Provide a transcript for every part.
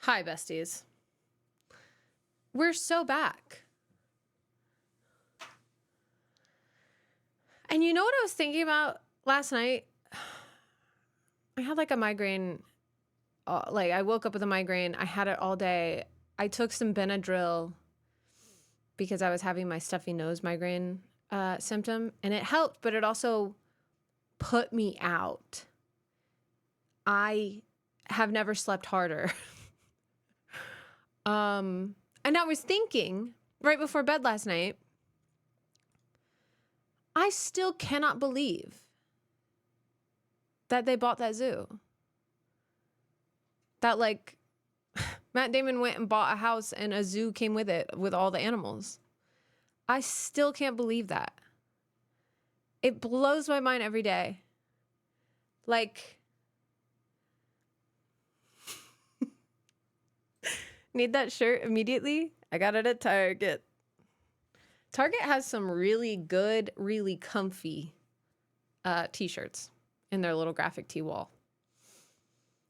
Hi, besties. We're so back. And you know what I was thinking about last night? I had like a migraine. I woke up with a migraine. I had it all day. I took some Benadryl because I was having my stuffy nose migraine symptom, and it helped, but it also put me out. I have never slept harder. And I was thinking right before bed last night, I still cannot believe that they bought that zoo. That like Matt Damon went and bought a house and a zoo came with it with all the animals. I still can't believe that. It blows my mind every day. Like, need that shirt immediately? I got it at Target. Target has some really good, really comfy t-shirts in their little graphic tee wall.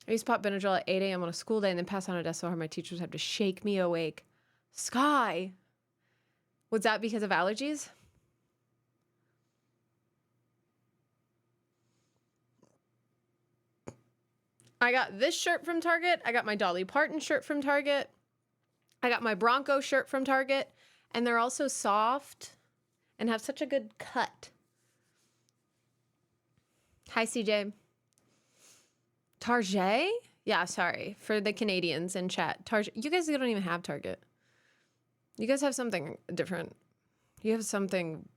I used to pop Benadryl at 8 a.m. on a school day and then pass on a desk so hard my teachers had to shake me awake. Sky! Was that because of allergies? I got this shirt from Target. I got my Dolly Parton shirt from Target. I got my Bronco shirt from Target. And they're also soft and have such a good cut. Hi, CJ. Target? Yeah, sorry. For the Canadians in chat. Target. You guys don't even have Target. You guys have something different. You have something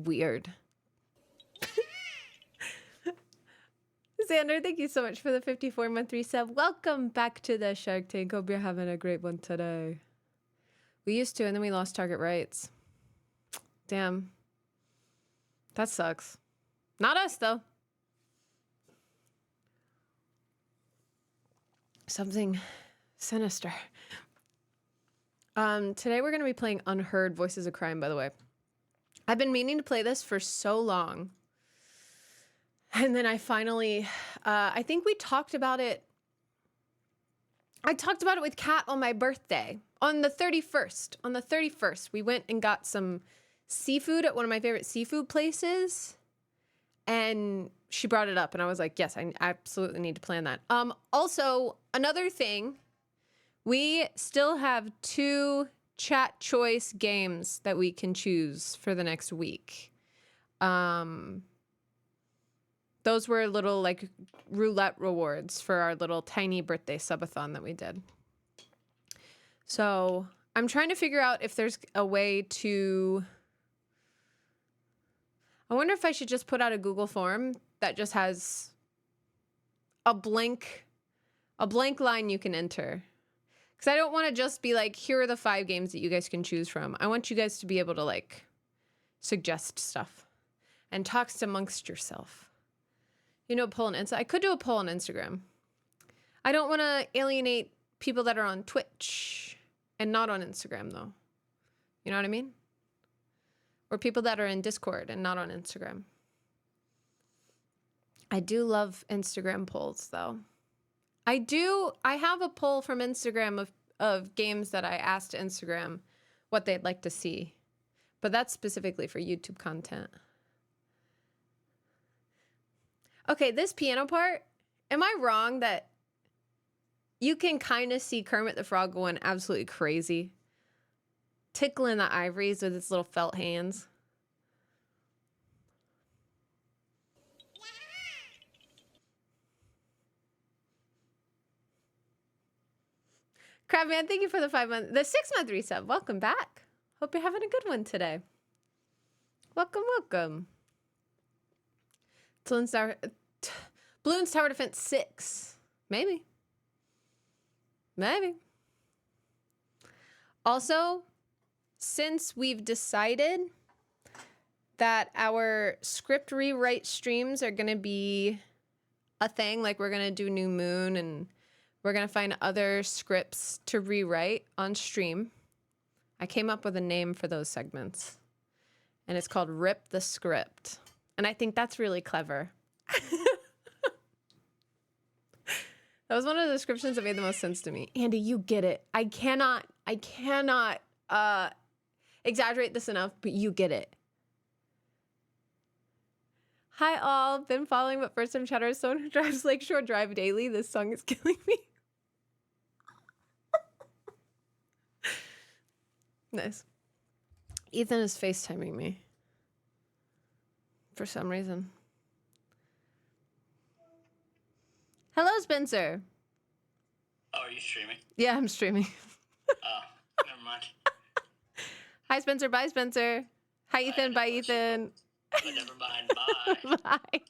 weird. Xander, thank you so much for the 54-month resub. Welcome back to the Shark Tank. Hope you're having a great one today. We used to, and then we lost Target rights. Damn. That sucks. Not us, though. Something sinister. Today we're going to be playing Unheard, Voices of Crime, by the way. I've been meaning to play this for so long. And then I finally, I think we talked about it. I talked about it with Kat on my birthday. On the 31st. On the 31st, we went and got some seafood at one of my favorite seafood places. And she brought it up and I was like, yes, I absolutely need to plan that. Also, another thing, we still have 2 chat choice games that we can choose for the next week. Those were little like roulette rewards for our little tiny birthday subathon that we did. So I'm trying to figure out if there's a way to... I wonder if I should just put out a Google form that just has a blank line you can enter. Because I don't want to just be like, here are the 5 games that you guys can choose from. I want you guys to be able to like suggest stuff and talk amongst yourself. You know, poll on Insta. I could do a poll on Instagram. I don't want to alienate people that are on Twitch and not on Instagram, though. You know what I mean? Or people that are in Discord and not on Instagram. I do love Instagram polls, though. I have a poll from Instagram of games that I asked Instagram what they'd like to see. But that's specifically for YouTube content. Okay, this piano part, am I wrong that you can kind of see Kermit the Frog going absolutely crazy? Tickling the ivories with its little felt hands. Crabman, thank you for the 5-month, the 6-month resub. Welcome back. Hope you're having a good one today. Welcome, welcome. Bloons Tower Defense 6. Maybe. Maybe. Also, since we've decided that our script rewrite streams are going to be a thing, like we're going to do New Moon and we're going to find other scripts to rewrite on stream, I came up with a name for those segments. And it's called Rip the Script. And I think that's really clever. That was one of the descriptions that made the most sense to me. Andy, you get it. I cannot exaggerate this enough, but you get it. Hi all, been following but first time chatter. Someone who drives Lakeshore Drive daily. This song is killing me. Nice. Ethan is FaceTiming me. For some reason. Hello, Spencer. Oh, are you streaming? Yeah, I'm streaming. Oh, never mind. Hi, Spencer. Bye, Spencer. Hi, Ethan. Bye, Ethan. But never mind. Bye. Bye.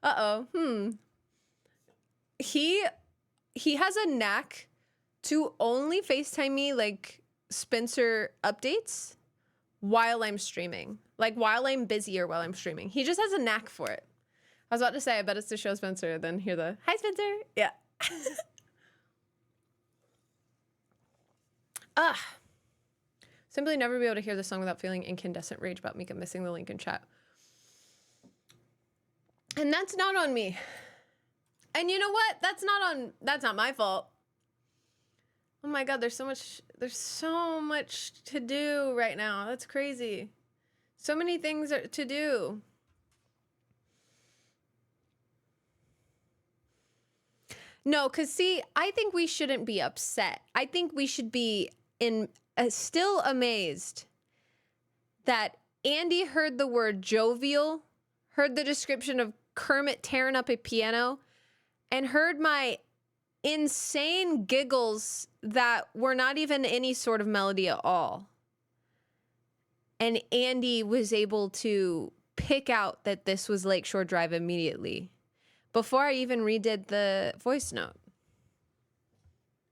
Uh-oh. He has a knack to only FaceTime me like Spencer updates while I'm streaming. Like while I'm busy or while I'm streaming. He just has a knack for it. I was about to say, I bet it's to show Spencer, then hear the, hi, Spencer. Yeah. Simply never be able to hear the song without feeling incandescent rage about Mika missing the link in chat. And that's not on me. And you know what? That's not my fault. Oh my God, there's so much to do right now. That's crazy. So many things to do. No, because see, I think we shouldn't be upset. I think we should be still amazed that Andy heard the word jovial, heard the description of Kermit tearing up a piano, and heard my insane giggles that were not even any sort of melody at all. And Andy was able to pick out that this was Lakeshore Drive immediately before I even redid the voice note.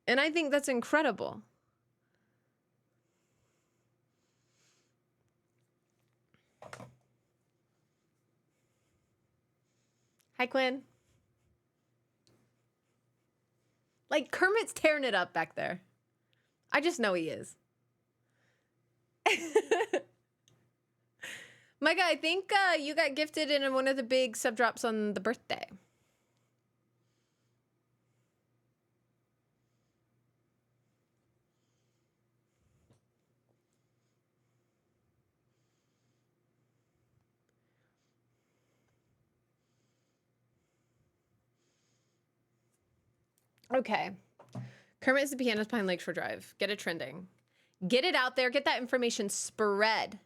And I think that's incredible. Hi, Quinn. Like, Kermit's tearing it up back there. I just know he is. Micah, I think you got gifted in one of the big sub drops on the birthday. Okay. Kermit is the pianist behind Lakeshore Drive. Get it trending. Get it out there. Get that information spread.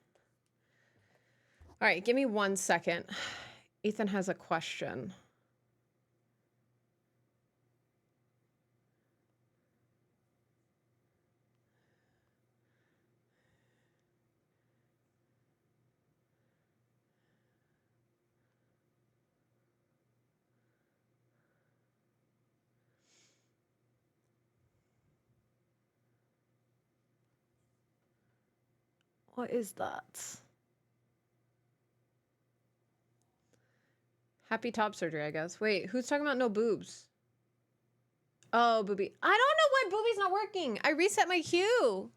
All right, give me 1 second. Ethan has a question. What is that? Happy top surgery, I guess. Wait, who's talking about no boobs? Oh, Booby. I don't know why Booby's not working. I reset my queue.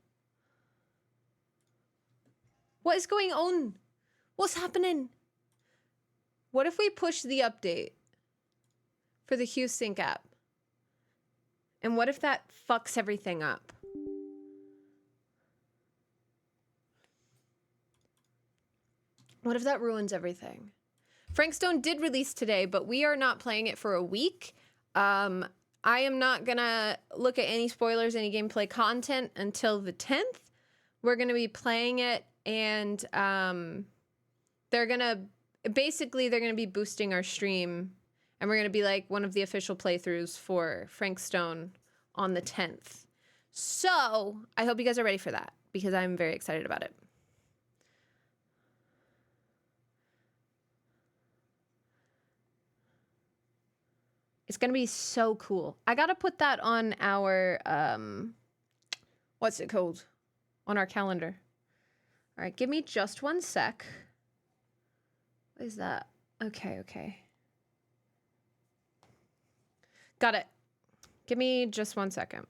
What is going on? What's happening? What if we push the update for the Hue Sync app? And what if that fucks everything up? What if that ruins everything? Frank Stone did release today, but we are not playing it for a week. I am not gonna look at any spoilers, any gameplay content until the 10th. We're gonna be playing it, and they're gonna be boosting our stream, and we're gonna be like one of the official playthroughs for Frank Stone on the 10th. So I hope you guys are ready for that, because I'm very excited about it. It's gonna be so cool. I gotta put that on our, what's it called? On our calendar. All right, give me just 1 sec. What is that? Okay, okay. Got it. Give me just 1 second.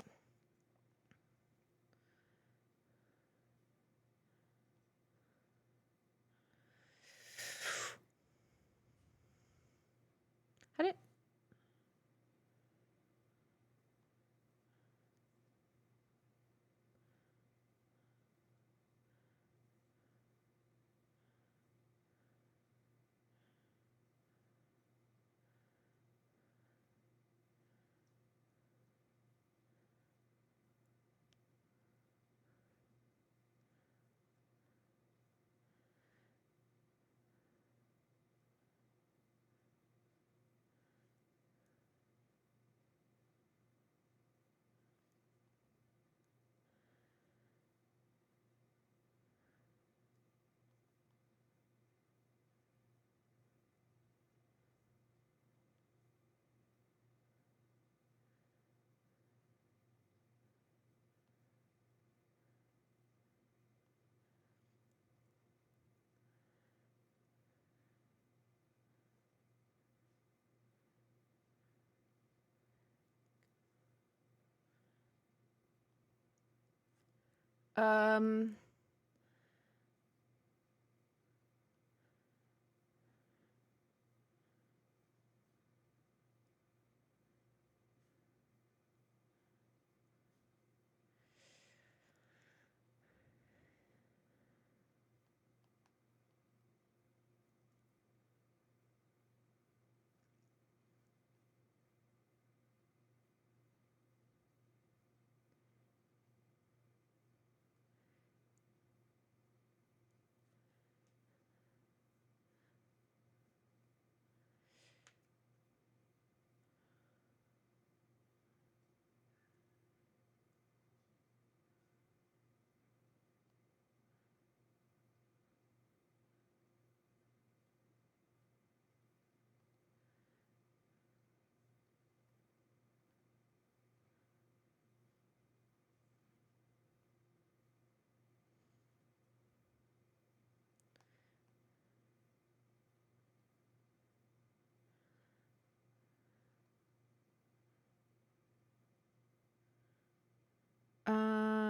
Um,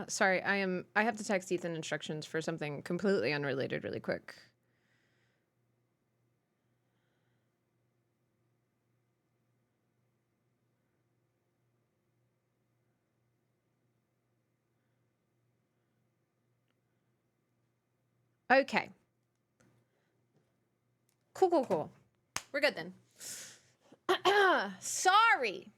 sorry, I have to text Ethan instructions for something completely unrelated really quick. Okay. Cool. We're good then. Sorry.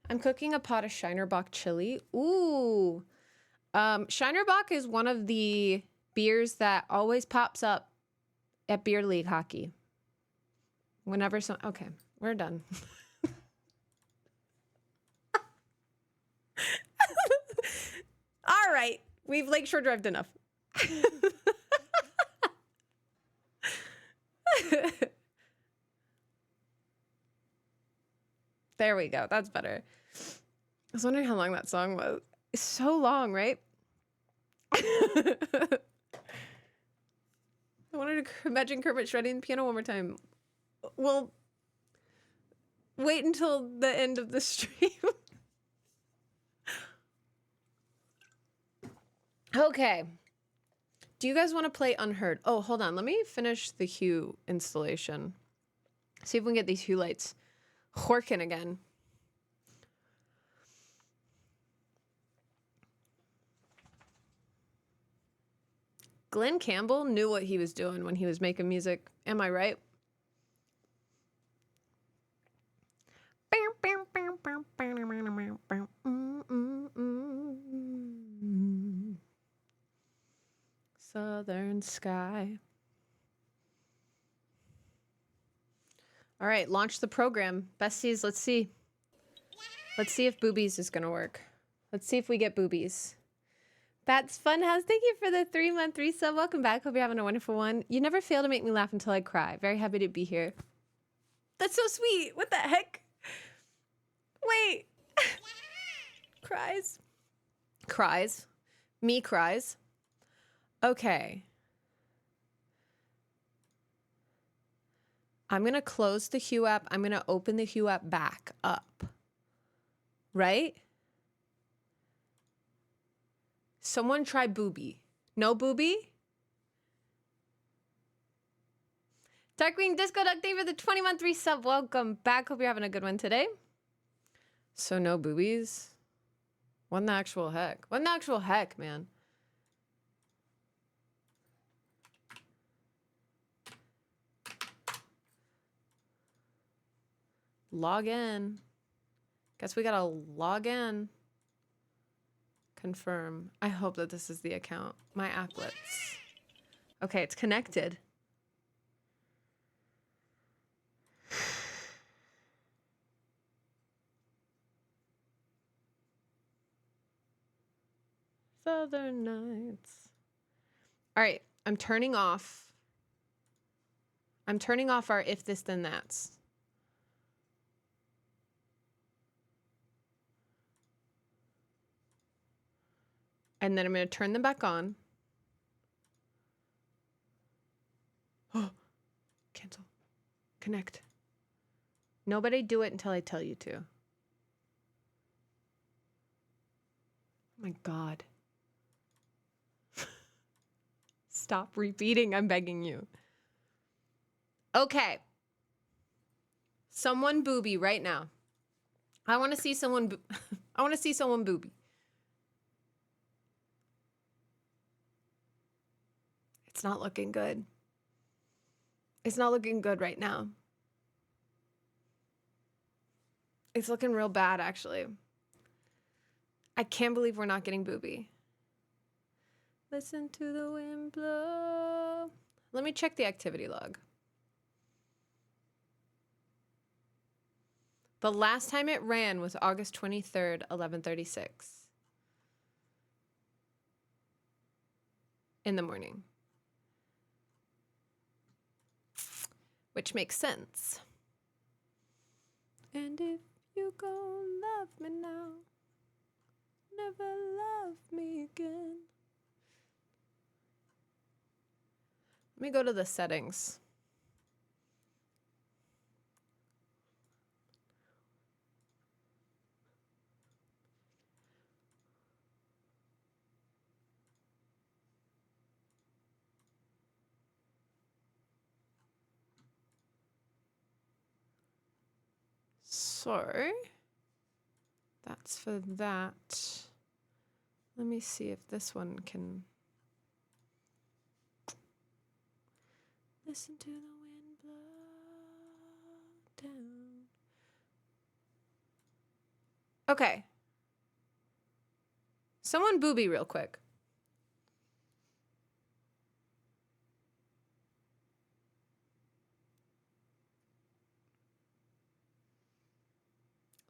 I'm cooking a pot of Shinerbach chili. Ooh. Shinerbach is one of the beers that always pops up at beer league hockey. Whenever okay, we're done. All right. We've Lakeshore Drived enough. There we go. That's better. I was wondering how long that song was. It's so long, right? I wanted to imagine Kermit shredding the piano one more time. Well, wait until the end of the stream. Okay. Do you guys want to play Unheard? Oh, hold on. Let me finish the hue installation. See if we can get these hue lights working again. Glenn Campbell knew what he was doing when he was making music. Am I right? Southern sky. All right, launch the program. Besties, let's see. Let's see if boobies is gonna work. Let's see if we get boobies. That's Funhouse. Thank you for the 3-month resub. Welcome back. Hope you're having a wonderful one. You never fail to make me laugh until I cry. Very happy to be here. That's so sweet. What the heck? Wait. Cries. Cries. Me cries. Okay. I'm going to close the Hue app. I'm going to open the Hue app back up. Right? Someone try booby. No booby? Darkwing Disco Duck, thank you for the 20-month resub. Welcome back. Hope you're having a good one today. So no boobies? What in the actual heck? What in the actual heck, man? Log in. Guess we gotta log in. Confirm. I hope that this is the account. My applets. Okay, it's connected. Southern Nights. All right, I'm turning off our if this then that's. And then I'm going to turn them back on. Oh, cancel. Connect. Nobody do it until I tell you to. my God. Stop repeating, I'm begging you. Okay. Someone booby right now. I want to see someone I want to see someone booby. It's not looking good. It's not looking good right now. It's looking real bad, actually. I can't believe we're not getting booby. Listen to the wind blow. Let me check the activity log. The last time it ran was August 23rd, 11:36. In the morning. Which makes sense. And if you gon' love me now, never love me again. Let me go to the settings. So, that's for that. Let me see if this one can... Listen to the wind blow down. Okay. Someone booby real quick.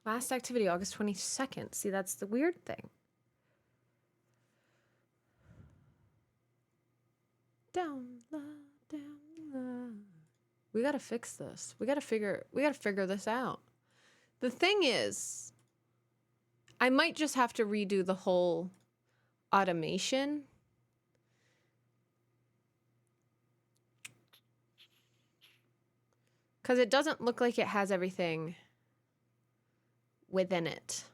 Last activity, August 22nd. See, that's the weird thing. Down, low, down, low. We gotta fix this. We gotta figure this out. The thing is, I might just have to redo the whole automation. Because it doesn't look like it has everything within it.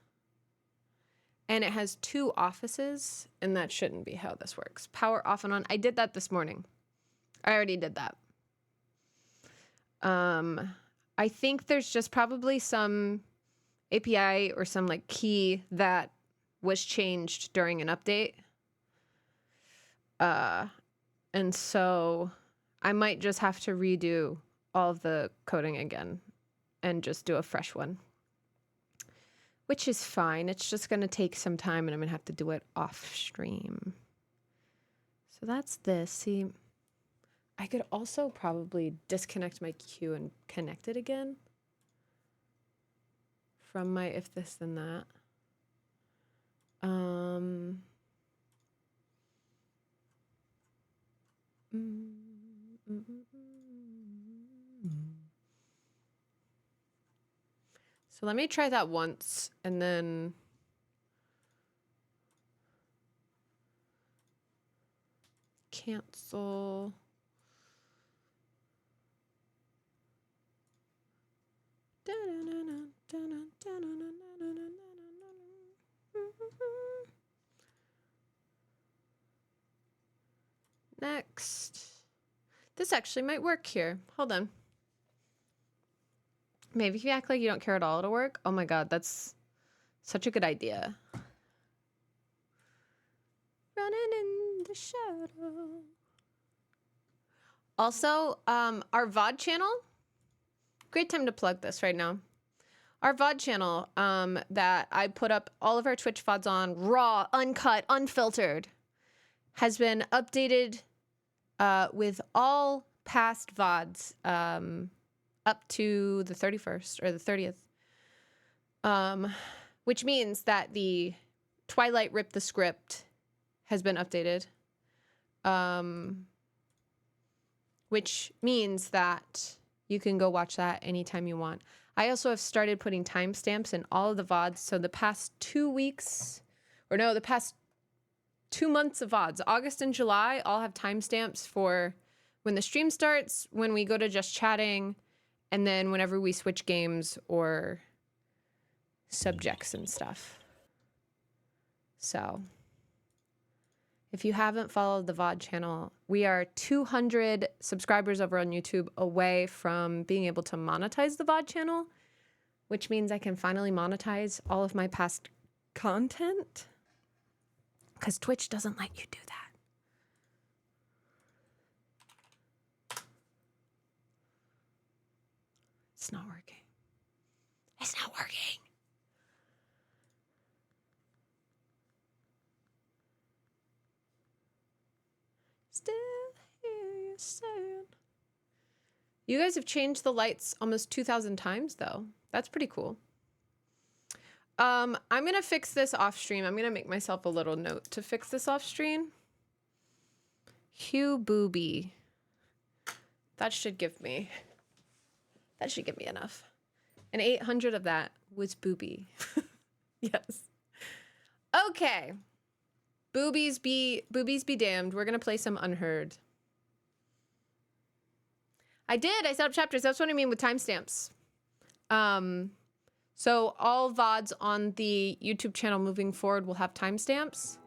And it has 2 offices, and that shouldn't be how this works. Power off and on. I did that this morning. I already did that. I think there's just probably some API or some like key that was changed during an update. And so I might just have to redo all of the coding again and just do a fresh one. Which is fine. It's just going to take some time and I'm going to have to do it off stream. So that's this. See, I could also probably disconnect my queue and connect it again from my if this then that. So let me try that once and then cancel. Next. This actually might work here. Hold on. Maybe if you act like you don't care at all, it'll work. Oh my God, that's such a good idea. Running in the shadow. Also, our VOD channel, great time to plug this right now. Our VOD channel that I put up all of our Twitch VODs on, raw, uncut, unfiltered, has been updated with all past VODs up to the 31st or the 30th. Which means that the Twilight Rip the Script has been updated. Which means that you can go watch that anytime you want. I also have started putting timestamps in all of the VODs. So the past 2 weeks, or no, the past 2 months of VODs, August and July, all have timestamps for when the stream starts, when we go to just chatting, and then whenever we switch games or subjects and stuff. So if you haven't followed the VOD channel, we are 200 subscribers over on YouTube away from being able to monetize the VOD channel, which means I can finally monetize all of my past content, because Twitch doesn't let you do that. It's not working. It's not working. Still hear you saying. You guys have changed the lights almost 2,000 times, though. That's pretty cool. I'm gonna fix this off stream. I'm gonna make myself a little note to fix this off stream. Hugh Booby. That should give me enough. And 800 of that was booby. Yes. Okay. Boobies be damned. We're gonna play some Unheard. I set up chapters. That's what I mean with timestamps. So all VODs on the YouTube channel moving forward will have timestamps.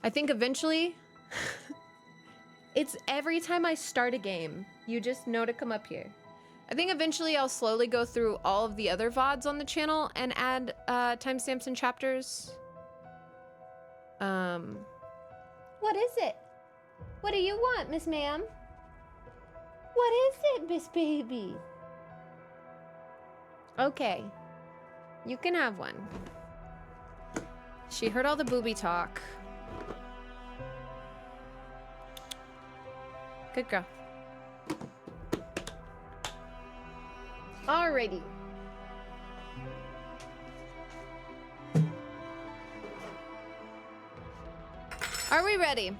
I think eventually, it's every time I start a game, you just know to come up here. I think eventually I'll slowly go through all of the other VODs on the channel and add timestamps and chapters. What is it? What do you want, Miss Ma'am? What is it, Miss Baby? Okay. You can have one. She heard all the booby talk. Good girl. Alrighty. Are we ready?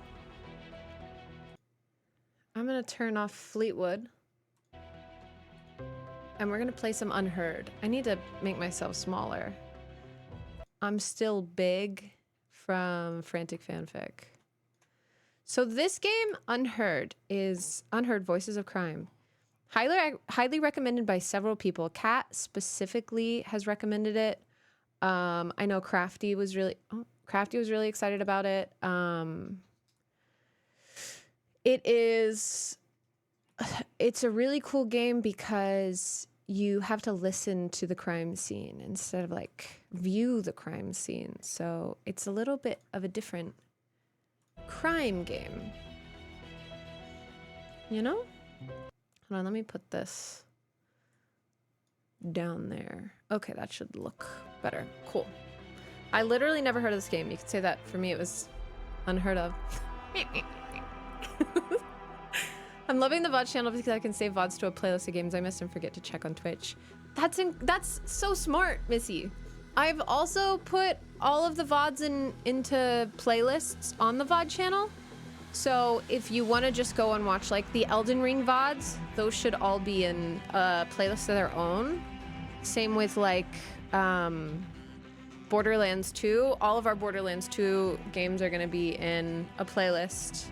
I'm gonna turn off Fleetwood. And we're gonna play some Unheard. I need to make myself smaller. I'm still big from Frantic Fanfic. So this game, Unheard, is Unheard Voices of Crime. Highly recommended by several people. Kat specifically has recommended it. I know Crafty was really excited about it. It's a really cool game because you have to listen to the crime scene instead of like view the crime scene. So it's a little bit of a different crime game. You know? Hold on, let me put this down there. Okay, that should look better. Cool. I literally never heard of this game. You could say that for me it was unheard of. I'm loving the VOD channel because I can save VODs to a playlist of games I miss and forget to check on Twitch. That's so smart, Missy. I've also put all of the VODs into playlists on the VOD channel. So if you want to just go and watch like the Elden Ring VODs, those should all be in a playlist of their own. Same with like Borderlands 2. All of our Borderlands 2 games are going to be in a playlist.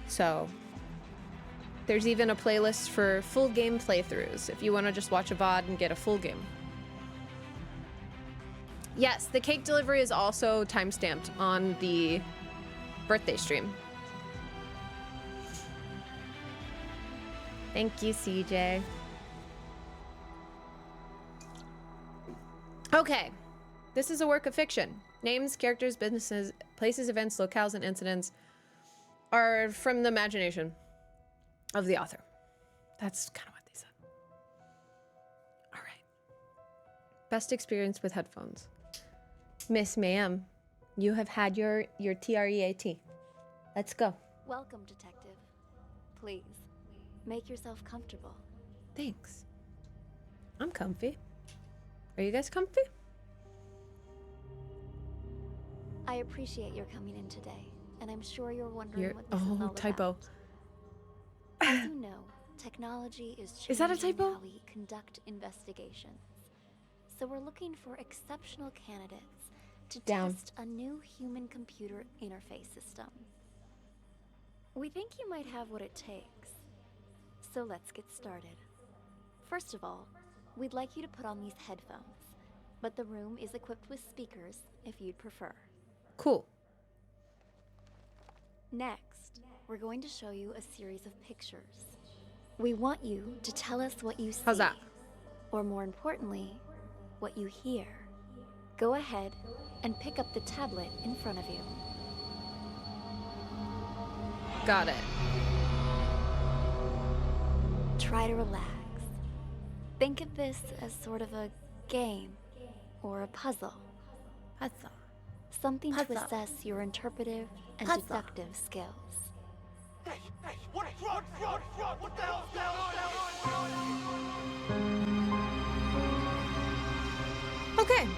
So there's even a playlist for full game playthroughs if you want to just watch a VOD and get a full game. Yes, the cake delivery is also timestamped on the birthday stream. Thank you, CJ. Okay, this is a work of fiction. Names, characters, businesses, places, events, locales, and incidents are from the imagination of the author. That's kind of what they said. All right. Best experience with headphones. Miss Ma'am, you have had your TREAT. Let's go. Welcome, detective. Please, make yourself comfortable. Thanks. I'm comfy. Are you guys comfy? I appreciate your coming in today, and I'm sure you're wondering what this is all typo. about. As you know, technology is changing Is that a typo? how we conduct investigations. So we're looking for exceptional candidates to test a new human-computer interface system. We think you might have what it takes. So let's get started. First of all, we'd like you to put on these headphones. but the room is equipped with speakers if you'd prefer. Cool. Next, we're going to show you a series of pictures. We want you to tell us what you see. How's that? Or more importantly, what you hear. Go ahead and pick up the tablet in front of you. Got it. Try to relax. Think of this as sort of a game or a puzzle. Puzzle. Something to Puzzle. assess your interpretive and Puzzle. deductive skills. Hey, what the hell's going on? Okay.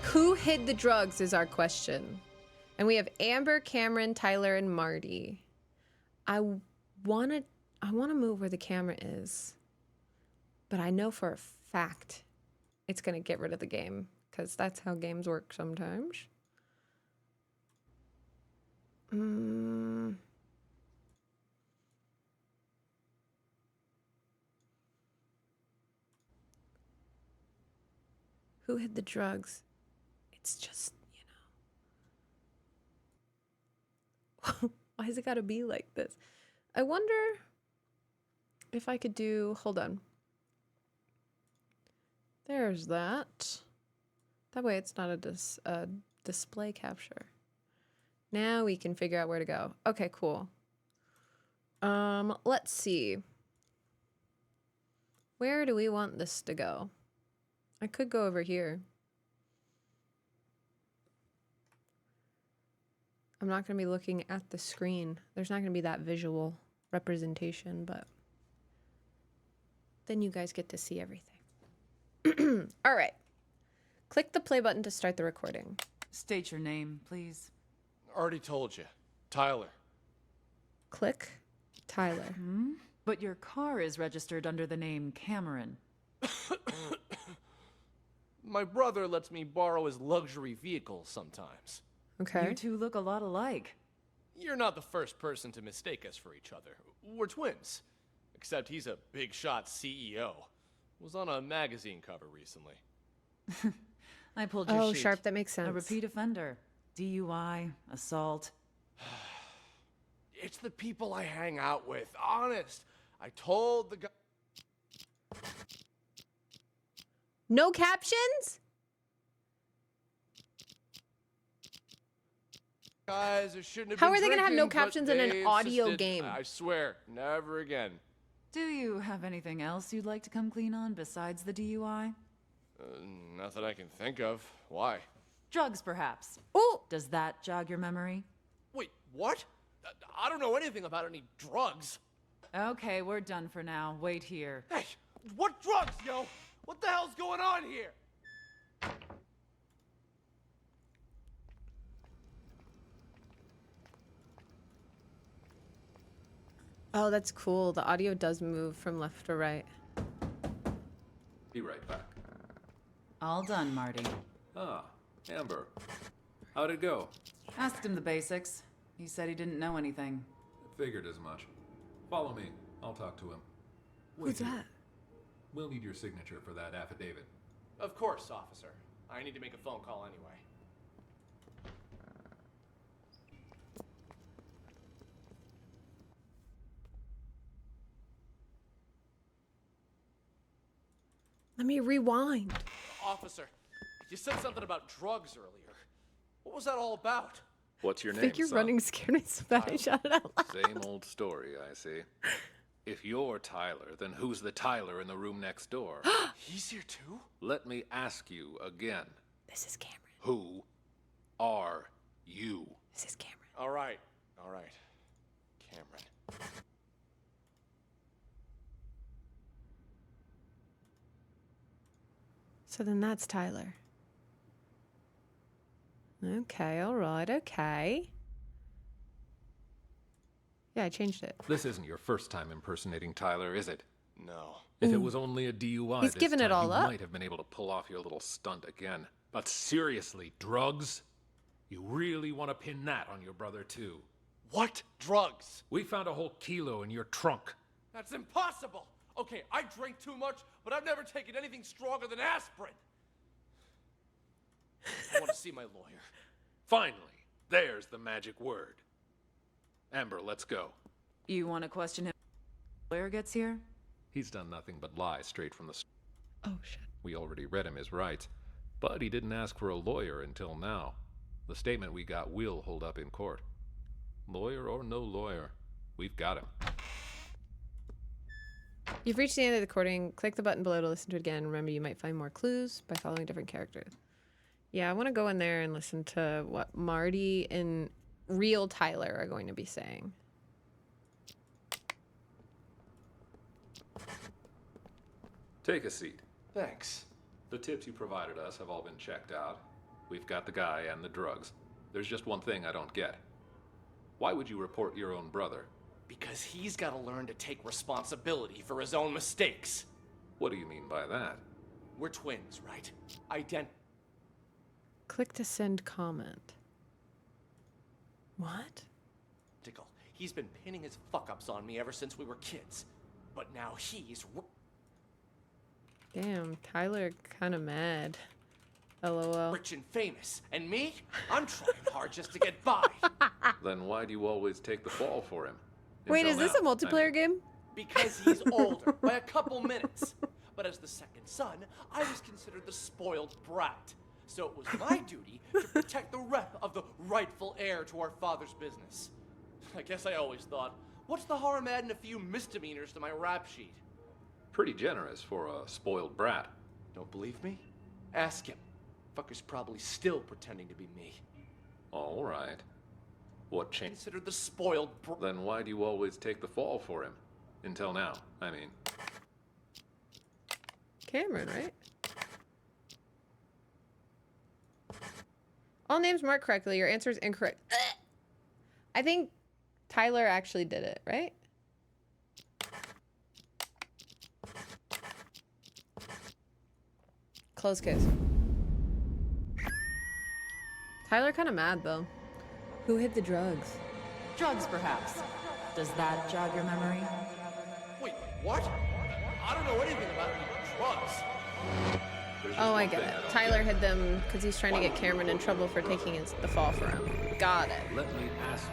Who hid the drugs is our question. And we have Amber, Cameron, Tyler, and Marty. I wanna move where the camera is. But I know for a fact it's gonna get rid of the game, because that's how games work sometimes. Who hid the drugs? It's just, why has it gotta be like this? I wonder if I could do, hold on. There's that. That way it's not a display capture. Now we can figure out where to go. Okay, cool. Let's see. Where do we want this to go? I could go over here. I'm not going to be looking at the screen. There's not going to be that visual representation, but then you guys get to see everything. All right. Click the play button to start the recording. State your name, please. Already told you. Tyler. Click Tyler. But your car is registered under the name Cameron. My brother lets me borrow his luxury vehicles sometimes. Okay. You two look a lot alike. You're not the first person to mistake us for each other. We're twins. Except he's a big shot CEO. Was on a magazine cover recently. I pulled your Oh, sheet. sharp. That makes sense. A repeat offender. DUI, assault. It's the people I hang out with, honest. I told the guy. No captions? Guys, I shouldn't have How been are they gonna have no drinking, but captions in an they audio insisted. game? I swear, never again. Do you have anything else you'd like to come clean on besides the DUI? Nothing I can think of. Why? Drugs, perhaps. Oh, Does that jog your memory? Wait, what? I don't know anything about any drugs. Okay, we're done for now. Wait here. Hey, what drugs, yo? What the hell's going on here? oh, that's cool. The audio does move from left to right. Be right back. All done, Marty. Ah, Amber. How'd it go? Asked him the basics. He said he didn't know anything. Figured as much. Follow me. I'll talk to him. Who's Wait here. that? We'll need your signature for that affidavit. Of course, officer. I need to make a phone call anyway. Let me rewind. Officer, you said something about drugs earlier. What was that all about? What's your I name, think you're son? running scared me so bad I shouted out loud. Same old story, I see. If you're Tyler, then who's the Tyler in the room next door? He's here too? Let me ask you again. This is Cameron. Who are you? This is Cameron. All right. Cameron. So then that's Tyler. Okay, all right, okay. Yeah, I changed it. This isn't your first time impersonating Tyler, is it? No. If it was only a DUI He's this given it time, all you up. might have been able to pull off your little stunt again. But seriously, drugs? You really want to pin that on your brother too? What drugs? We found a whole kilo in your trunk. That's impossible. Okay, I drink too much, but I've never taken anything stronger than aspirin. see my lawyer. Finally, there's the magic word. Amber, let's go. You want to question him when the lawyer gets here? He's done nothing but lie straight from the start. Oh, shit. We already read him his rights, but he didn't ask for a lawyer until now. The statement we got will hold up in court. Lawyer or no lawyer, we've got him. You've reached the end of the recording. Click the button below to listen to it again. Remember, you might find more clues by following different characters. Yeah, I want to go in there and listen to what Marty and real Tyler are going to be saying. Take a seat. Thanks. The tips you provided us have all been checked out. We've got the guy and the drugs. There's just one thing I don't get. Why would you report your own brother? Because he's got to learn to take responsibility for his own mistakes. What do you mean by that? We're twins, right? Click to send comment. What? Identical. He's been pinning his fuck-ups on me ever since we were kids. But now he's... Damn, Tyler kind of mad. LOL. rich and famous. And me? I'm trying hard just to get by. Then why do you always take the fall for him? Wait, Until is this now, a multiplayer game? Because he's older by a couple minutes. But as the second son, I was considered the spoiled brat. So it was my duty to protect the rep of the rightful heir to our father's business. I guess I always thought, what's the harm adding a few misdemeanors to my rap sheet? Pretty generous for a spoiled brat. Don't believe me? Ask him. Fucker's probably still pretending to be me. All right. What changed? Considered the spoiled Then why do you always take the fall for him? Until now, I mean. Cameron, right? All names marked correctly. Your answer is incorrect. I think Tyler actually did it, right? Close case. Tyler kind of mad though. Who hid the drugs? Drugs, perhaps. Does that jog your memory? Wait, what? I don't know anything about any drugs. There's just Oh, I one get thing it. don't Tyler get. hid them because he's trying to get Cameron in trouble for taking the fall for him. Got it. Let me ask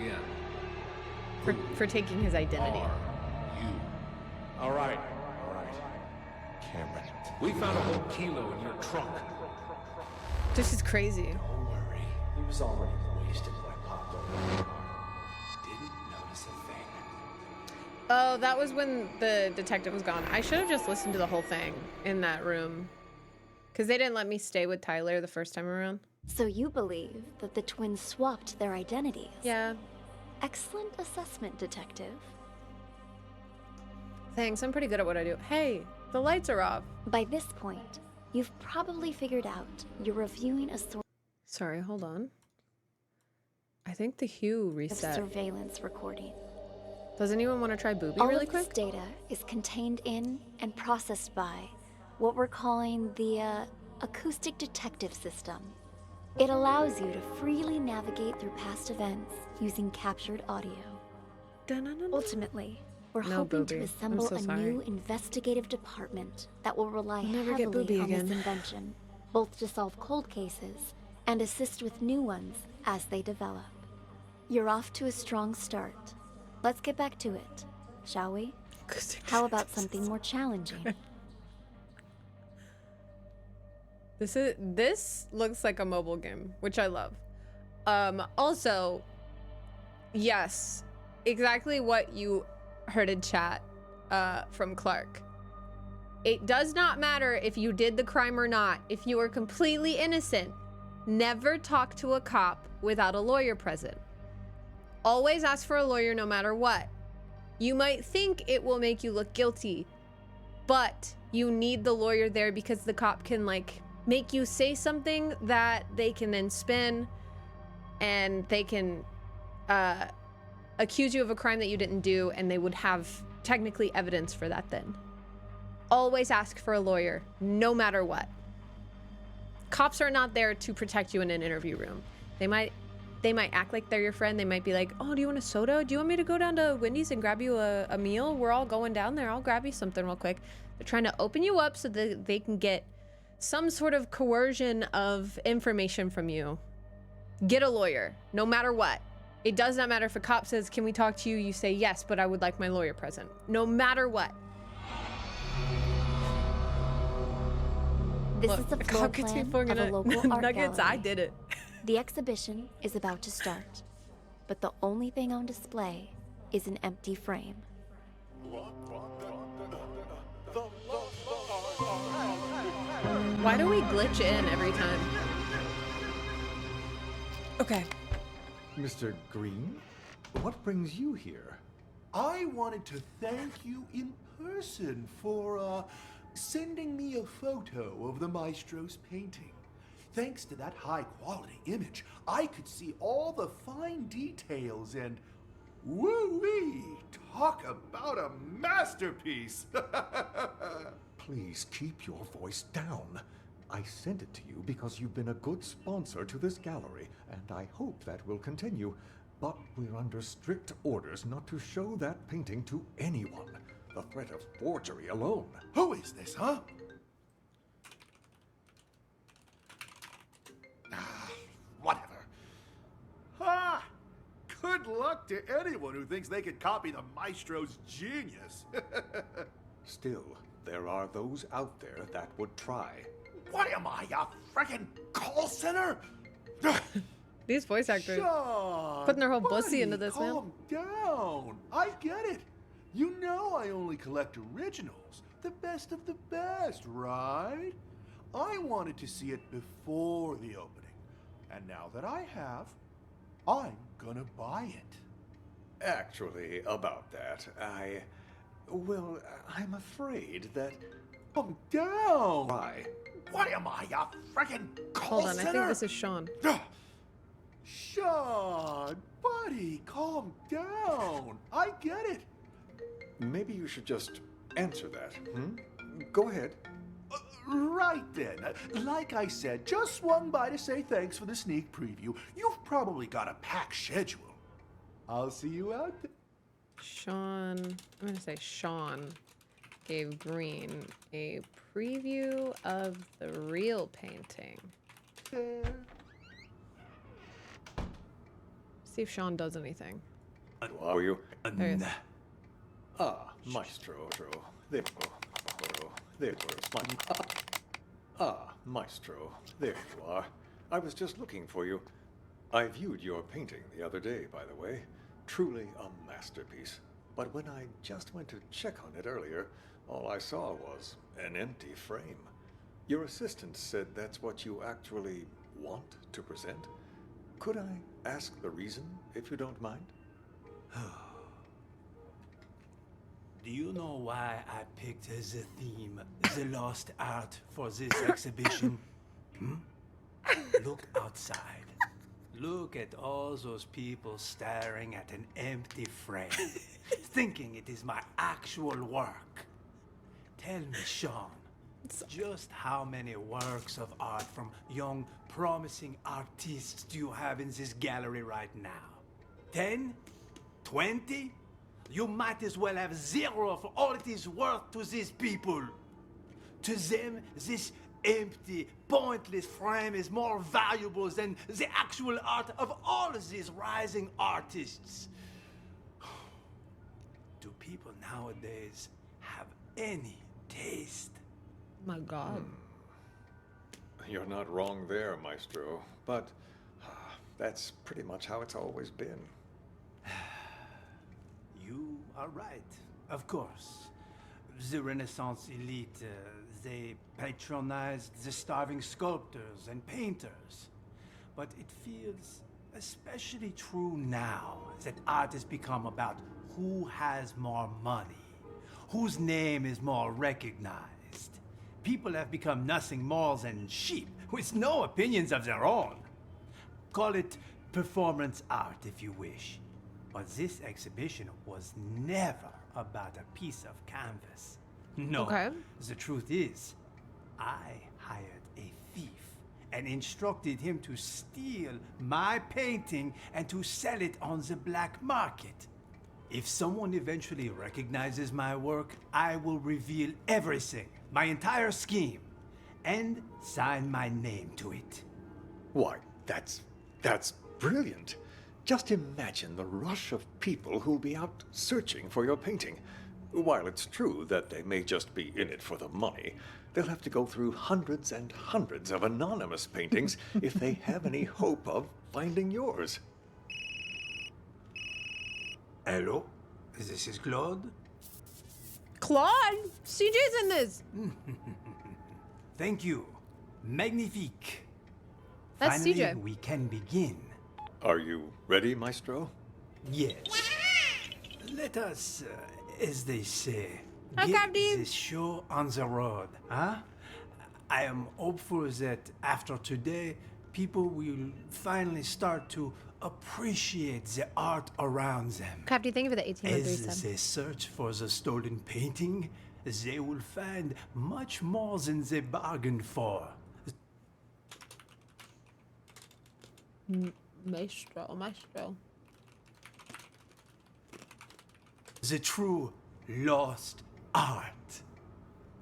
you again. For taking his identity. Are you? All right. Cameron. We found a whole kilo in your trunk. This is crazy. Don't worry. He was already wasted when I popped over the car. Didn't notice a thing. Oh, that was when the detective was gone. I should have just listened to the whole thing in that room. Because they didn't let me stay with Tyler the first time around. So you believe that the twins swapped their identities? Yeah. Excellent assessment, detective. Thanks, I'm pretty good at what I do. Hey, the lights are off. By this point, you've probably figured out you're reviewing a sort Sorry, hold on. I think the hue of reset. surveillance recording. Does anyone want to try Booby All really of this quick? data is contained in and processed by what we're calling the acoustic detective system. It allows you to freely navigate through past events using captured audio. Dun-dun-dun-dun. Ultimately, we're No, hoping Booby. to I'm assemble so a sorry. new investigative department that will rely I'll never get heavily Booby on this again. invention, both to solve cold cases and assist with new ones as they develop. You're off to a strong start. Let's get back to it, shall we? How about something more challenging? This looks like a mobile game, which I love. Also, yes, exactly what you heard in chat from Clark. It does not matter if you did the crime or not. If you are completely innocent, never talk to a cop without a lawyer present. Always ask for a lawyer no matter what. You might think it will make you look guilty, but you need the lawyer there because the cop can like make you say something that they can then spin, and they can accuse you of a crime that you didn't do, and they would have technically evidence for that then. Always ask for a lawyer, no matter what. Cops are not there to protect you in an interview room. They might act like they're your friend. They might be like, oh, do you want a soda? Do you want me to go down to Wendy's and grab you a meal? We're all going down there. I'll grab you something real quick. They're trying to open you up so that they can get some sort of coercion of information from you, get a lawyer, no matter what. It does not matter if a cop says, can we talk to you? You say yes, but I would like my lawyer present. No matter what. This Look, is the a floor cop gets me plan of a local art nuggets. gallery. I did it. The exhibition is about to start, but the only thing on display is an empty frame. Why do we glitch in every time? Okay. Mr. Green, what brings you here? I wanted to thank you in person for, sending me a photo of the maestro's painting. Thanks to that high-quality image, I could see all the fine details and... woo-wee! Talk about a masterpiece! Please keep your voice down. I sent it to you because you've been a good sponsor to this gallery, and I hope that will continue. But we're under strict orders not to show that painting to anyone. The threat of forgery alone. Who is this, huh? Whatever. Ha! Good luck to anyone who thinks they can copy the maestro's genius. Still, there are those out there that would try. What am I, a frickin' call center? These voice actors Sean, putting their whole buddy, pussy into this, man. calm down. I get it. You know I only collect originals. The best of the best, right? I wanted to see it before the opening. And now that I have, I'm gonna buy it. Actually, about that, well, I'm afraid that... Calm down. Why? What am I, a frickin' call Hold on, center? I think this is Sean. Sean, buddy, calm down. I get it. Maybe you should just answer that, hmm? Go ahead. Right then. Like I said, just swung by to say thanks for the sneak preview. You've probably got a packed schedule. I'll see you out there. Sean, I'm gonna say Sean gave Green a preview of the real painting. See if Sean does anything. How are you? There he is. Ah, Maestro. There we go. There you are. Maestro. There you are. I was just looking for you. I viewed your painting the other day, by the way. Truly a masterpiece. But when I just went to check on it earlier, all I saw was an empty frame. Your assistant said that's what you actually want to present. Could I ask the reason, if you don't mind? Do you know why I picked as a theme the lost art for this exhibition? Look outside. Look at all those people staring at an empty frame, thinking it is my actual work. Tell me, Sean, just how many works of art from young, promising artists do you have in this gallery right now? 10? 20? You might as well have 0 for all it is worth to these people. To them, this empty, pointless frame is more valuable than the actual art of all of these rising artists. Do people nowadays have any taste? My God. You're not wrong there, Maestro. But that's pretty much how it's always been. You are right, of course. The Renaissance elite, they patronized the starving sculptors and painters. But it feels especially true now that art has become about who has more money, whose name is more recognized. People have become nothing more than sheep with no opinions of their own. Call it performance art if you wish. But this exhibition was never about a piece of canvas. No, Okay. the truth is, I hired a thief and instructed him to steal my painting and to sell it on the black market. If someone eventually recognizes my work, I will reveal everything, my entire scheme. and sign my name to it. Why, that's brilliant. Just imagine the rush of people who'll be out searching for your painting. While it's true that they may just be in it for the money, they'll have to go through hundreds and hundreds of anonymous paintings if they have any hope of finding yours. Hello? This is Claude? Claude? CJ's in this. Thank you. Magnifique. That's Finally, CJ. we can begin. Are you ready, Maestro? Yes. Let us, as they say, Hi, get Captain. this show on the road, huh? I am hopeful that after today, people will finally start to appreciate the art around them. Captain, thank you for the 1803 As sub. they search for the stolen painting, they will find much more than they bargained for. Maestro. The true lost art.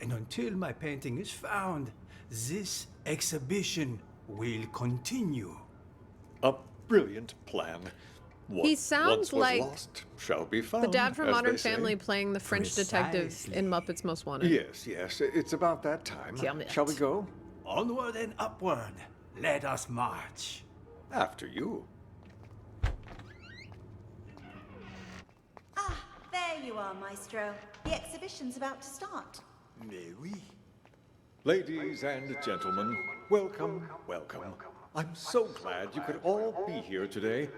And until my painting is found, this exhibition will continue. A brilliant plan. What He sounds once was like lost shall be found, The dad from as Modern they say. Family playing the French detective Precisely. in Muppets Most Wanted. Yes, it's about that time. Damn it. Shall we go? Onward and upward, let us march. After you. Ah, there you are, Maestro. The exhibition's about to start. Mais oui. Ladies and gentlemen, welcome, welcome. I'm so glad you could all be here today.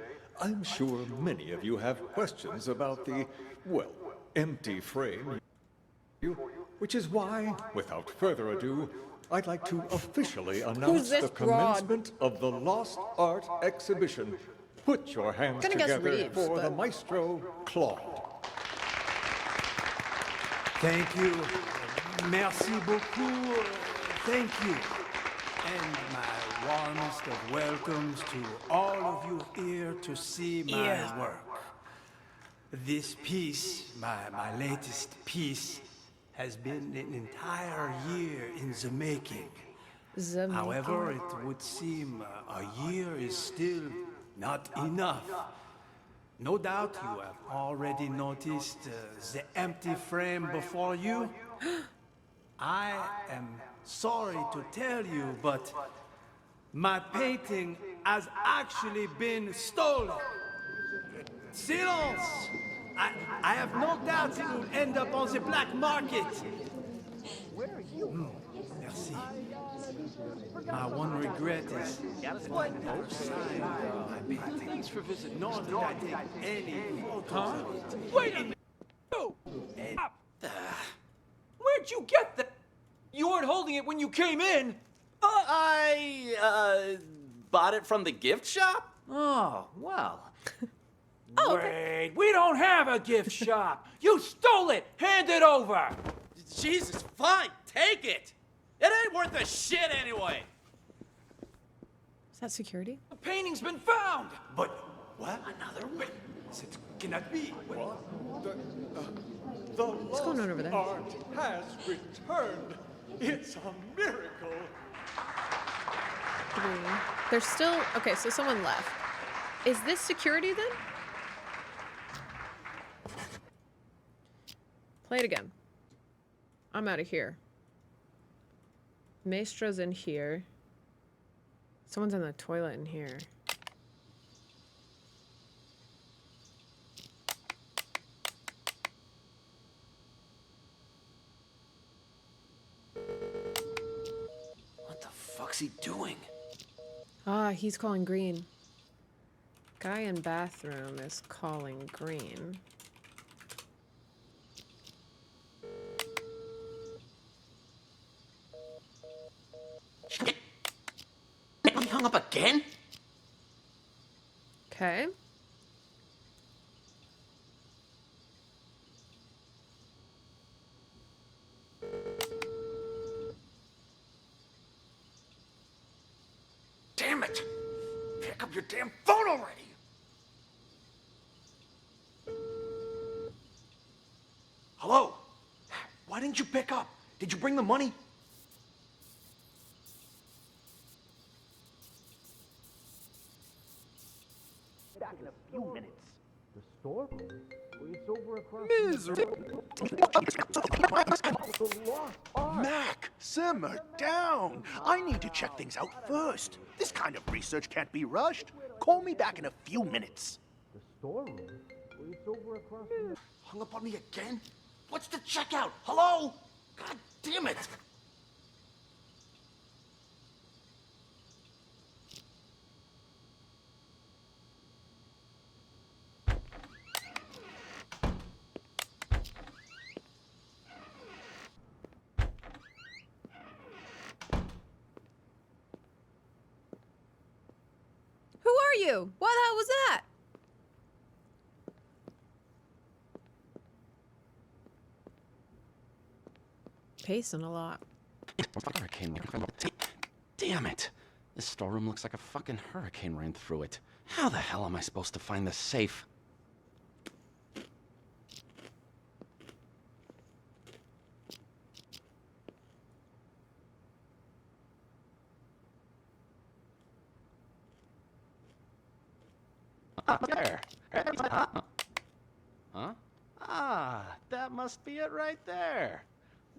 I'm sure many of you have questions about the, well, empty frame, which is why, without further ado, I'd like to officially announce this the broad? commencement of the Lost Art Exhibition. Put your hands Gonna guess together Reeves, for the but- Maestro Claude. Thank you. Merci beaucoup. Thank you. And my warmest of welcomes to all of you here to see my work. This piece, my latest piece, has been an entire year in the making. However, it would seem a year is still not enough. No doubt you have already noticed the empty frame before you. I am sorry to tell you, but my painting has actually been stolen. Silence! I have no doubts it will end up on the black market. Where are you? Merci. My one regret is that I never signed my painting. Thanks for visiting. Nor did I take any photos of it. Wait a minute! Oh, where'd you get that? You weren't holding it when you came in. I bought it from the gift shop? Oh, well. Wait, we don't have a gift shop. You stole it. Hand it over. Jesus, fine, take it. It ain't worth a shit anyway. Is that security? The painting's been found. But what? Another one? It cannot be. The What's going on over there? art has returned. It's a miracle. 3. There's still... Okay, so someone left. Is this security then? Play it again. I'm out of here. Maestro's in here. Someone's in the toilet in here. What the fuck's he doing? Ah, he's calling green. Guy in bathroom is calling green. He hung up again? Okay. Damn it! Pick up your damn phone already! Hello? Why didn't you pick up? Did you bring the money? back in a few minutes. The storeroom? It's over across Mac, simmer down. I need to check things out first. This kind of research can't be rushed. Call me back in a few minutes. the storeroom? It's over across Hung up on me again? What's the checkout? Hello? God damn it! Who are you? What the hell was that? Pacing a lot. Hurricane. Damn it. This storeroom looks like a fucking hurricane ran through it. How the hell am I supposed to find this safe? There. Huh? Ah, that must be it right there.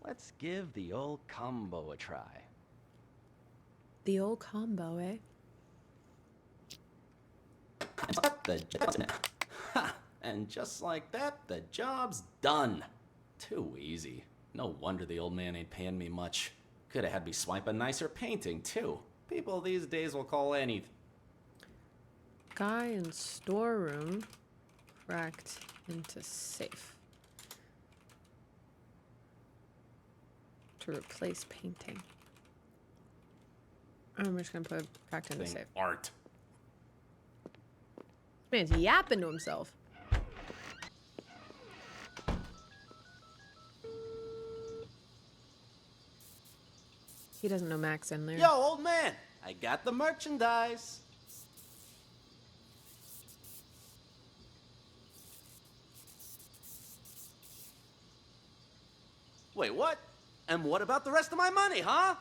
Let's give the old combo a try. The old combo, eh? And just like that, the job's done. Too easy. No wonder the old man ain't paying me much. Could have had me swipe a nicer painting, too. People these days will call anything. Guy in storeroom cracked into safe. To replace painting. I'm just gonna put cracked into safe. Art. This man's yapping to himself. He doesn't know Mac's in there. Yo, old man, I got the merchandise. Wait, what? And what about the rest of my money, huh?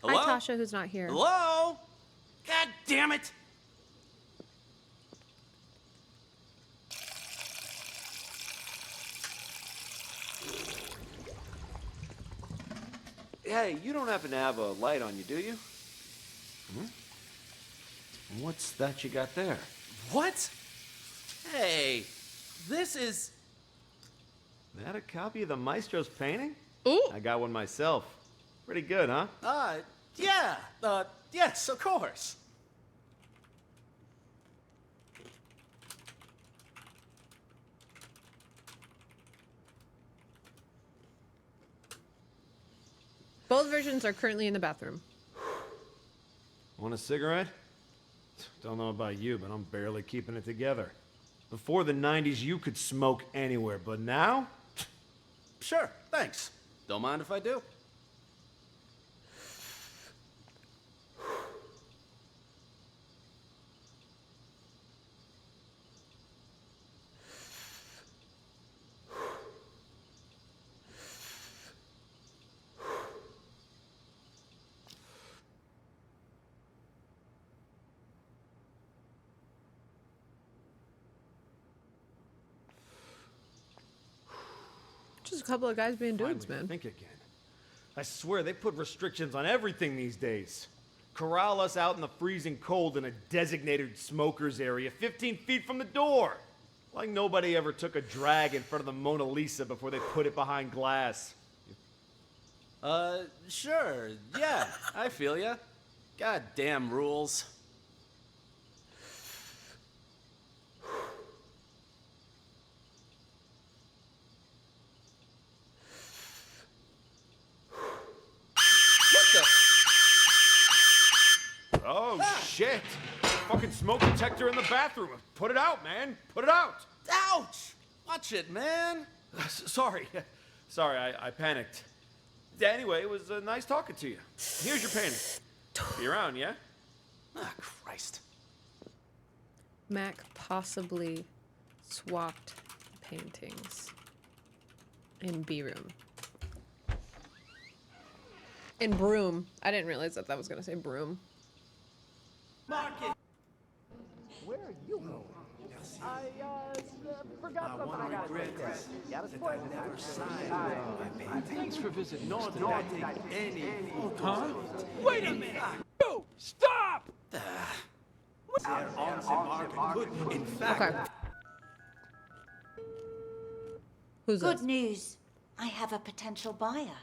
Hello? Hi, Tasha, who's not here. Hello? God damn it! Hey, you don't happen to have a light on you, do you? What's that you got there? What? Hey, this is... That a copy of the Maestro's painting? Ooh. I got one myself. Pretty good, huh? Yeah. Yes, of course. Both versions are currently in the bathroom. Want a cigarette? Don't know about you, but I'm barely keeping it together. Before the 90s, you could smoke anywhere, but now? Sure, thanks. Don't mind if I do. Just a couple of guys being dudes, Finally man. think again. I swear, they put restrictions on everything these days. Corral us out in the freezing cold in a designated smokers area 15 feet from the door. Like nobody ever took a drag in front of the Mona Lisa before they put it behind glass. Sure, yeah, I feel ya. Goddamn rules. Oh, shit! Fucking smoke detector in the bathroom. Put it out, man. Put it out. Ouch! Watch it, man. Sorry. Sorry, I panicked. Yeah, anyway, it was nice talking to you. Here's your painting. Be around, yeah? Ah, Christ. Mac possibly swapped paintings in B room. In broom. I didn't realize that was gonna say broom. Market. Where are you going? Forgot something I gotta take care of. Yeah, that's what I never signed. Thanks for visiting. Nor did I take any photos. Huh? Wait a minute! You! Stop! They're on the market. Could, in fact, Okay. Who's Good this? news. I have a potential buyer.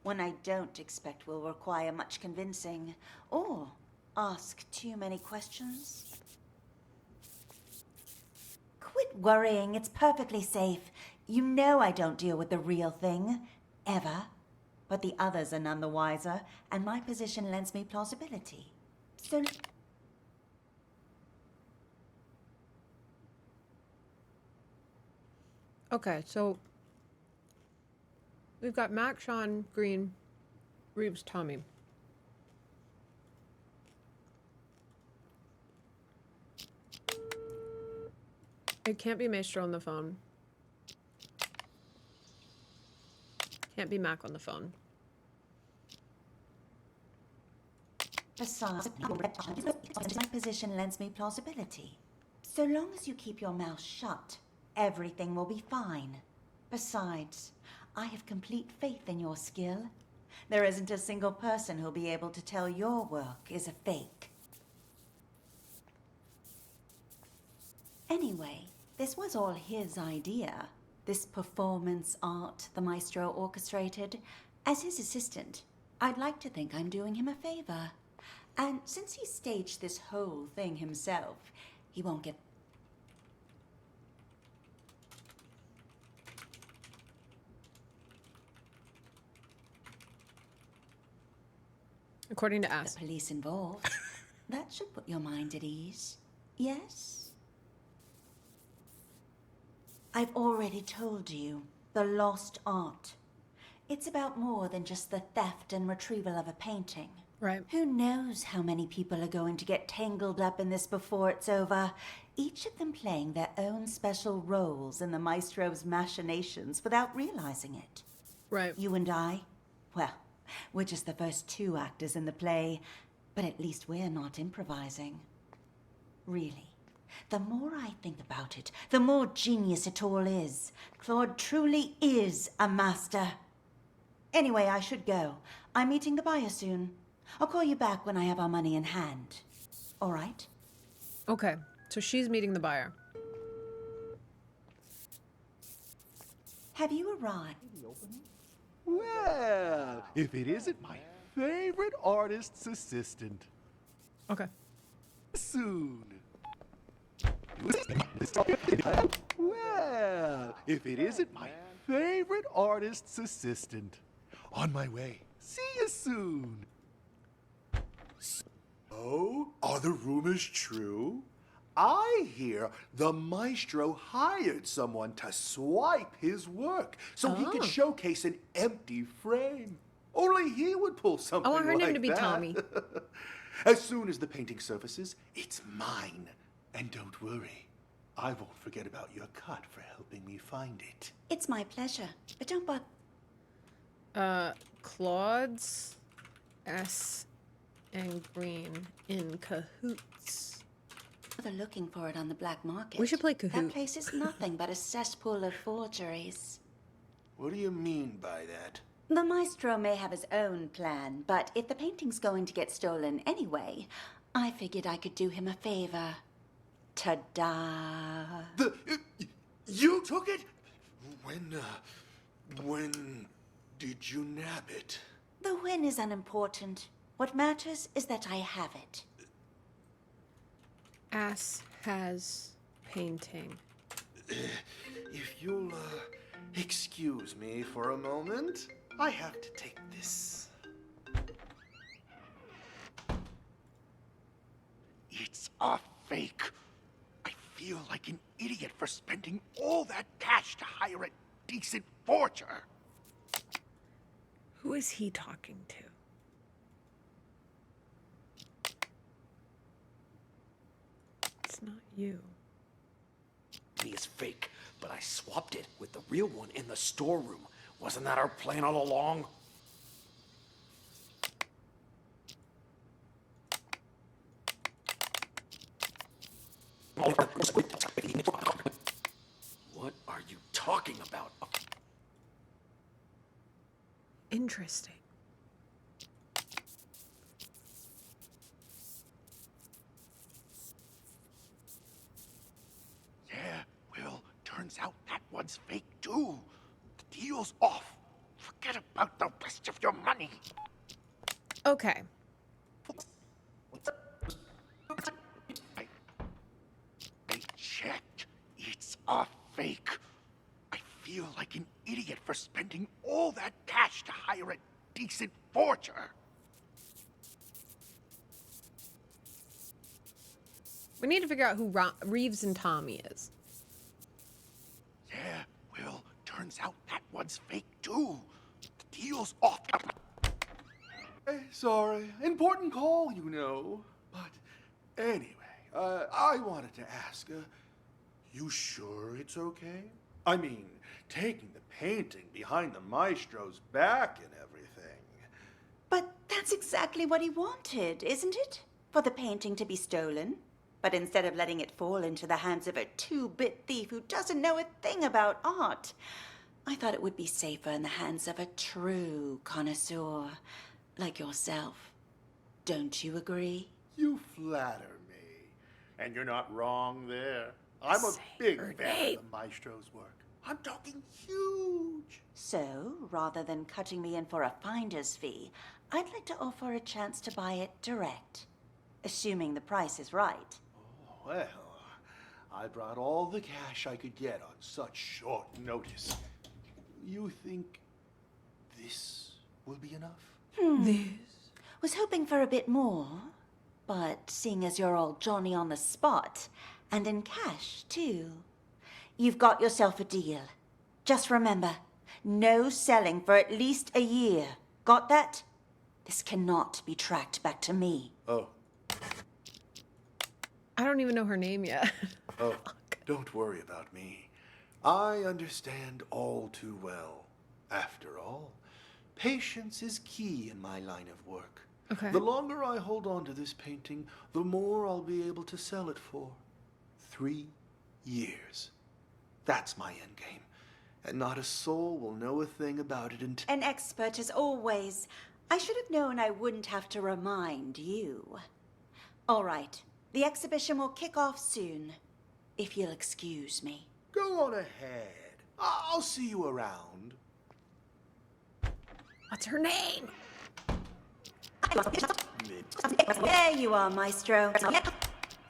One I don't expect will require much convincing or ask too many questions. Quit worrying. It's perfectly safe. You know I don't deal with the real thing. Ever. But the others are none the wiser, and my position lends me plausibility. So... Okay, so we've got Mac, Sean, Green, Reeves, Tommy. It can't be Maestro on the phone. Can't be Mac on the phone. Besides, my position lends me plausibility. So long as you keep your mouth shut, everything will be fine. Besides, I have complete faith in your skill. There isn't a single person who'll be able to tell your work is a fake. Anyway, this was all his idea. This performance art the maestro orchestrated. As his assistant, I'd like to think I'm doing him a favor. And since he staged this whole thing himself, he won't get... According to us. The police involved. That should put your mind at ease. Yes? I've already told you, the lost art. It's about more than just the theft and retrieval of a painting. Right. Who knows how many people are going to get tangled up in this before it's over, each of them playing their own special roles in the maestro's machinations without realizing it. Right. You and I? Well, we're just the first two actors in the play, but at least we're not improvising. Really. The more I think about it, the more genius it all is. Claude truly is a master. Anyway, I should go. I'm meeting the buyer soon. I'll call you back when I have our money in hand. All right? Okay, so she's meeting the buyer. Have you arrived? Well, if it isn't my favorite artist's assistant. Okay. Soon. Well, if it isn't my favorite artist's assistant. On my way. See you soon. So, are the rumors true? I hear the maestro hired someone to swipe his work so he could showcase an empty frame. Only he would pull something like that. I want her name to be Tommy. As soon as the painting surfaces, it's mine. And don't worry, I won't forget about your cut for helping me find it. It's my pleasure, but don't bother. Claude's S and Green in cahoots. They're looking for it on the black market. We should play Kahoot. That place is nothing but a cesspool of forgeries. What do you mean by that? The maestro may have his own plan, but if the painting's going to get stolen anyway, I figured I could do him a favor. Ta-da! You took it? When did you nab it? The win is unimportant. What matters is that I have it. Ass has painting. If you'll, excuse me for a moment, I have to take this. It's a fake. I feel like an idiot for spending all that cash to hire a decent forger. Who is he talking to? It's not you. Me is fake, but I swapped it with the real one in the storeroom. Wasn't that our plan all along? What are you talking about? Interesting. Yeah, well, turns out that one's fake too. The deal's off. Forget about the rest of your money. Okay. I checked. It's a fake. I feel like an idiot for spending all that cash to hire a decent forger. We need to figure out who Reeves and Tommy is. Yeah, well, turns out that one's fake too. The deal's off. Hey, sorry. Important call, you know. But anyway, I wanted to ask, you sure it's okay? I mean, taking the painting behind the maestro's back and everything. But that's exactly what he wanted, isn't it? For the painting to be stolen. But instead of letting it fall into the hands of a two-bit thief who doesn't know a thing about art, I thought it would be safer in the hands of a true connoisseur like yourself. Don't you agree? You flatter me. And you're not wrong there. I'm a big fan of the maestro's work. I'm talking huge. So, rather than cutting me in for a finder's fee, I'd like to offer a chance to buy it direct. Assuming the price is right. Well, I brought all the cash I could get on such short notice. You think this will be enough? Was hoping for a bit more, but seeing as you're all Johnny on the spot, and in cash, too, you've got yourself a deal. Just remember, no selling for at least a year. Got that? This cannot be tracked back to me. Oh. I don't even know her name yet. Oh, don't worry about me. I understand all too well. After all, patience is key in my line of work. Okay. The longer I hold on to this painting, the more I'll be able to sell it for. 3 years. That's my end game. And not a soul will know a thing about it until... An expert as always. I should have known I wouldn't have to remind you. All right. The exhibition will kick off soon. If you'll excuse me. Go on ahead. I'll see you around. What's her name? There you are, Maestro.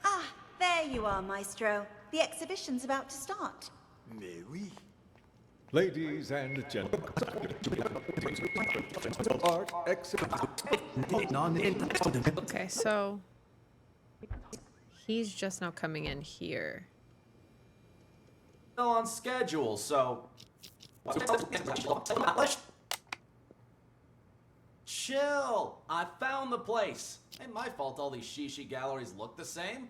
Ah, there you are, Maestro. The exhibition's about to start. Mais oui. Ladies and gentlemen, art exhibition. Okay, so he's just now coming in here. Still on schedule, so... Chill! I found the place. Ain't my fault all these shishi galleries look the same.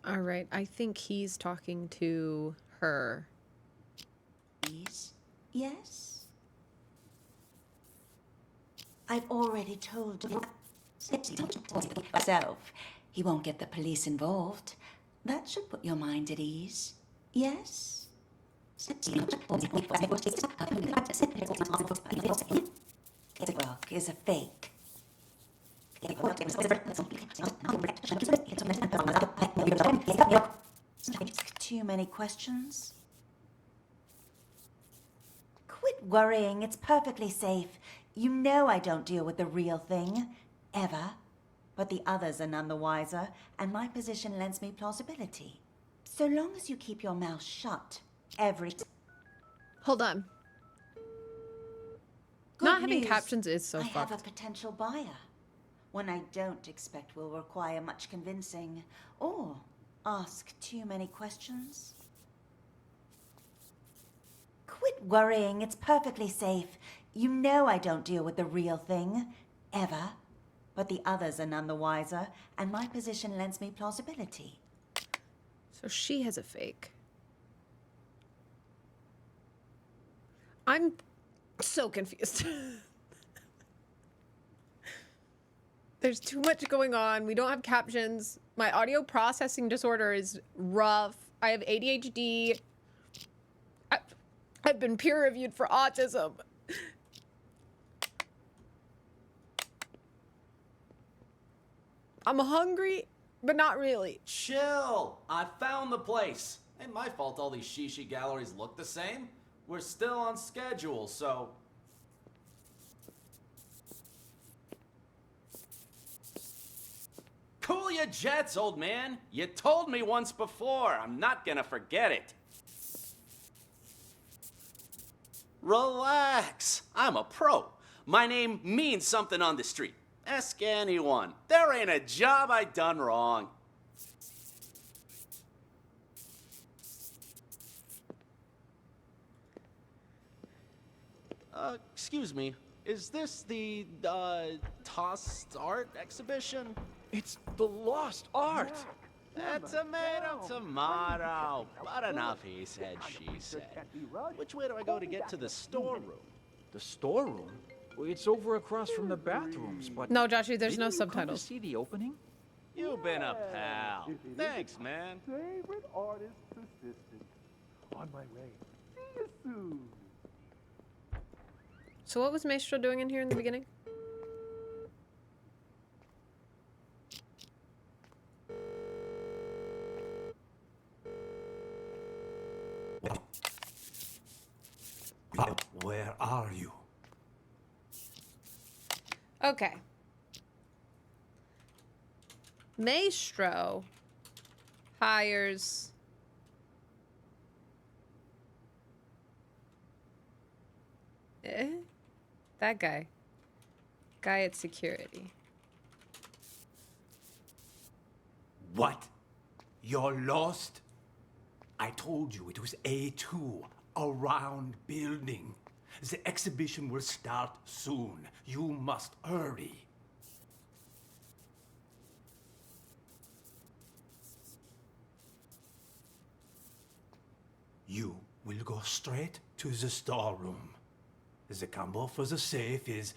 All right, I think he's talking to her. Yes? I've already told you myself. He won't get the police involved. That should put your mind at ease. Yes? His work is a fake. Too many questions? Quit worrying. It's perfectly safe. You know I don't deal with the real thing. Ever. But the others are none the wiser, and my position lends me plausibility. So long as you keep your mouth shut, Hold on. Good Not having news. captions is so I fucked. have a potential buyer. One I don't expect will require much convincing, or ask too many questions. Quit worrying. It's perfectly safe. You know I don't deal with the real thing. Ever. But the others are none the wiser, and my position lends me plausibility. So she has a fake. I'm so confused. There's too much going on. We don't have captions. My audio processing disorder is rough. I have ADHD. I've been peer reviewed for autism. I'm hungry, but not really. Chill. I found the place. Ain't my fault all these shishi galleries look the same. We're still on schedule, so... Cool your jets, old man. You told me once before. I'm not gonna forget it. Relax. I'm a pro. My name means something on the street. Ask anyone. There ain't a job I done wrong. Excuse me. Is this the, Tossed Art exhibition? It's the lost art. Tomato. But enough, he said, she said. Which way do I go to get to the storeroom? The storeroom? Well, it's over across from the bathrooms, but... No, Joshy, there's no Didn't you come to subtitles. see the opening? You've been a pal. Thanks, man. Favorite artist assistant. On my way. See you soon. So what was Maestro doing in here in the beginning? Where are you? Okay. Maestro hires that guy at security. What? You're lost? I told you it was A2, a round building. The exhibition will start soon. You must hurry. You will go straight to the storeroom. The combo for the safe is...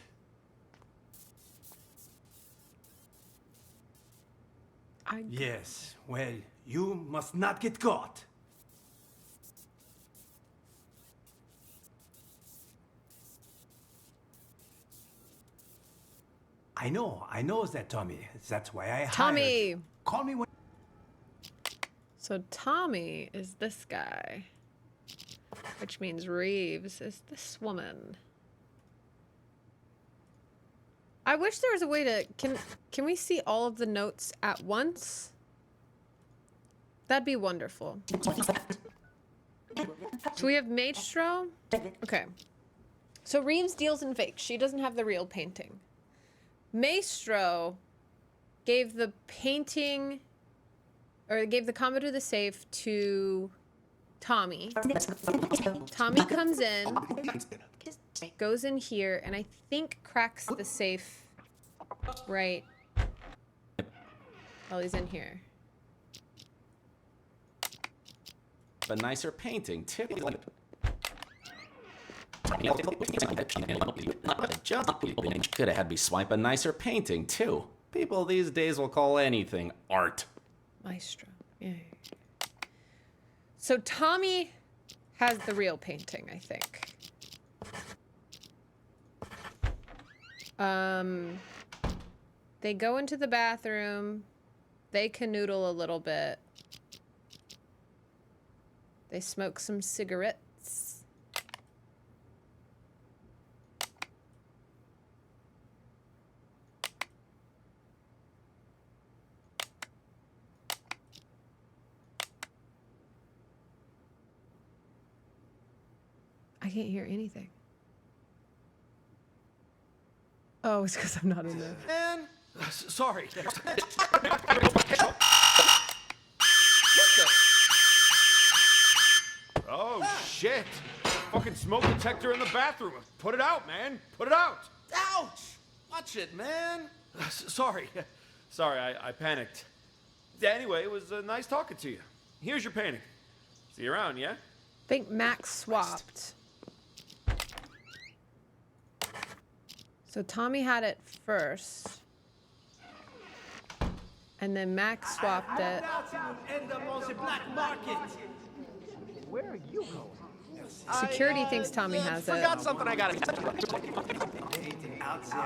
Yes, well, you must not get caught. I know that, Tommy. That's why I Tommy! hired you. Call me when... So Tommy is this guy. Which means Reeves is this woman. I wish there was a way to... Can we see all of the notes at once? That'd be wonderful. So we have Maestro. Okay. So Reeves deals in fakes. She doesn't have the real painting. Maestro gave the painting... Or gave the combo to the safe to Tommy. Tommy comes in, goes in here, and I think cracks the safe right while he's in here. A nicer painting, too. Could have had me swipe a nicer painting, too. People these days will call anything art. Maestro. Yeah. So Tommy has the real painting, I think. They go into the bathroom. They canoodle a little bit. They smoke some cigarettes. I can't hear anything. Oh, it's because I'm not in there. Man, sorry. Oh, shit. Fucking smoke detector in the bathroom. Put it out, man. Put it out. Ouch! Watch it, man. Sorry. Sorry, I panicked. Anyway, it was nice talking to you. Here's your painting. See you around, yeah? I think Max swapped. So Tommy had it first. And then Max swapped it. End up on the black market. Where are you going? Security thinks Tommy has it. Forgot something I gotta.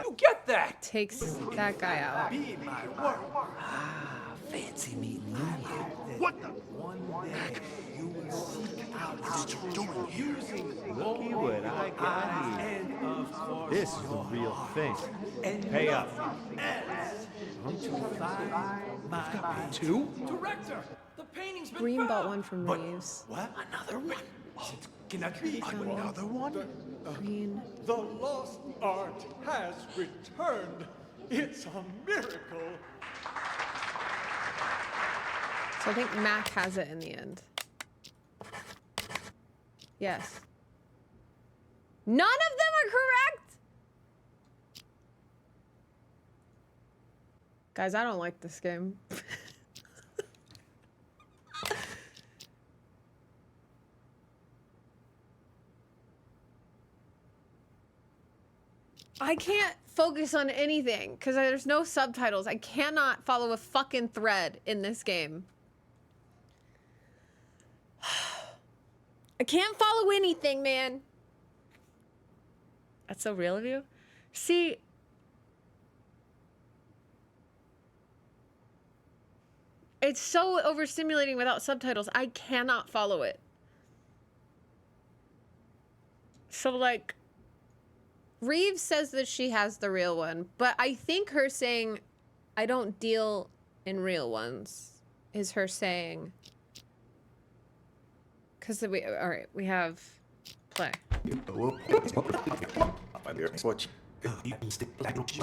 You get that? Takes that guy out. Be my work. Fancy meeting you. What the? One day you will seek out what you're doing using Looky what I got here. and of course This is the real thing. Pay up. Two? Director, the painting's been Green found. bought one from Reeves. What? Another one? Can that be another one? Green. The lost art has returned. It's a miracle. So I think Mac has it in the end. Yes. None of them are correct! Guys, I don't like this game. I can't focus on anything because there's no subtitles. I cannot follow a fucking thread in this game. I can't follow anything, man. That's so real of you. See, it's so overstimulating without subtitles. I cannot follow it. So, like, Reeves says that she has the real one, but I think her saying, I don't deal in real ones, is her saying. Because all right, we have play.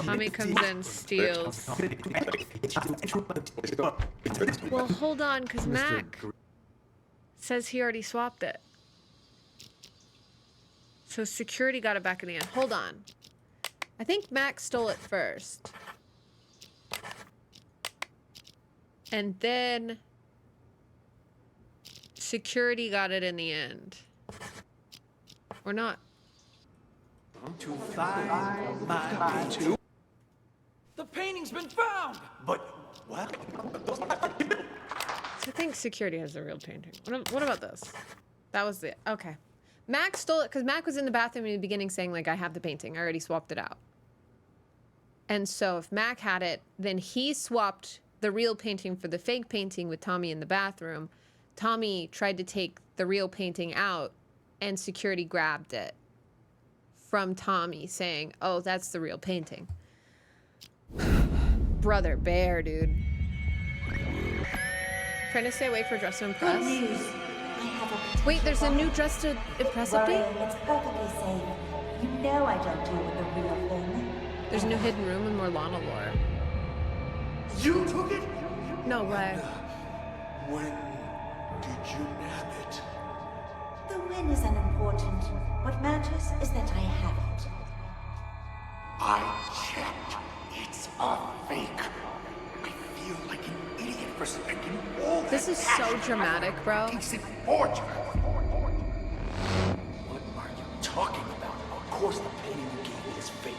Tommy comes in, steals. Well, hold on, because Mac says he already swapped it. So security got it back in the end. Hold on. I think Mac stole it first. And then security got it in the end. Or not. To find my painting. The painting's been found! But what? So I think security has the real painting. What about this? That was it. Okay. Mac stole it because Mac was in the bathroom in the beginning saying, like, I have the painting. I already swapped it out. And so if Mac had it, then he swapped the real painting for the fake painting with Tommy in the bathroom. Tommy tried to take the real painting out, and security grabbed it from Tommy saying, oh, that's the real painting. Brother Bear, dude. Trying to stay awake for Dress to Impress. Good news. I have a Wait, there's a new Dress to Impress update? It's perfectly safe. You know I don't deal with the real thing. There's a new hidden room and more Lana lore. You took it? No way. When did you nab it? The win is unimportant. What matters is that I have it. I checked. It's a fake. I feel like an idiot for spending all that This is so dramatic, bro. decent fortune. What are you talking about? Of course the painting you gave me is fake,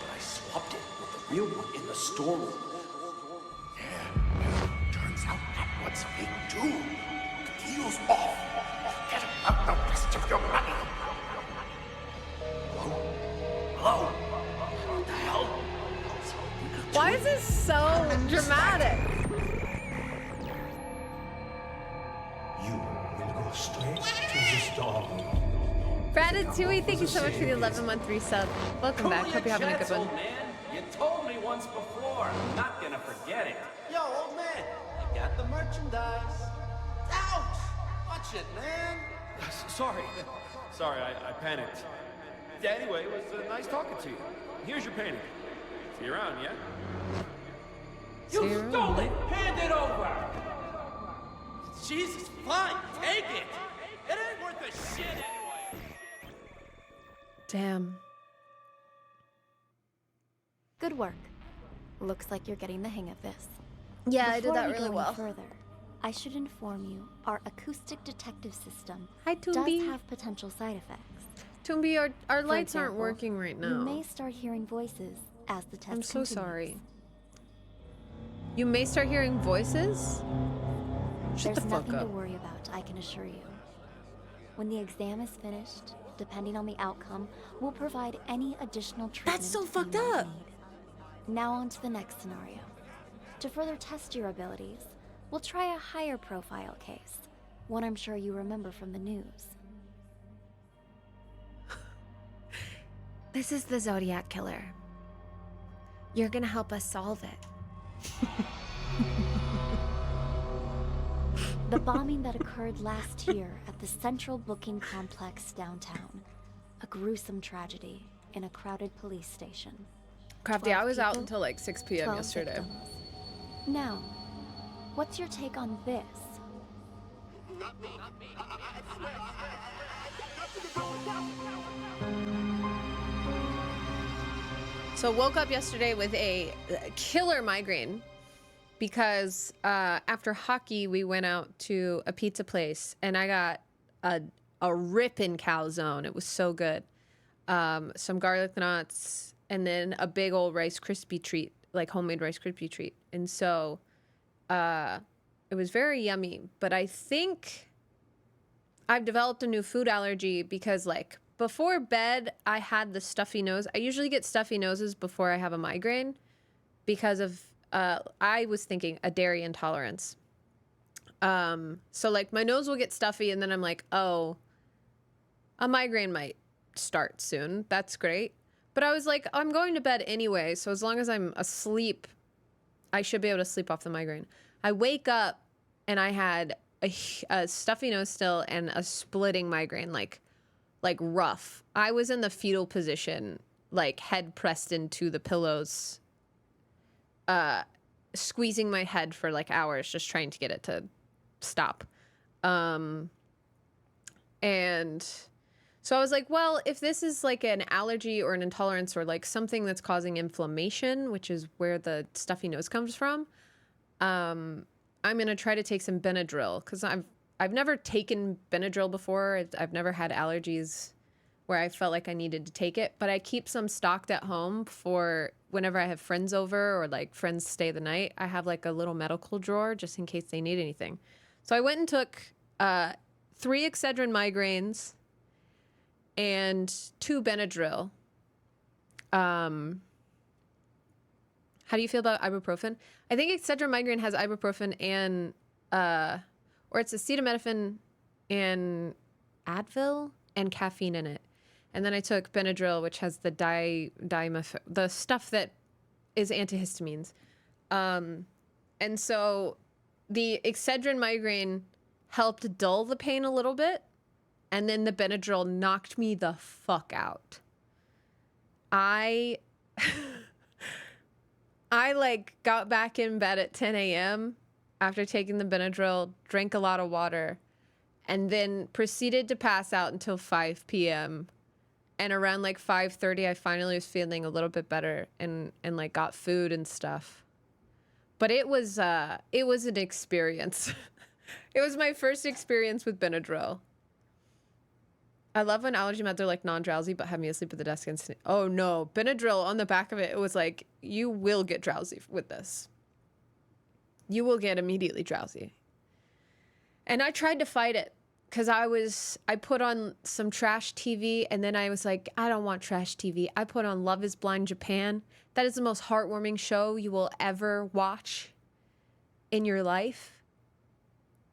but I swapped it with the real one in the storeroom. Yeah, turns out that one's fake too. The deal's off. Get out the rest of your money. Hello? What the hell? Why is this so dramatic? You will go straight to the storeroom. Ratatouille, thank you so much for the 11-month resub. Welcome back. Hope you're having a good one. Man. You told me once before. I'm not gonna forget it. Yo, old man, I got the merchandise. Ouch! Watch it, man. Sorry. Sorry, I panicked. Yeah, anyway, it was nice talking to you. Here's your painting. See you around, yeah? You stole it! Hand it over! Jesus, fine, take it! It ain't worth a shit anyway! Damn. Good work. Looks like you're getting the hang of this. Yeah, I did that Before we really go any well. Further, I should inform you, our acoustic detective system Hi, does Toombi. have potential side effects. Toombi, our For lights aren't example, working right You now. may start hearing voices as the test I'm so continues. sorry. You may start hearing voices. Shut the There's fuck nothing to up. worry about, I can assure you. When the exam is finished, depending on the outcome, we'll provide any additional treatment. That's so you fucked might up. need. Now on to the next scenario. To further test your abilities, we'll try a higher profile case. One I'm sure you remember from the news. This is the Zodiac Killer. You're gonna help us solve it. The bombing that occurred last year at the Central Booking Complex downtown. A gruesome tragedy in a crowded police station. Crafty, I was out people, until like 6 p.m. 12 yesterday. victims. Now, what's your take on this? So woke up yesterday with a killer migraine because after hockey we went out to a pizza place and I got a ripping calzone. It was so good. Some garlic knots and then a big old Rice Krispie treat, like homemade Rice Krispie treat. And so it was very yummy. But I think I've developed a new food allergy because like before bed, I had the stuffy nose. I usually get stuffy noses before I have a migraine because of, I was thinking a dairy intolerance. So like my nose will get stuffy and then I'm like, oh, a migraine might start soon. That's great. But I was like, I'm going to bed anyway. So as long as I'm asleep, I should be able to sleep off the migraine. I wake up and I had a stuffy nose still and a splitting migraine, like rough. I was in the fetal position, like head pressed into the pillows, squeezing my head for like hours, just trying to get it to stop. And so I was like, well, if this is like an allergy or an intolerance or like something that's causing inflammation, which is where the stuffy nose comes from, I'm going to try to take some Benadryl because I've never taken Benadryl before. I've never had allergies where I felt like I needed to take it, but I keep some stocked at home for whenever I have friends over or like friends stay the night. I have like a little medical drawer just in case they need anything. So I went and took 3 Excedrin migraines and 2 Benadryl. How do you feel about ibuprofen? I think Excedrin migraine has ibuprofen and or it's acetaminophen and Advil and caffeine in it. And then I took Benadryl, which has the the stuff that is antihistamines. And so the Excedrin migraine helped dull the pain a little bit. And then the Benadryl knocked me the fuck out. I like got back in bed at 10 a.m. after taking the Benadryl, drank a lot of water, and then proceeded to pass out until 5 p.m. And around like 5:30, I finally was feeling a little bit better and like got food and stuff. But it was an experience. It was my first experience with Benadryl. I love when allergy meds are like non-drowsy, but have me asleep at the desk and oh no, Benadryl on the back of it, it was like, you will get drowsy with this. You will get immediately drowsy. And I tried to fight it because I put on some trash TV and then I was like, I don't want trash TV. I put on Love is Blind Japan. That is the most heartwarming show you will ever watch in your life.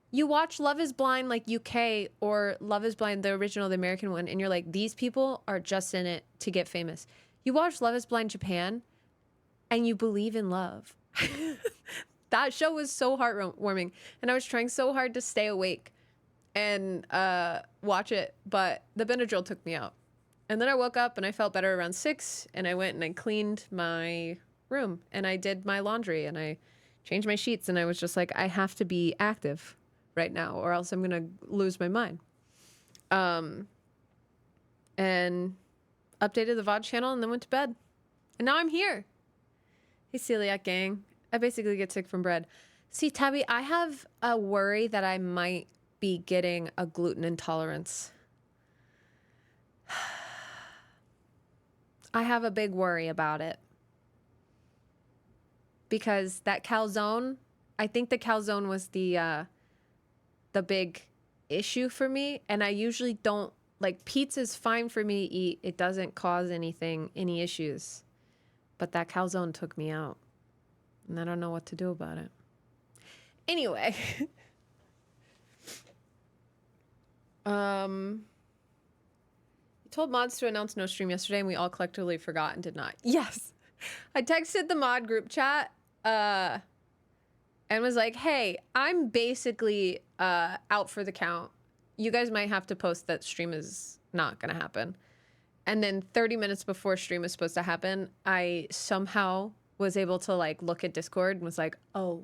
You watch Love is Blind like UK or Love is Blind, the original, the American one, and you're like, these people are just in it to get famous. You watch Love is Blind Japan and you believe in love. That show was so heartwarming. And I was trying so hard to stay awake and watch it, but the Benadryl took me out. And then I woke up and I felt better around 6 and I went and I cleaned my room and I did my laundry and I changed my sheets and I was just like, I have to be active right now or else I'm gonna lose my mind. And updated the VOD channel and then went to bed. And now I'm here. Hey, celiac gang. I basically get sick from bread. See, Tabby, I have a worry that I might be getting a gluten intolerance. I have a big worry about it. because that calzone, I think the calzone was the big issue for me, and I usually don't like pizza's fine for me to eat. It doesn't cause any issues. But that calzone took me out. And I don't know what to do about it. Anyway. You told mods to announce no stream yesterday and we all collectively forgot and did not. Yes. I texted the mod group chat and was like, hey, I'm basically out for the count. You guys might have to post that stream is not going to happen. And then 30 minutes before stream is supposed to happen, I somehow was able to like look at Discord and was like, oh,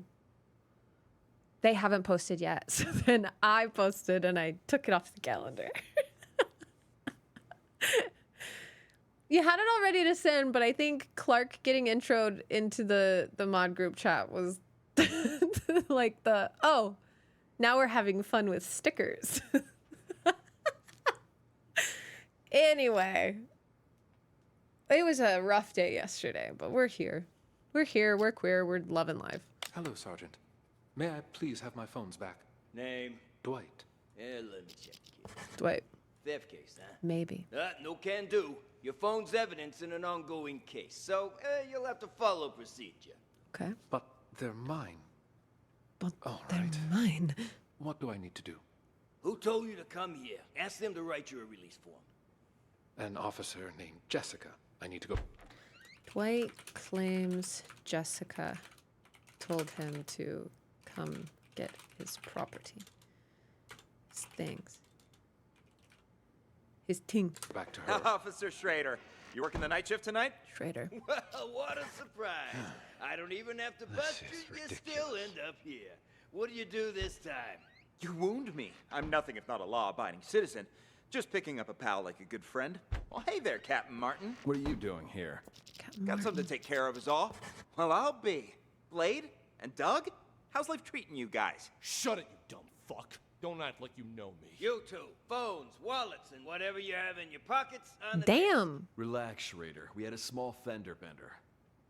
they haven't posted yet. So then I posted and I took it off the calendar. You had it all ready to send, but I think Clark getting introed into the mod group chat was like oh, now we're having fun with stickers. Anyway, it was a rough day yesterday, but we're here. We're here, we're queer, we're loving life. Hello, Sergeant. May I please have my phones back? Name? Dwight. Let me check the case. Dwight. Theft case, huh? Maybe. No can do. Your phone's evidence in an ongoing case, so you'll have to follow procedure. Okay. But they're mine. But all they're right. mine. What do I need to do? Who told you to come here? Ask them to write you a release form. An officer named Jessica. I need to go. Dwight claims Jessica told him to come get his property. His things. His ting. Back to her. Officer Schrader, you working the night shift tonight? Schrader. Well, what a surprise. I don't even have to bust you. You still end up here. What do you do this time? You wound me. I'm nothing if not a law-abiding citizen. Just picking up a pal like a good friend. Well, hey there, Captain Martin. What are you doing here? Got something to take care of is all? Well, I'll be. Blade and Doug? How's life treating you guys? Shut it, you dumb fuck. Don't act like you know me. You two, phones, wallets, and whatever you have in your pockets on the Damn. Relax, Schrader. We had a small fender bender.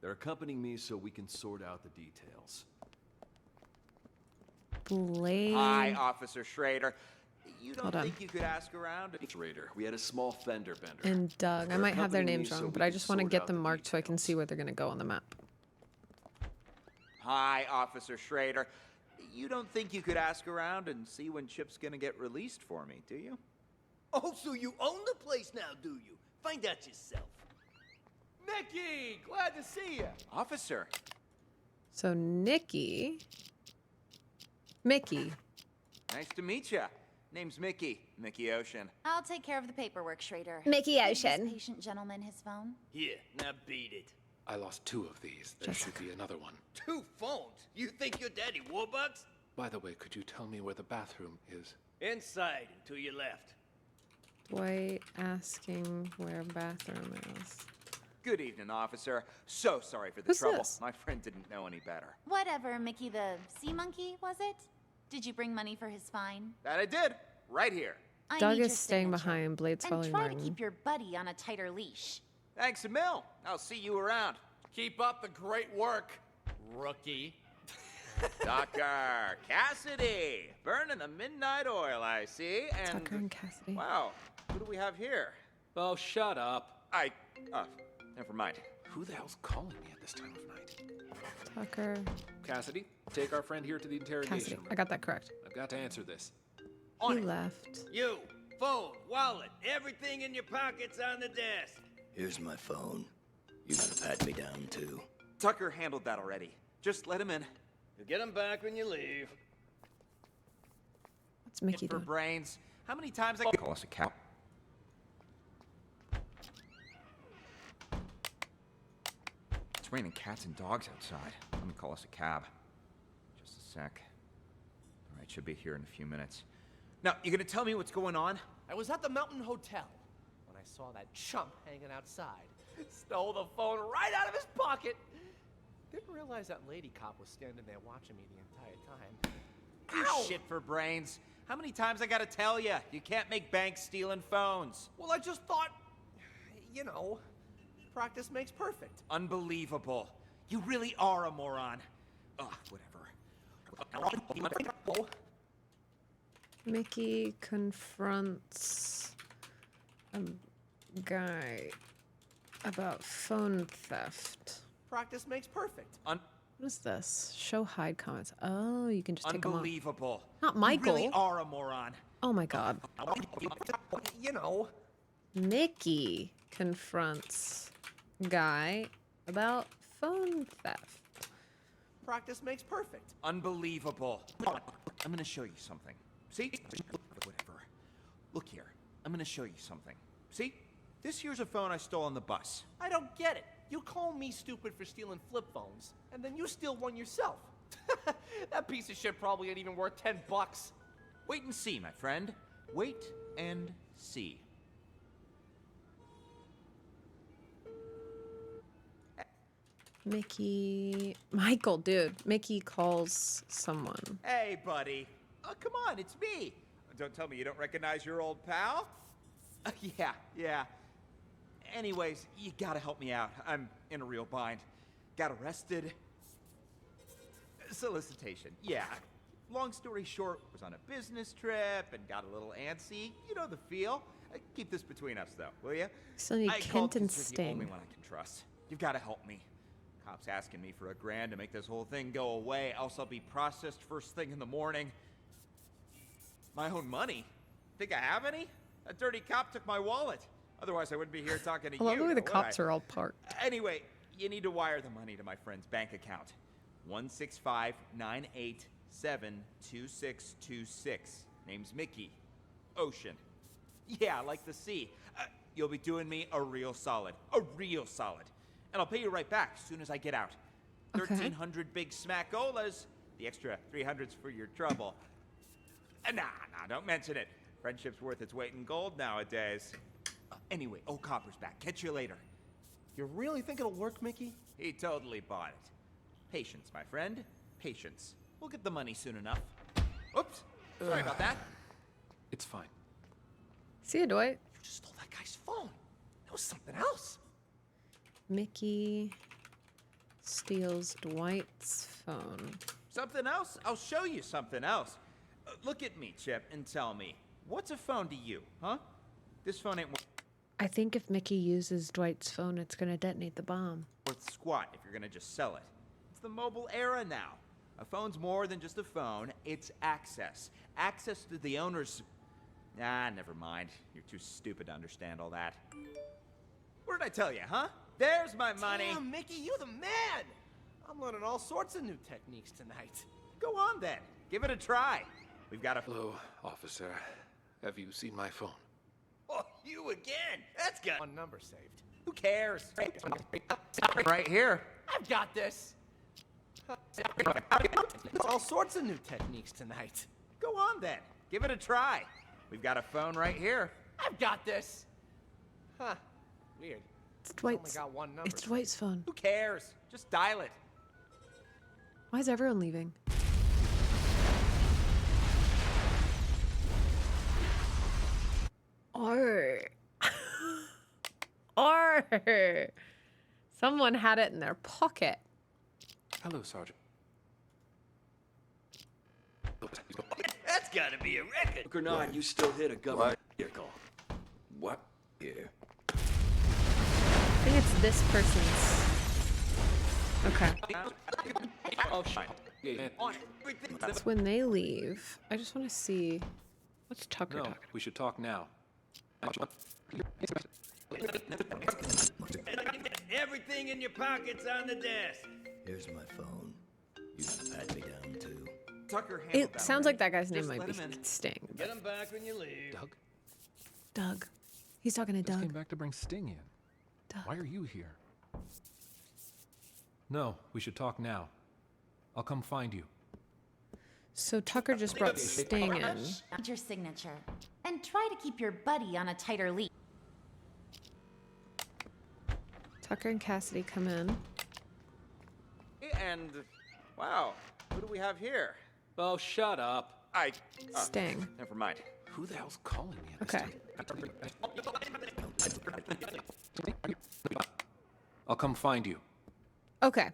They're accompanying me so we can sort out the details. Blade. Hi, Officer Schrader. You don't Hold on. think you could ask around? Schrader, we had a small fender bender. And Doug. I They're might have their accompanying names me so wrong, we but I can just want to sort get out them the marked so I can see where they're going to go on the map. Hi, Officer Schrader. You don't think you could ask around and see when Chip's gonna get released for me, do you? Oh, so you own the place now, do you? Find out yourself. Nikki, glad to see you. Officer. So Mickey. Nice to meet you. Name's Mickey. Mickey Ocean. I'll take care of the paperwork, Schrader. Mickey Give Ocean. This patient gentleman his phone. Here, now beat it. I lost 2 of these. There should be another one. 2 phones? You think you're Daddy Warbucks? By the way, could you tell me where the bathroom is? Inside and to your left. Dwight asking where bathroom is. Good evening, officer. So sorry for the Who's trouble. this? My friend didn't know any better. Whatever, Mickey the sea monkey, was it? Did you bring money for his fine? That I did. Right here. I Doug need is your staying signature. behind. Blade's And following try Martin. to keep your buddy on a tighter leash. Thanks a mil. I'll see you around. Keep up the great work, rookie. Tucker Cassidy, burning the midnight oil, I see. And Tucker and Cassidy. wow, who do we have here? Oh, shut up. Never mind. Who the hell's calling me at this time of night? Tucker. Cassidy, take our friend here to the interrogation Cassidy. room. I got that correct. I've got to answer this. He left. You, phone, wallet, everything in your pockets on the desk. Here's my phone. You gotta pat me down, too. Tucker handled that already. Just let him in. You'll get them back when you leave. What's Mickey For doing? brains. How many times I call us a cow? It's raining cats and dogs outside. Let me call us a cab. Just a sec. All right, should be here in a few minutes. Now, you gonna tell me what's going on? I was at the Mountain Hotel when I saw that chump hanging outside. Stole the phone right out of his pocket. Didn't realize that lady cop was standing there watching me the entire time. You shit for brains. How many times I gotta tell you? You can't make bank stealing phones. Well, I just thought, you know, practice makes perfect. Unbelievable. You really are a moron. Ugh, whatever. Mickey confronts a guy about phone theft. Practice makes perfect. What is this? Show hide comments. Oh, you can just take them off. Unbelievable. Not Michael. You really are a moron. Oh my god. You know. Mickey confronts guy about phone theft. Practice makes perfect. Unbelievable. I'm gonna show you something. See? Whatever. Look here. I'm gonna show you something. See? This here's a phone I stole on the bus. I don't get it. You call me stupid for stealing flip phones, and then you steal one yourself. That piece of shit probably ain't even worth $10. Wait and see, my friend. Wait and see. Michael, dude. Mickey calls someone. Hey, buddy. Oh, come on, it's me. Don't tell me you don't recognize your old pal? Yeah. Anyways, you gotta help me out. I'm in a real bind. Got arrested. Solicitation, yeah. Long story short, was on a business trip and got a little antsy. You know the feel. Keep this between us, though, will you? So you I Kent called and 'cause you're the only Sting. one I can trust. You've got to help me. Cops asking me for $1,000 to make this whole thing go away, else I'll be processed first thing in the morning. My own money? Think I have any? A dirty cop took my wallet. Otherwise, I wouldn't be here talking to I love you. the way the would cops I? are all parked. Anyway, you need to wire the money to my friend's bank account. 165-987-2626. Name's Mickey. Ocean. Yeah, like the sea. You'll be doing me a real solid. A real solid. And I'll pay you right back as soon as I get out. Okay. 1,300 big smackolas. The extra 300's for your trouble. Nah, don't mention it. Friendship's worth its weight in gold nowadays. Anyway, old Copper's back. Catch you later. You really think it'll work, Mickey? He totally bought it. Patience, my friend. Patience. We'll get the money soon enough. Oops. Sorry about that. It's fine. See you, Dwight. You just stole that guy's phone. That was something else. Mickey steals Dwight's phone. Something else? I'll show you something else. Look at me, Chip, and tell me, what's a phone to you, huh? This phone ain't I think if Mickey uses Dwight's phone, it's gonna detonate the bomb. worth squat if you're gonna just sell it. It's the mobile era now. A phone's more than just a phone, it's access. Access to the owner's... never mind. You're too stupid to understand all that. What did I tell you, huh? There's my money. Damn, Mickey, you the man. I'm learning all sorts of new techniques tonight. Go on then. Give it a try. We've got a... Hello, officer. Have you seen my phone? Oh, you again? That's got one number saved. Who cares? Right here. I've got this. All sorts of new techniques tonight. Go on then. Give it a try. We've got a phone right here. I've got this. Huh. Weird. It's Dwight's. Only got one number. It's Dwight's phone. Who cares? Just dial it. Why is everyone leaving? Or someone had it in their pocket. Hello, Sergeant. That's gotta be a record. Or not, you still hit a government vehicle. What? Yeah. I think it's this person's. Okay. Oh, shit. That's when they leave. I just want to see. What's Tucker No, talking we should talk now. Everything in your pocket's on the desk. Here's my phone. You can pat me down, too. Tucker handled It sounds like that guy's name Just might let be him in. Sting. Get them back when you leave. Doug? Doug. He's talking to Just came Doug. back to bring Sting in. Doug. Why are you here? No, we should talk now. I'll come find you. So Tucker just brought Sting in. Need your signature. And try to keep your buddy on a tighter leash. Tucker and Cassidy come in. And, wow, who do we have here? Oh, shut up. Sting. Never mind. Who the hell's calling me at this Okay. time? I'll come find you. Okay.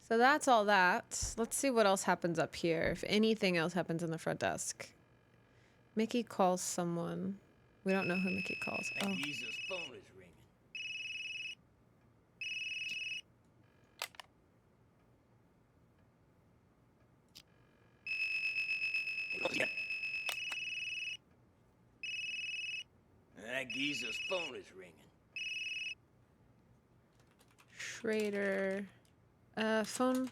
So that's all that. Let's see what else happens up here. If anything else happens in the front desk. Mickey calls someone. We don't know who Mickey calls. Oh. Geezer's phone is ringing. That geezer's phone is ringing. Schrader. Phone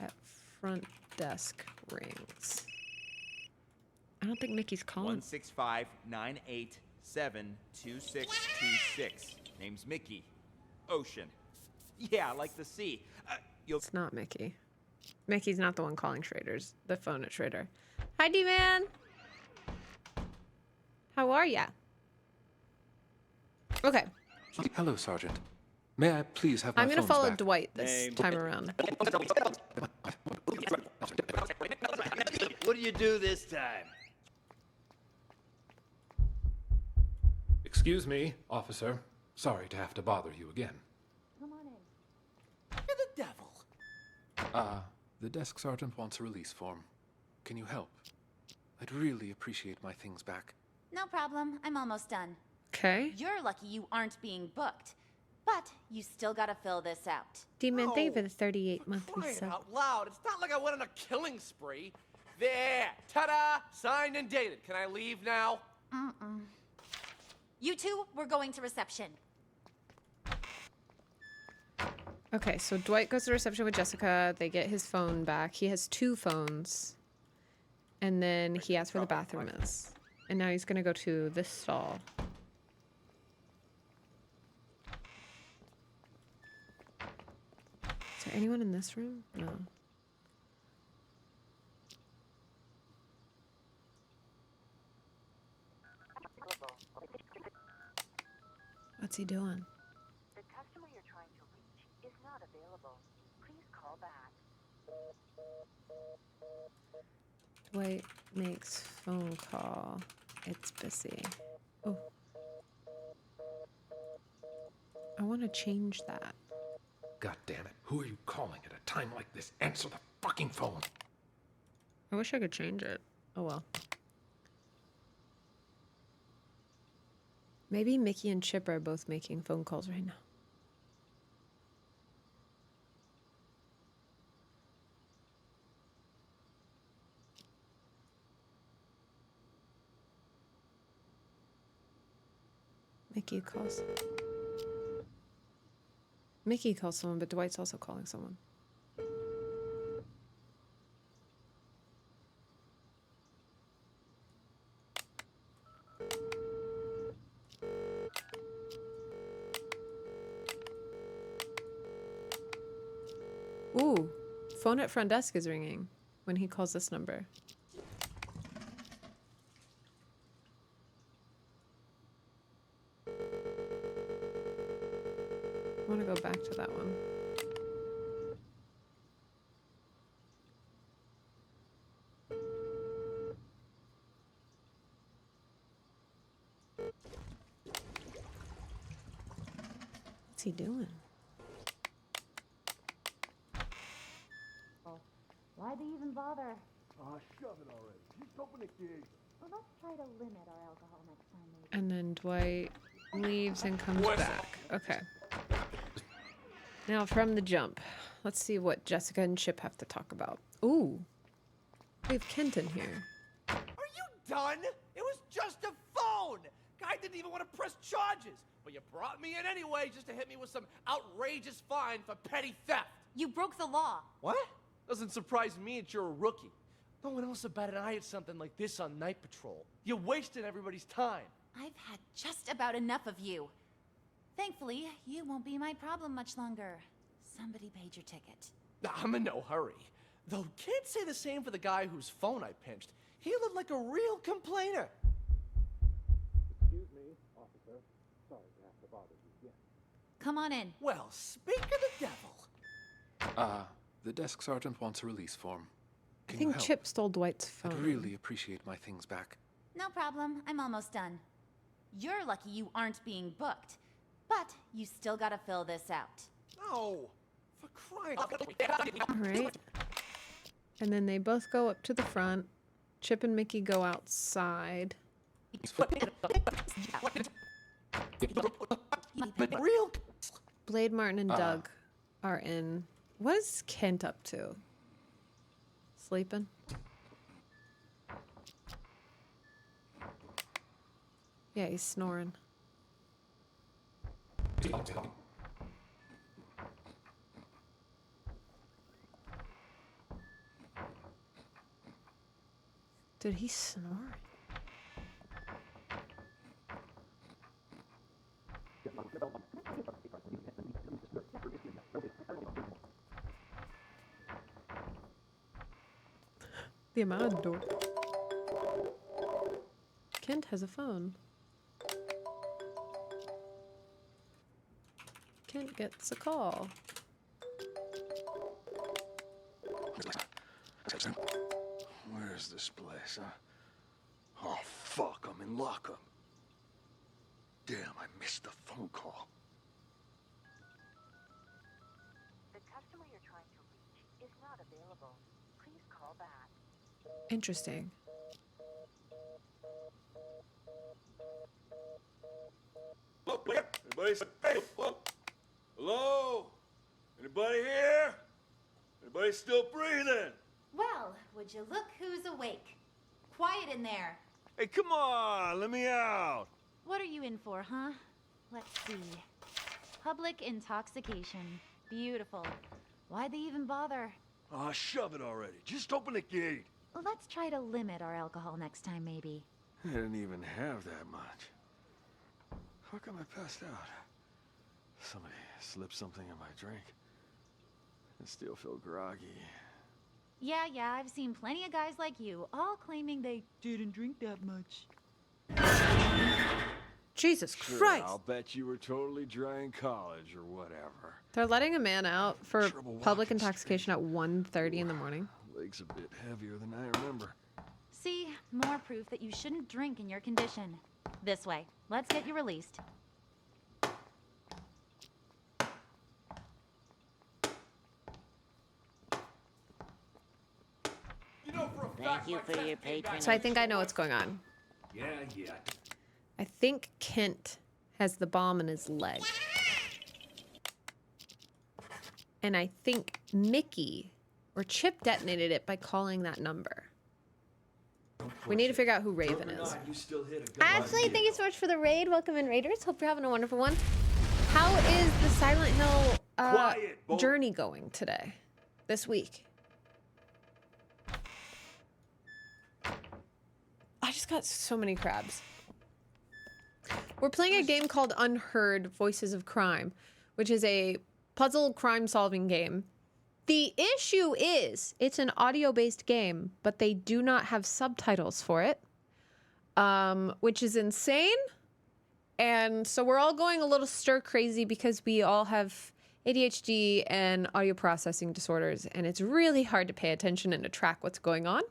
at front desk rings. I don't think Mickey's calling. 165-987-2626. Name's Mickey. Ocean. Yeah, like the sea. It's not Mickey. Mickey's not the one calling Schrader's. The phone at Schrader. Hi, D-Man. How are ya? Okay. Hello, Sergeant. May I please have my I'm gonna phones follow back? Dwight this time around. What do you do this time? Excuse me, officer. Sorry to have to bother you again. Come on in. You're the devil. The desk sergeant wants a release form. Can you help? I'd really appreciate my things back. No problem. I'm almost done. Okay. You're lucky you aren't being booked. But you still gotta fill this out. D-Man, thank you for the 38 monthly Crying sub. out loud. It's not like I went on a killing spree. There. Ta-da. Signed and dated. Can I leave now? You two, we're going to reception. Okay, so Dwight goes to reception with Jessica. They get his phone back. He has 2 phones. And then he asks where the bathroom is. And now he's gonna go to this stall. Is there anyone in this room? No. What's he doing? The customer you're trying to reach is not available. Please call back. Dwight makes phone call. It's busy. Oh. I want to change that. God damn it. Who are you calling at a time like this? Answer the fucking phone. I wish I could change it. Oh well. Maybe Mickey and Chip are both making phone calls right now. Mickey calls. Mickey calls someone, but Dwight's also calling someone. Ooh, phone at front desk is ringing when he calls this number. I want to go back to that one. What's he doing? Why'd they even bother? Aw, shove it already. Just open the gate. Well, let's try to limit our alcohol next time, maybe. And then Dwight leaves and comes back. Okay. Now from the jump, let's see what Jessica and Chip have to talk about. Ooh, we have Kenton here. Are you done? It was just a phone. Guy didn't even want to press charges. But you brought me in anyway just to hit me with some outrageous fine for petty theft. You broke the law. What? Doesn't surprise me that you're a rookie. No one else would bat an eye at something like this on night patrol. You're wasting everybody's time. I've had just about enough of you. Thankfully, you won't be my problem much longer. Somebody paid your ticket. I'm in no hurry. Though can't say the same for the guy whose phone I pinched. He looked like a real complainer. Excuse me, officer. Sorry to have to bother you again. Come on in. Well, speak of the devil. The desk sergeant wants a release form. I Can you think help? Chip stole Dwight's phone. I'd really appreciate my things back. No problem. I'm almost done. You're lucky you aren't being booked. But you still gotta fill this out. No. All right. And then they both go up to the front. Chip and Mickey go outside. Blade, Martin, and Doug are in. What is Kent up to? Sleeping? Yeah, he's snoring. Did he snore? The amount of door. Kent has a phone. Kent gets a call. Where's this place, huh? Oh, fuck, I'm in lockup. Damn, I missed the phone call. The customer you're trying to reach is not available. Please call back. Interesting. Hello? Anybody here? Anybody still breathing? Well, would you look who's awake? Quiet in there. Hey, come on, let me out. What are you in for, huh? Let's see. Public intoxication. Beautiful. Why'd they even bother? Oh, shove it already. Just open the gate. Let's try to limit our alcohol next time, maybe. I didn't even have that much. How come I passed out? Somebody slipped something in my drink. I still feel groggy. Yeah, I've seen plenty of guys like you, all claiming they didn't drink that much. Jesus Sure, Christ! I'll bet you were totally dry in college or whatever. They're letting a man out for public intoxication at 1:30 in the morning. Leg's a bit heavier than I remember. See, more proof that you shouldn't drink in your condition. This way. Let's get you released. Thank you for your patronage. So I think I know what's going on. Yeah. I think Kent has the bomb in his leg. And I think Mickey or Chip detonated it by calling that number. We need to figure out who Raven is. Ashley, thank you so much for the raid. Welcome in, Raiders. Hope you're having a wonderful one. How is the Silent Hill journey going today? This week? I just got so many crabs. We're playing a game called Unheard, Voices of Crime, which is a puzzle crime-solving game. The issue is, it's an audio-based game, but they do not have subtitles for it, which is insane. And so we're all going a little stir-crazy because we all have ADHD and audio processing disorders, and it's really hard to pay attention and to track what's going on.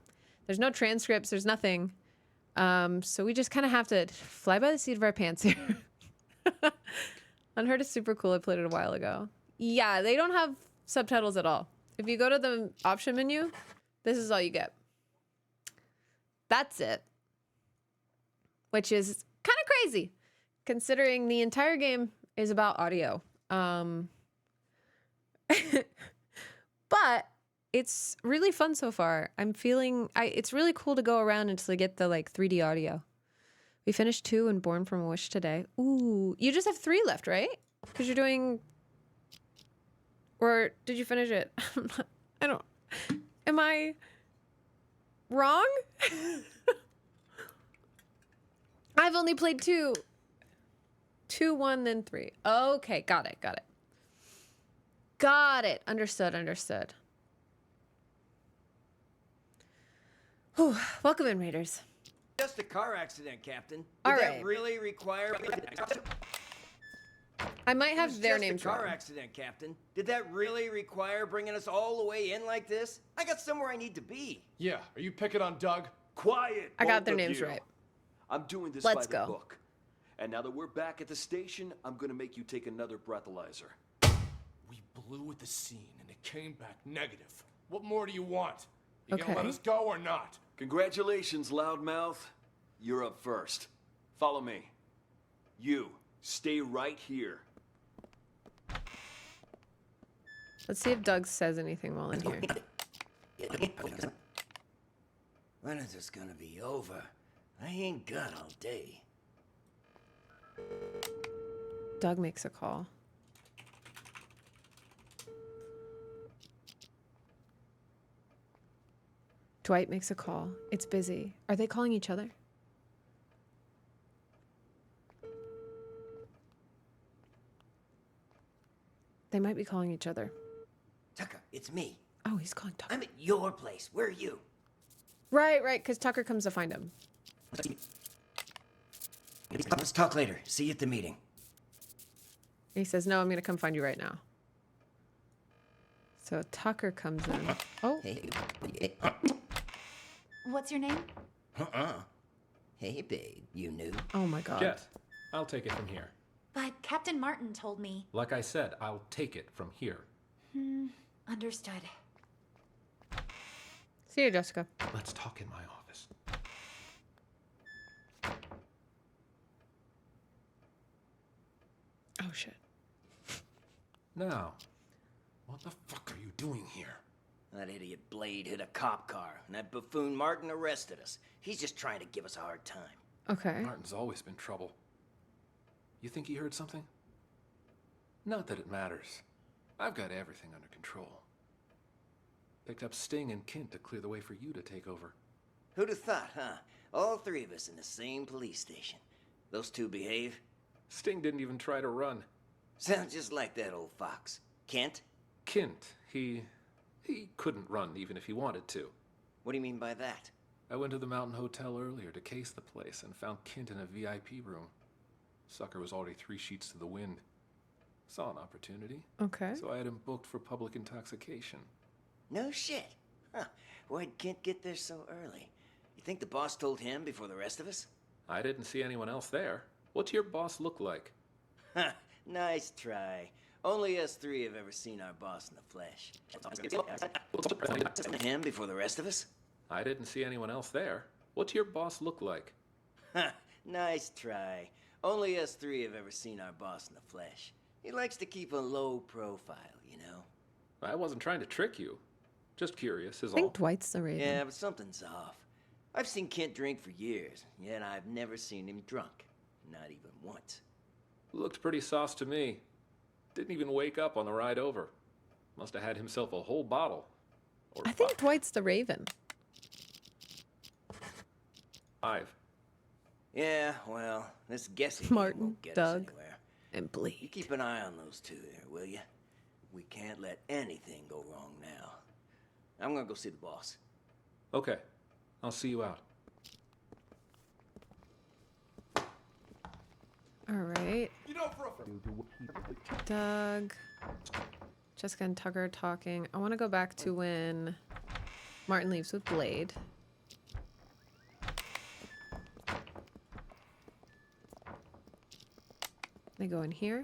There's no transcripts, there's nothing. So we just kind of have to fly by the seat of our pants here. Unheard is super cool. I played it a while ago. Yeah, they don't have subtitles at all. If you go to the option menu, this is all you get. That's it. Which is kind of crazy, considering the entire game is about audio. But it's really fun so far. I'm feeling, it's really cool to go around and to get the like 3D audio. We finished 2 and Born from a Wish today. Ooh, you just have 3 left, right? Because you're doing, or did you finish it? I don't, am I wrong? I've only played 2. 2, 1, then 3. Okay, got it. Got it. Understood. Whew. Welcome in, Raiders. Just a car accident, Captain. Did All that right. really require... I might have their names Just a car wrong. accident, Captain. Did that really require bringing us all the way in like this? I got somewhere I need to be. Yeah, are you picking on Doug? Quiet. I got both their of names you. right. I'm doing this Let's by the go. book. And now that we're back at the station, I'm gonna make you take another breathalyzer. We blew at the scene and it came back negative. What more do you want? You Okay. gonna let us go or not? Congratulations, loudmouth. You're up first. Follow me. You, stay right here. Let's see if Doug says anything while in here. When is this gonna be over? I ain't got all day. Doug makes a call. Dwight makes a call. It's busy. Are they calling each other? They might be calling each other. Tucker, it's me. Oh, he's calling Tucker. I'm at your place. Where are you? Right, because Tucker comes to find him. Let's talk later. See you at the meeting. He says, no, I'm going to come find you right now. So Tucker comes in. Oh. What's your name? Hey, babe. You knew? Oh, my God. Jet, I'll take it from here. But Captain Martin told me. Like I said, I'll take it from here. Understood. See you, Jessica. Let's talk in my office. Oh, shit. Now, what the fuck are you doing here? That idiot Blade hit a cop car, and that buffoon Martin arrested us. He's just trying to give us a hard time. Okay. Martin's always been trouble. You think he heard something? Not that it matters. I've got everything under control. Picked up Sting and Kint to clear the way for you to take over. Who'd have thought, huh? All three of us in the same police station. Those two behave? Sting didn't even try to run. Sounds just like that old fox. Kent? Kint, he couldn't run even if he wanted to. What do you mean by that? I went to the Mountain Hotel earlier to case the place and found Kint in a VIP room. Sucker was already 3 sheets to the wind. Saw an opportunity. Okay. So I had him booked for public intoxication. No shit. Huh. Why'd Kent get there so early? You think the boss told him before the rest of us? I didn't see anyone else there. What's your boss look like? Ha! Nice try. Only us three have ever seen our boss in the flesh. Him before the rest of us? I didn't see anyone else there. What's your boss look like? Ha! Nice try. Only us three have ever seen our boss in the flesh. He likes to keep a low profile, you know? I wasn't trying to trick you. Just curious is I think all. Dwight's the Raven. Yeah, but something's off. I've seen Kent drink for years, yet I've never seen him drunk. Not even once. Looked pretty sauce to me. Didn't even wake up on the ride over. Must have had himself a whole bottle. Or I think Dwight's the Raven. 5. Yeah, well, this guessing game Martin, won't get Doug, us anywhere. and Blade. You keep an eye on those two there, will you? We can't let anything go wrong now. I'm gonna go see the boss. Okay. I'll see you out. All right. You know, for a Doug, Jessica and Tucker are talking. I want to go back to when Martin leaves with Blade. They go in here.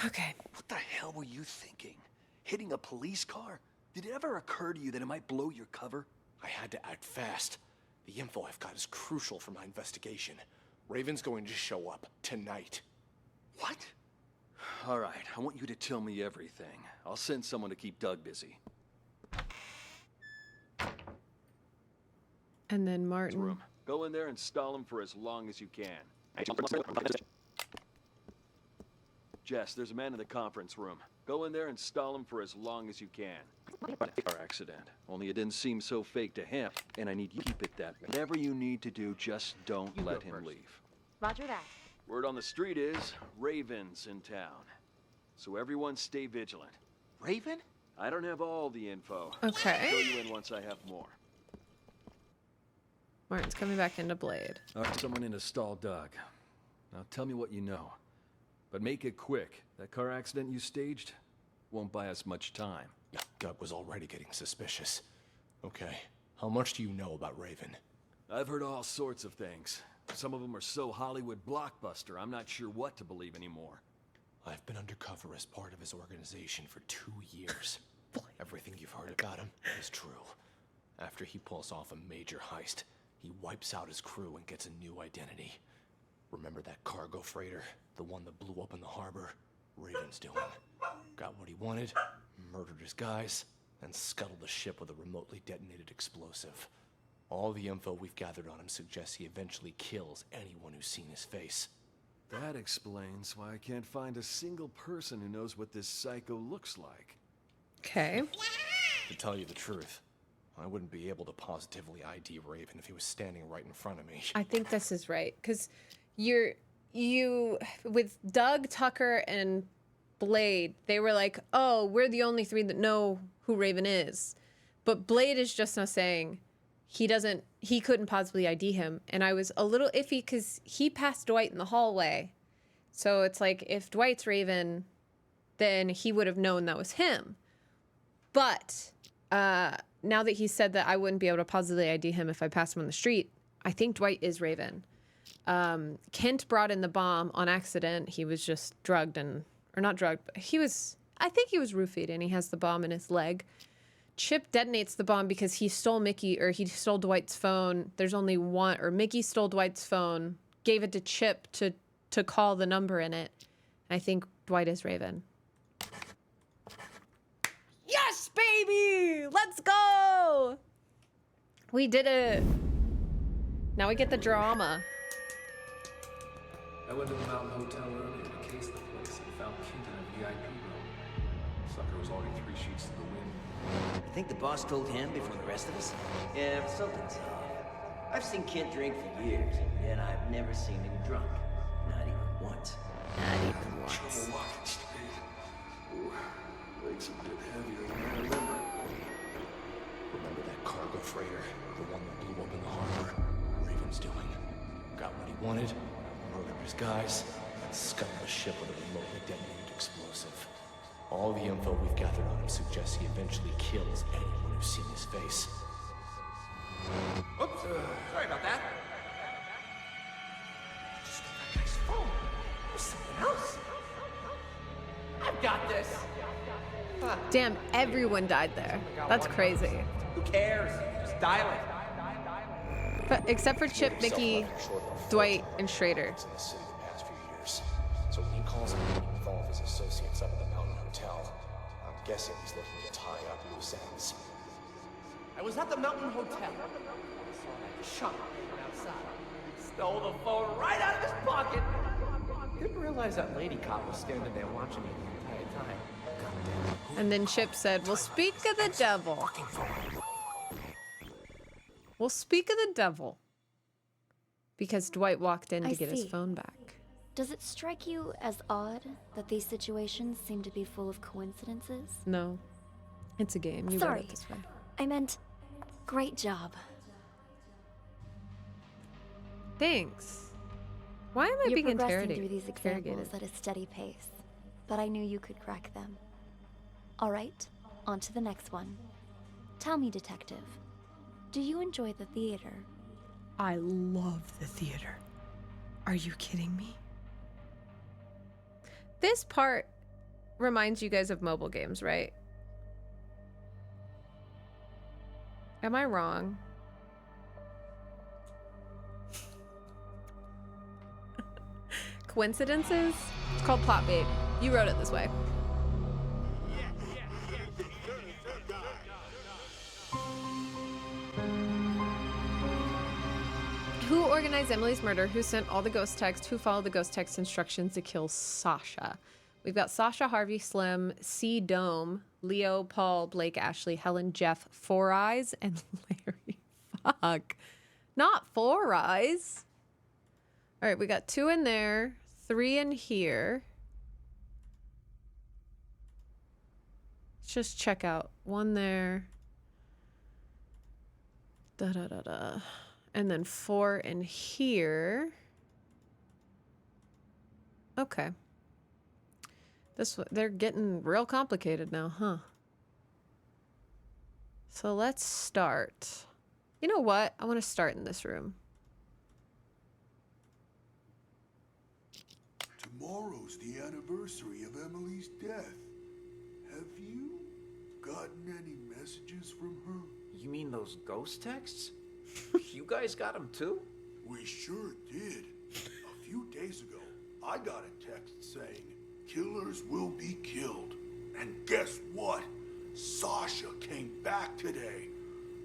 Okay. What the hell were you thinking? Hitting a police car? Did it ever occur to you that it might blow your cover? I had to act fast. The info I've got is crucial for my investigation. Raven's going to show up tonight. What? All right, I want you to tell me everything. I'll send someone to keep Doug busy. And then Martin. Go in there and stall him for as long as you can. Jess, there's a man in the conference room. Go in there and stall him for as long as you can. Car accident. Only it didn't seem so fake to him, and I need you to keep it that way. Whatever you need to do, just don't let him leave. Roger that. Word on the street is Raven's in town. So everyone stay vigilant. Raven? I don't have all the info. Okay. I'll fill you in once I have more. Martin's coming back into Blade. All right, someone in to stall Doug. Now tell me what you know. But make it quick. That car accident you staged won't buy us much time. Doug was already getting suspicious. Okay, how much do you know about Raven? I've heard all sorts of things. Some of them are so Hollywood blockbuster, I'm not sure what to believe anymore. I've been undercover as part of his organization for 2 years. Everything you've heard about him is true. After he pulls off a major heist, he wipes out his crew and gets a new identity. Remember that cargo freighter? The one that blew up in the harbor? Raven's doing. Got what he wanted, murdered his guys, and scuttled the ship with a remotely detonated explosive. All the info we've gathered on him suggests he eventually kills anyone who's seen his face. That explains why I can't find a single person who knows what this psycho looks like. Okay. To tell you the truth, I wouldn't be able to positively ID Raven if he was standing right in front of me. I think this is right, because you with Doug, Tucker, and Blade, they were like, oh, we're the only three that know who Raven is. But Blade is just now saying he couldn't possibly ID him. And I was a little iffy because he passed Dwight in the hallway. So it's like, if Dwight's Raven, then he would have known that was him. But now that he said that I wouldn't be able to positively ID him if I passed him on the street, I think Dwight is Raven. Kent brought in the bomb on accident. He was just drugged or not drugged, but I think he was roofied and he has the bomb in his leg. Chip detonates the bomb because he stole he stole Dwight's phone. There's only one, or Mickey stole Dwight's phone, gave it to Chip to call the number in it. I think Dwight is Raven. Yes, baby! Let's go! We did it. Now we get the drama. I went to the Mountain Hotel earlier to case the place and found Kent in a VIP room. Sucker was already 3 sheets to the wind. I think the boss told him before the rest of us. Yeah, but something's off. I've seen Kent drink for years, and I've never seen him drunk. Not even once. Not even once. Legs a bit heavier than I remember. Remember that cargo freighter? The one that blew up in the harbor? Raven's doing. Got what he wanted, murdered his guys, and scuttled the ship with a remotely detonated explosive. All the info we've gathered on him suggests he eventually kills anyone who's seen his face. Oops, sorry about that. Just that guy's phone. There's something else. I've got this. Damn, everyone died there. That's crazy. Who cares? Just dial it. But except for Chip, Mickey, Dwight, and Schrader. In the city the past few years. So when he calls a meeting with all of his associates up at the Mountain Hotel, I'm guessing he's looking to tie up loose ends. I was at the Mountain Hotel. I saw that chump outside. Stole the phone right out of his pocket. Didn't realize that lady cop was standing there watching me the entire time. And then Chip said, "We'll speak of the devil. We'll speak of the devil." Because Dwight walked in to get his phone back. Does it strike you as odd that these situations seem to be full of coincidences? No. It's a game. You wrote Sorry, it this way. I meant, great job. Thanks. Why am I You're being progressing through these interrogated? examples at a steady pace, but I knew you could crack them. All right, on to the next one. Tell me, detective, do you enjoy the theater? I love the theater. Are you kidding me? This part reminds you guys of mobile games, right? Am I wrong? Coincidences? It's called plot bait. You wrote it this way. Who organized Emily's murder? Who sent all the ghost texts? Who followed the ghost text instructions to kill Sasha? We've got Sasha, Harvey, Slim, C. Dome, Leo, Paul, Blake, Ashley, Helen, Jeff, Four Eyes, and Larry. Fuck. Not Four Eyes. All right, we got 2 in there, 3 in here. Let's just check out 1 there. Da-da-da-da. And then 4 in here. Okay. They're getting real complicated now, huh? So let's start. You know what? I want to start in this room. Tomorrow's the anniversary of Emily's death. Have you gotten any messages from her? You mean those ghost texts? You guys got them too? We sure did. A few days ago, I got a text saying, "Killers will be killed." And guess what? Sasha came back today.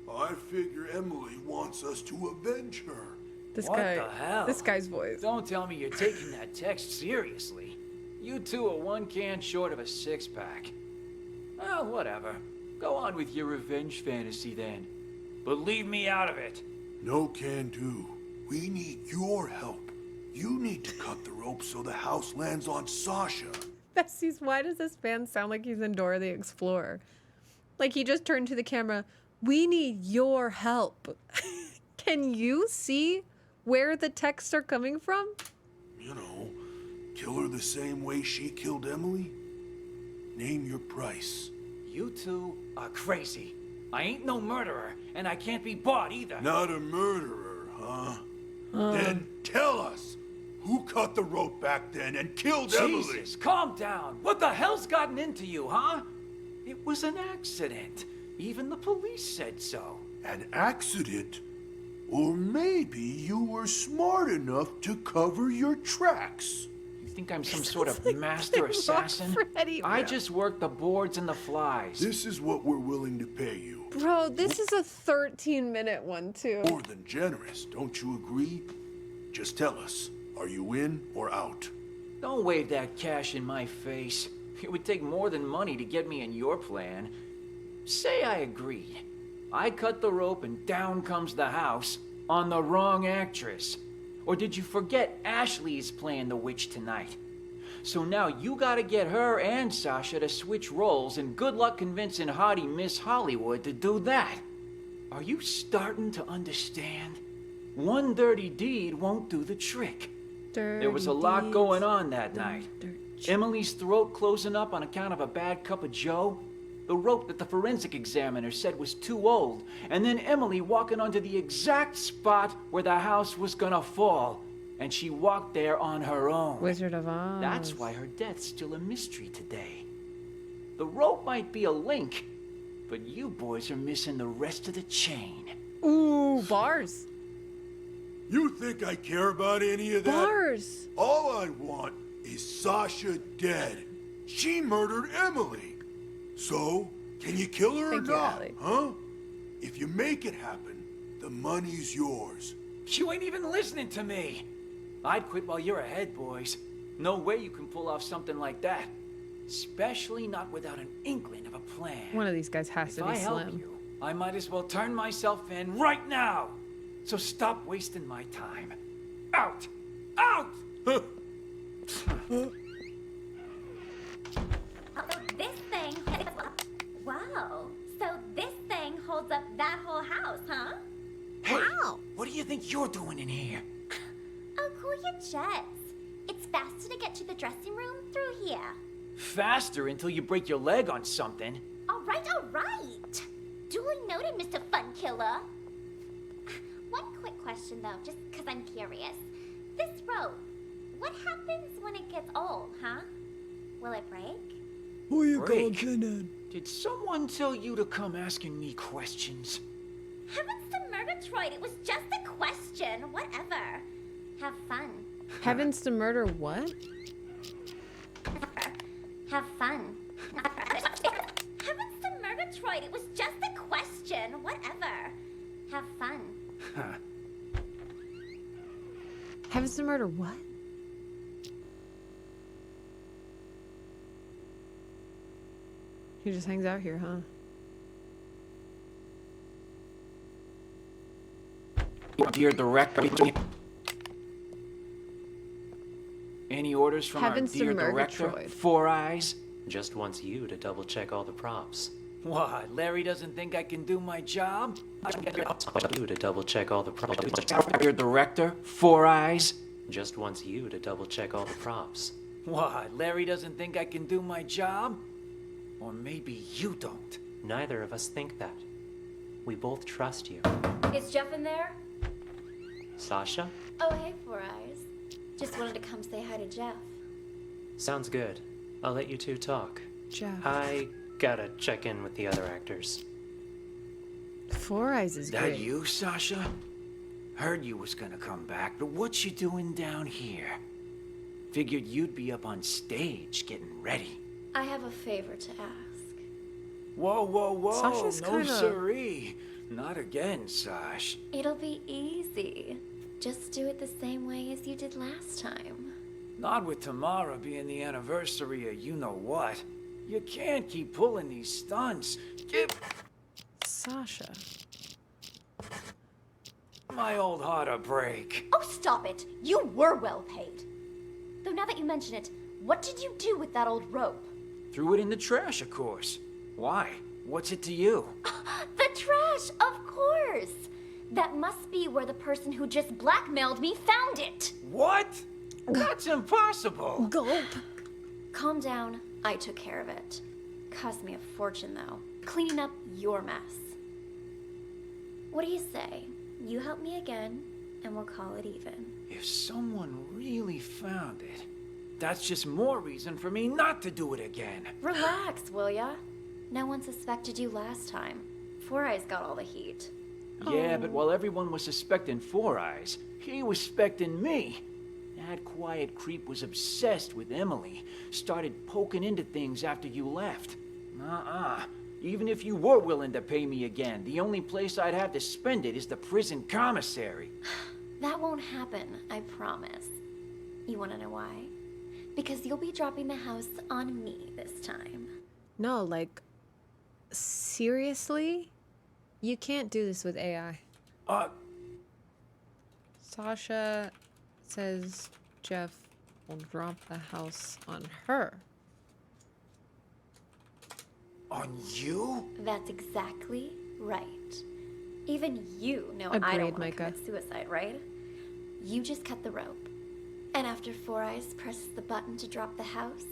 I figure Emily wants us to avenge her. What the hell? This guy's voice. Don't tell me you're taking that text seriously. You two are one can short of a six-pack. Well, whatever. Go on with your revenge fantasy then. But leave me out of it. No can do. We need your help. You need to cut the rope so the house lands on Sasha. Besties, why does this man sound like he's in Dora the Explorer? Like he just turned to the camera. We need your help. Can you see where the texts are coming from? You know, kill her the same way she killed Emily? Name your price. You two are crazy. I ain't no murderer, and I can't be bought either. Not a murderer, huh? Then tell us, who cut the rope back then and killed Emily? Jesus, calm down. What the hell's gotten into you, huh? It was an accident. Even the police said so. An accident? Or maybe you were smart enough to cover your tracks. You think I'm some sort of master assassin? I just work the boards and the flies. This is what we're willing to pay you. Bro, this is a 13-minute one, too. More than generous, don't you agree? Just tell us, are you in or out? Don't wave that cash in my face. It would take more than money to get me in your plan. Say I agreed. I cut the rope and down comes the house on the wrong actress. Or did you forget Ashley is playing the witch tonight? So now you gotta get her and Sasha to switch roles, and good luck convincing haughty Miss Hollywood to do that. Are you starting to understand? One dirty deed won't do the trick. There was a lot going on that night. Emily's throat closing up on account of a bad cup of joe, the rope that the forensic examiner said was too old, and then Emily walking onto the exact spot where the house was gonna fall, and she walked there on her own. Wizard of Oz. That's why her death's still a mystery today. The rope might be a link, but you boys are missing the rest of the chain. Ooh, bars. You think I care about any of that? Bars. All I want is Sasha dead. She murdered Emily. So, can you kill her or not, huh? If you make it happen, the money's yours. You ain't even listening to me. I'd quit while you're ahead, boys. No way you can pull off something like that. Especially not without an inkling of a plan. One of these guys has to be If I help slim. you, I might as well turn myself in right now. So stop wasting my time. Out! Out! This thing... Wow. So this thing holds up that whole house, huh? Hey, what do you think you're doing in here? Oh, cool your jets. It's faster to get to the dressing room through here. Faster until you break your leg on something. All right, all right. Duly noted, Mr. Fun Killer. One quick question, though, just because I'm curious. This rope, what happens when it gets old, huh? Will it break? Who you calling? Did someone tell you to come asking me questions? Heavens to Murgatroyd, it was just a question. Whatever. Have fun. Heavens to murder what? Have fun. Heavens to Murgatroyd, it was just a question. Whatever. Have fun. Heavens to murder what? He just hangs out here, huh? Dear director. Any orders from Heavens our to dear director? Murgatroyd. Four Eyes? Just wants you to double check all the props. What? Larry doesn't think I can do my job? You to double check all the props. Dear director? Four Eyes? Just wants you to double check all the props. What? Larry doesn't think I can do my job? Or maybe you don't. Neither of us think that. We both trust you. Is Jeff in there? Sasha? Oh, hey, Four Eyes. Just wanted to come say hi to Jeff. Sounds good. I'll let you two talk. Jeff. I gotta check in with the other actors. Four Eyes is That great. you, Sasha? Heard you was gonna come back, but what you doing down here? Figured you'd be up on stage getting ready. I have a favor to ask. Whoa, whoa, whoa! Sasha's No kinda- siree. Not again, Sash. It'll be easy. Just do it the same way as you did last time. Not with tomorrow being the anniversary of you-know-what. You can't keep pulling these stunts. Give Sasha. my old heart a break. Oh, stop it. You were well paid. Though now that you mention it, what did you do with that old rope? Threw it in the trash, of course. Why? What's it to you? The trash, of course. That must be where the person who just blackmailed me found it. What? That's impossible. Gulp. Calm down. I took care of it. Cost me a fortune, though. Cleaning up your mess. What do you say? You help me again, and we'll call it even. If someone really found it, that's just more reason for me not to do it again. Relax, will ya? No one suspected you last time. Four Eyes got all the heat. Yeah, but while everyone was suspecting Four Eyes, he was suspecting me. That quiet creep was obsessed with Emily. Started poking into things after you left. Even if you were willing to pay me again, the only place I'd have to spend it is the prison commissary. That won't happen, I promise. You wanna know why? Because you'll be dropping the house on me this time. No, like, seriously? You can't do this with AI. Sasha says Jeff will drop the house on her. On you? That's exactly right. Even you know I Agreed, don't want to Micah. commit suicide, right? You just cut the rope. And after Four Eyes presses the button to drop the house,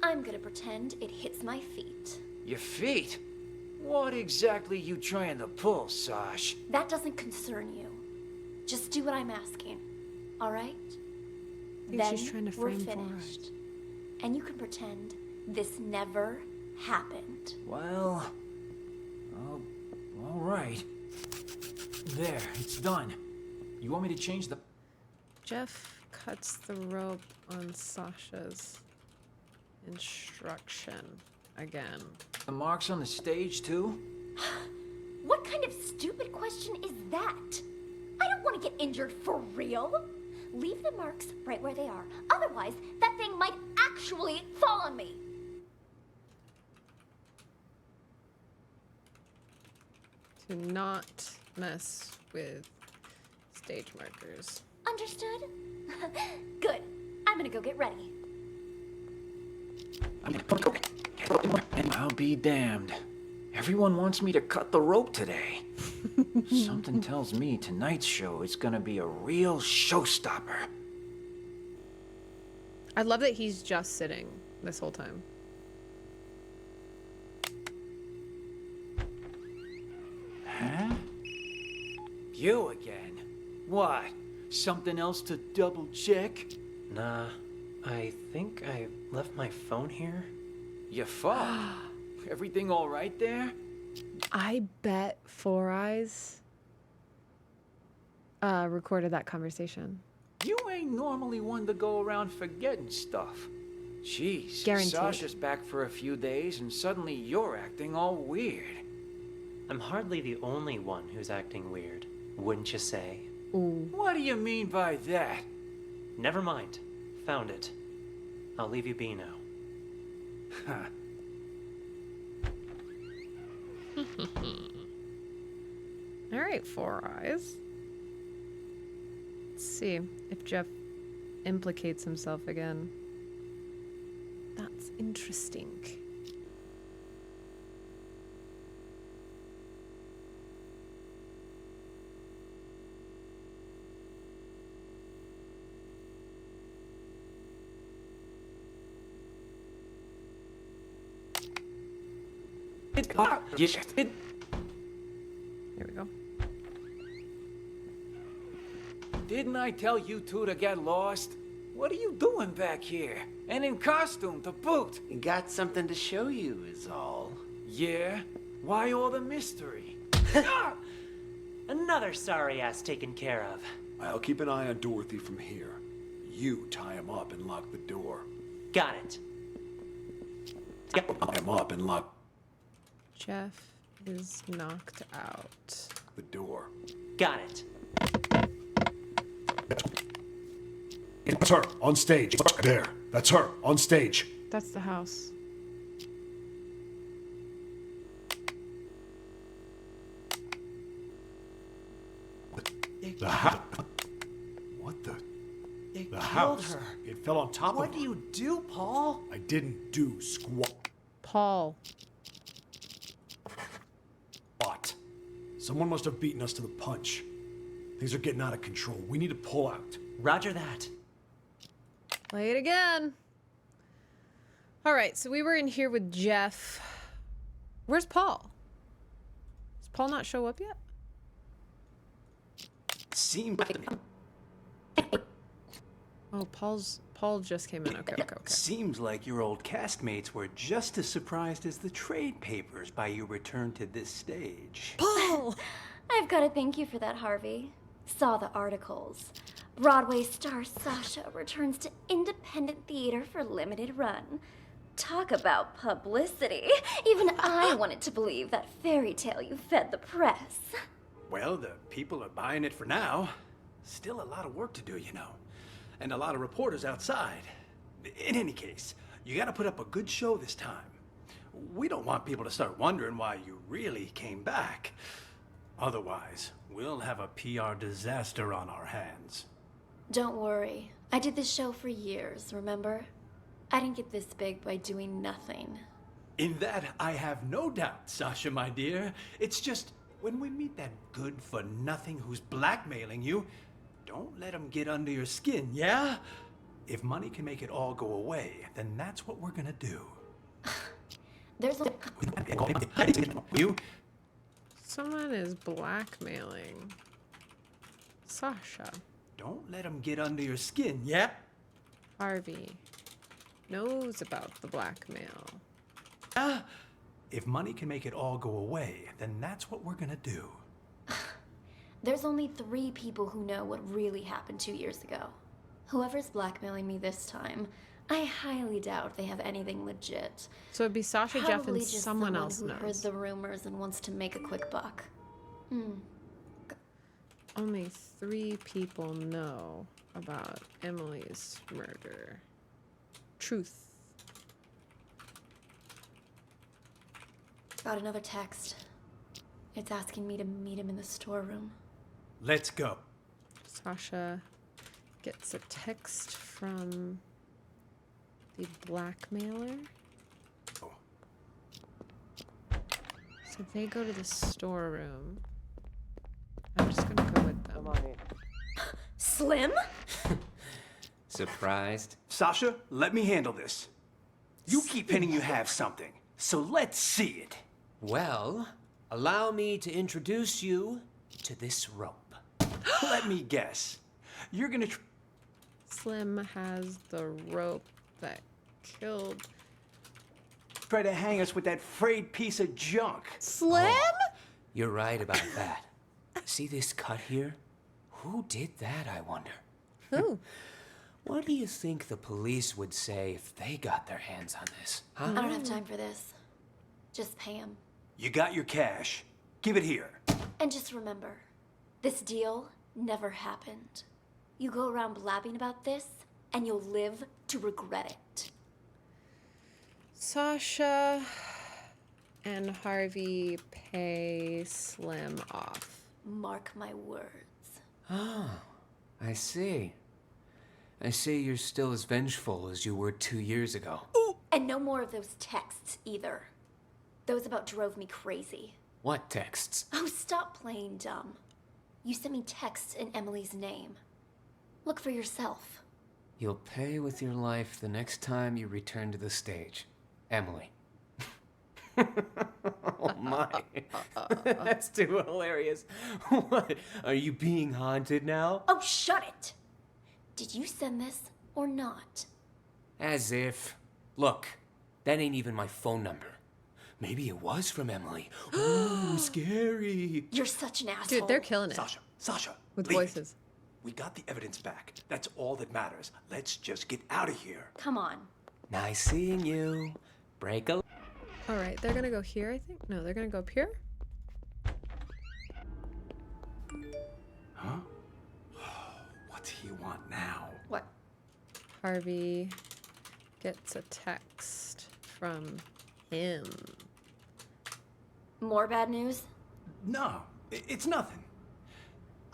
I'm gonna pretend it hits my feet. Your feet? What exactly you trying to pull, Sash? That doesn't concern you. Just do what I'm asking, all right? think Then she's trying to we're frame Four finished. And you can pretend this never happened. Well, all right. There, it's done. You want me to change the... Jeff cuts the rope on Sasha's instruction again. The marks on the stage, too? What kind of stupid question is that? I don't want to get injured for real. Leave the marks right where they are. Otherwise, that thing might actually fall on me. To not mess with stage markers. Understood? Good. I'm gonna go get ready. I'll be damned. Everyone wants me to cut the rope today. Something tells me tonight's show is gonna be a real showstopper. I love that he's just sitting this whole time. Huh? You again? What? Something else to double check? Nah, I think I left my phone here. Your phone? Everything all right there? I bet Four Eyes recorded that conversation. You ain't normally one to go around forgetting stuff. Jeez, Guaranteed. Sasha's back for a few days and suddenly you're acting all weird. I'm hardly the only one who's acting weird, wouldn't you say? Ooh. What do you mean by that? Never mind. Found it. I'll leave you be now. All right, Four Eyes. Let's see if Jeff implicates himself again. That's interesting. Here we go. Didn't I tell you two to get lost? What are you doing back here? And in costume to boot? Got something to show you is all. Yeah? Why all the mystery? Another sorry ass taken care of. I'll keep an eye on Dorothy from here. You tie him up and lock the door. Got it. Tie him up and lock Jeff is knocked out. the door. Got it. That's her, on stage. There. That's her, on stage. That's the house. The house. What the? It The killed house. her. It fell on top What of do her. you do, Paul? I didn't do squat. Paul. Someone must have beaten us to the punch. Things are getting out of control. We need to pull out. Roger that. Play it again. All right, so we were in here with Jeff. Where's Paul? Does Paul not show up yet? Seems Oh, Paul just came in. Okay. Seems like your old castmates were just as surprised as the trade papers by your return to this stage. Paul! I've got to thank you for that, Harvey. Saw the articles. Broadway star Sasha returns to independent theater for limited run. Talk about publicity. Even I wanted to believe that fairy tale you fed the press. Well, the people are buying it for now. Still a lot of work to do, you know. And a lot of reporters outside. In any case, you gotta put up a good show this time. We don't want people to start wondering why you really came back. Otherwise, we'll have a PR disaster on our hands. Don't worry. I did this show for years, remember? I didn't get this big by doing nothing. In that, I have no doubt, Sasha, my dear. It's just, when we meet that good-for-nothing who's blackmailing you, don't let him get under your skin, yeah? If money can make it all go away, then that's what we're gonna do. There's a... You? Someone is blackmailing Sasha. Don't let him get under your skin, yeah? Harvey knows about the blackmail. If money can make it all go away, then that's what we're gonna do. There's only 3 people who know what really happened 2 years ago. Whoever's blackmailing me this time, I highly doubt they have anything legit. So it'd be Sasha, Jeff, Probably and just someone else who knows. heard the rumors and wants to make a quick buck. Only 3 people know about Emily's murder. Truth. Got another text. It's asking me to meet him in the storeroom. Let's go. Sasha gets a text from the blackmailer. So they go to the storeroom. I'm just gonna go with them. Slim? Surprised? Sasha, let me handle this. You keep hinting you have something, so let's see it. Well, allow me to introduce you to this rope. Let me guess. You're gonna Slim has the rope that killed try to hang us with that frayed piece of junk. Slim? You're right about that. See this cut here? Who did that, I wonder? Who? What do you think the police would say if they got their hands on this, huh? I don't have time for this. Just pay him. You got your cash. Give it here. And just remember, this deal never happened. You go around blabbing about this, and you'll live to regret it. Sasha and Harvey pay Slim off. Mark my words. Oh, I see. I see you're still as vengeful as you were 2 years ago. Ooh, and no more of those texts either. Those about drove me crazy. What texts? Oh, stop playing dumb. You sent me texts in Emily's name. Look for yourself. You'll pay with your life the next time you return to the stage. Emily. Oh my. That's too hilarious. What? Are you being haunted now? Oh, shut it! Did you send this or not? As if. Look, that ain't even my phone number. Maybe it was from Emily. Ooh, scary. You're such an asshole. Dude, they're killing it. Sasha, With leave it. voices. We got the evidence back. That's all that matters. Let's just get out of here. Come on. Nice seeing you. Break a. All right, they're gonna go here, I think. No, they're gonna go up here. Huh? What's he want now? What? Harvey gets a text from him. More bad news? No, it's nothing.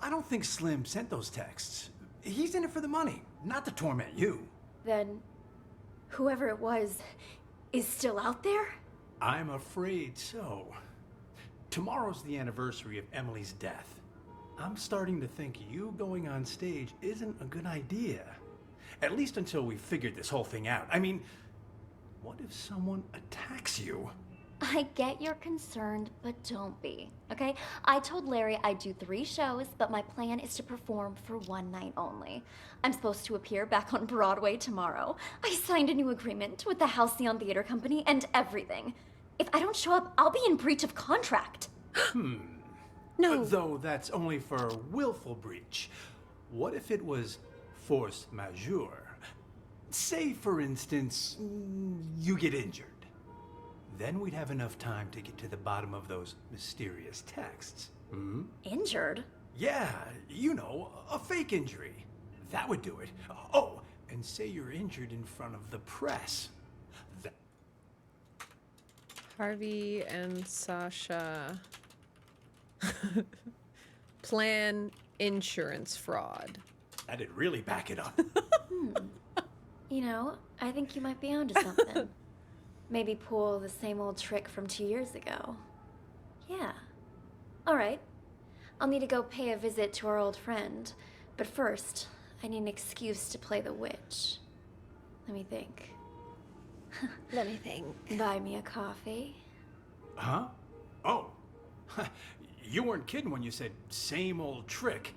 I don't think Slim sent those texts. He's in it for the money, not to torment you. Then, whoever it was is still out there? I'm afraid so. Tomorrow's the anniversary of Emily's death. I'm starting to think you going on stage isn't a good idea. At least until we figured this whole thing out. I mean, what if someone attacks you? I get you're concerned, but don't be, okay? I told Larry I'd do 3 shows, but my plan is to perform for 1 night only. I'm supposed to appear back on Broadway tomorrow. I signed a new agreement with the Halcyon Theater Company and everything. If I don't show up, I'll be in breach of contract. No. Though that's only for willful breach. What if it was force majeure? Say, for instance, you get injured. Then we'd have enough time to get to the bottom of those mysterious texts. Hmm? Injured? Yeah, you know, a fake injury. That would do it. Oh, and say you're injured in front of the press. Harvey and Sasha plan insurance fraud. That'd really back it up. You know, I think you might be onto something. Maybe pull the same old trick from 2 years ago. Yeah. All right. I'll need to go pay a visit to our old friend. But first, I need an excuse to play the witch. Let me think. Let me think. Buy me a coffee. Huh? Oh. You weren't kidding when you said same old trick.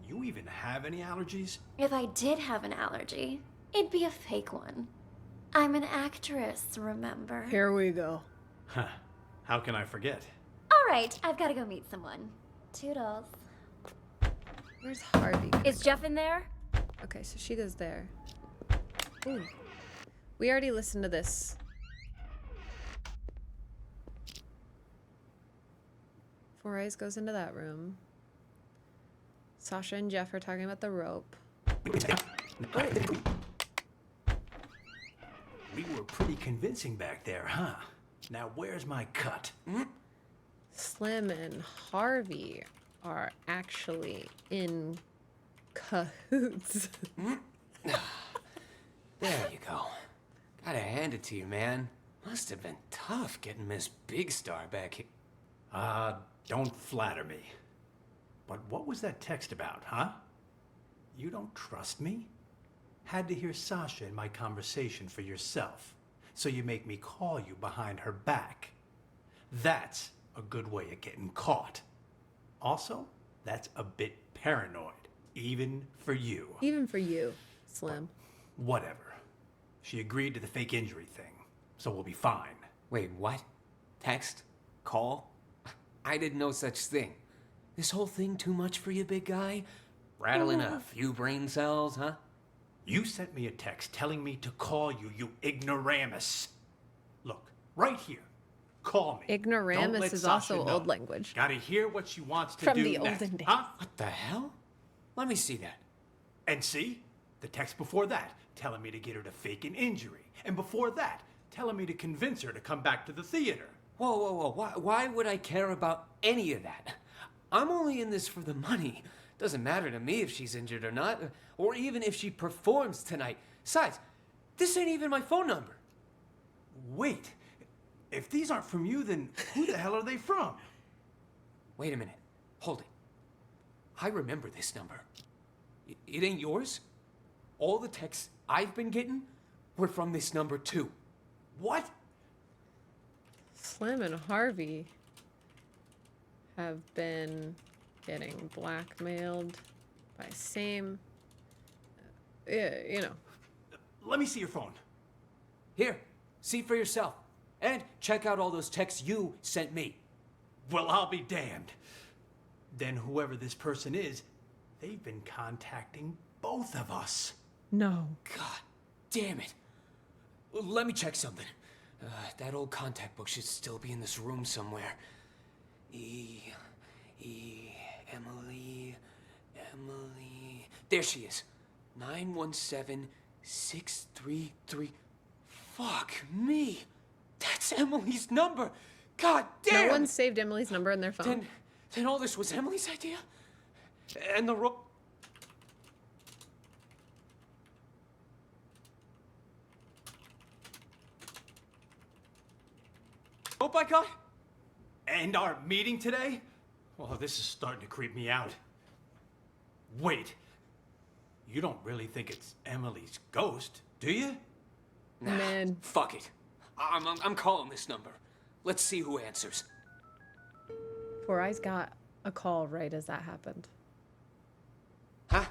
You even have any allergies? If I did have an allergy, it'd be a fake one. I'm an actress, remember? Here we go. Huh. How can I forget? All right, I've got to go meet someone. Toodles. Where's Harvey? Is Jeff in there? Okay, so she goes there. Ooh. We already listened to this. Four Eyes goes into that room. Sasha and Jeff are talking about the rope. We were pretty convincing back there, huh? Now where's my cut? Slim and Harvey are actually in cahoots. There you go. Gotta hand it to you, man. Must have been tough getting Miss Big Star back here. Don't flatter me. But what was that text about, huh? You don't trust me? Had to hear Sasha in my conversation for yourself, so you make me call you behind her back. That's a good way of getting caught. Also, that's a bit paranoid, even for you. Even for you, Slim. Whatever. She agreed to the fake injury thing, so we'll be fine. Wait, what? Text? Call? I did no such thing. This whole thing too much for you, big guy? Rattling a few brain cells, huh? You sent me a text telling me to call you, you ignoramus. Look, right here. Call me. Ignoramus is also old language. Gotta hear what she wants to From do the next. olden days. Huh? What the hell? Let me see that. And see? The text before that, telling me to get her to fake an injury. And before that, telling me to convince her to come back to the theater. Whoa, whoa, whoa. Why would I care about any of that? I'm only in this for the money. Doesn't matter to me if she's injured or not, or even if she performs tonight. Besides, this ain't even my phone number. Wait, if these aren't from you, then who the hell are they from? Wait a minute. Hold it. I remember this number. It ain't yours? All the texts I've been getting were from this number too. What? Slim and Harvey have been getting blackmailed by same, you know, Let me see your phone. Here, see for yourself. And check out all those texts you sent me. Well, I'll be damned. Then whoever this person is, they've been contacting both of us. No. God damn it. Let me check something. That old contact book should still be in this room somewhere. Emily. There she is. 917633. Fuck me. That's Emily's number. God damn. No one saved Emily's number in their phone. Then all this was Emily's idea? And the rope I got? And our meeting today? Well, this is starting to creep me out. Wait. You don't really think it's Emily's ghost, do you? Nah, Man. Fuck it. I'm calling this number. Let's see who answers. Four Eyes got a call right as that happened. Huh?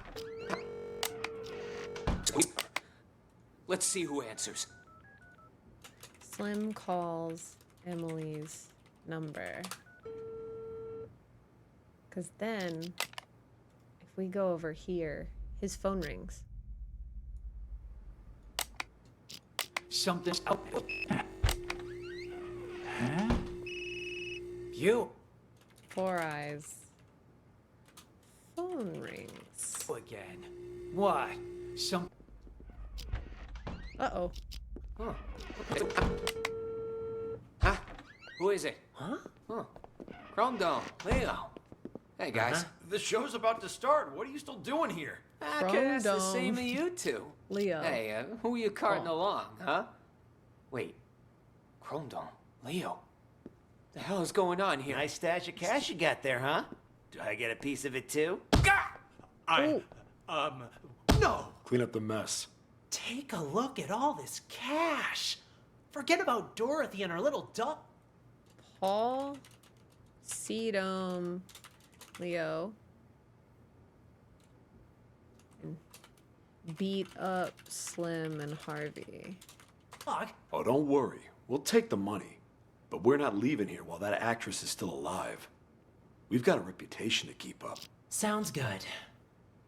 Let's see who answers. Slim calls Emily's number. Because then, if we go over here, his phone rings. Something's out. Huh? You. Four Eyes. Phone rings. Again. What? Uh-oh. Huh. Huh? Who is it? Huh? Chrome Dome. Leo. Hey, guys. The show's about to start. What are you still doing here? Okay, that's the same as you two. Leo. Hey, who are you carting along, huh? Wait. Chrome Dome. Leo. The hell is going on here? Nice stash of cash you got there, huh? Do I get a piece of it too? No! Clean up the mess. Take a look at all this cash. Forget about Dorothy and her little duck. Paul, Sedum, Leo. And beat up Slim and Harvey. Oh, don't worry. We'll take the money. But we're not leaving here while that actress is still alive. We've got a reputation to keep up. Sounds good.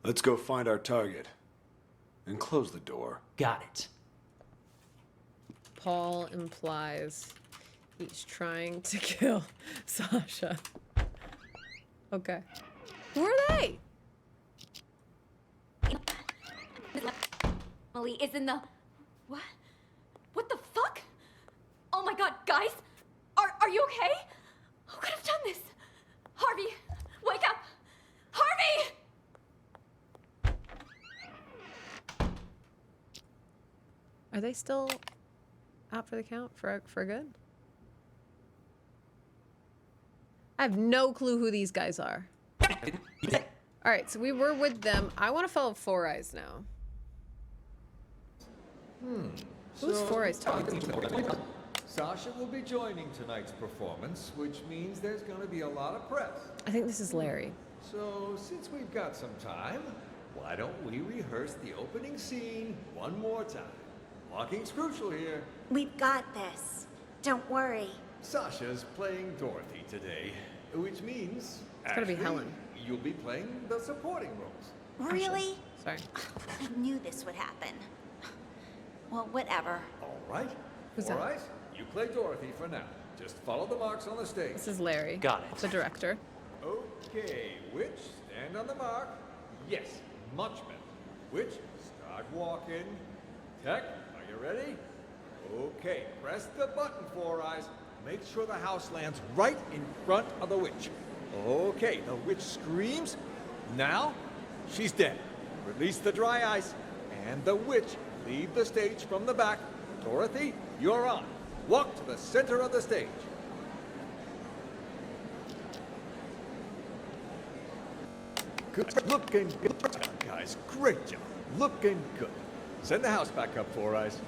Let's go find our target. And close the door. Got it. Paul implies he's trying to kill Sasha. Okay. Who are they? Emily is in the... What? What the fuck? Oh my god, guys! Are you okay? Who could have done this? Harvey, wake up! Harvey! Are they still out for the count for good? I have no clue who these guys are. All right, so we were with them. I want to follow Four Eyes now. Who's Four Eyes talking to? Sasha will be joining tonight's performance, which means there's going to be a lot of press. I think this is Larry. So, since we've got some time, why don't we rehearse the opening scene one more time? Walking's crucial here. We've got this. Don't worry. Sasha's playing Dorothy today, which means It's gotta be Helen. You'll be playing the supporting roles. Really? Sorry. I knew this would happen. Well, whatever. All right. Who's All that? right. You play Dorothy for now. Just follow the marks on the stage. This is Larry. Got it. The director. Okay, Witch, stand on the mark. Yes, much better. Witch, start walking. Tech, are you ready? Okay, press the button, Four Eyes. Make sure the house lands right in front of the witch. Okay, the witch screams. Now, she's dead. Release the dry ice. And the witch, leave the stage from the back. Dorothy, you're on. Walk to the center of the stage. Good. Looking good, guys. Great job. Looking good. Send the house back up, Four Eyes.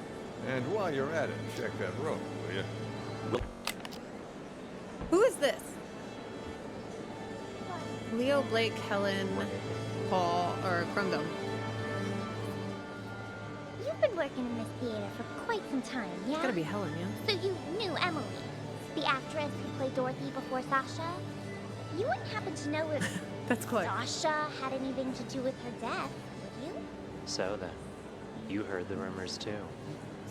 And while you're at it, check that rope, will you? Who is this? Leo, Blake, Helen, Paul, or Chrome Dome. You've been working in this theater for quite some time, yeah? It's gotta be Helen, yeah? So you knew Emily, the actress who played Dorothy before Sasha? You wouldn't happen to know if That's quite. Sasha had anything to do with her death, would you? So then, you heard the rumors too.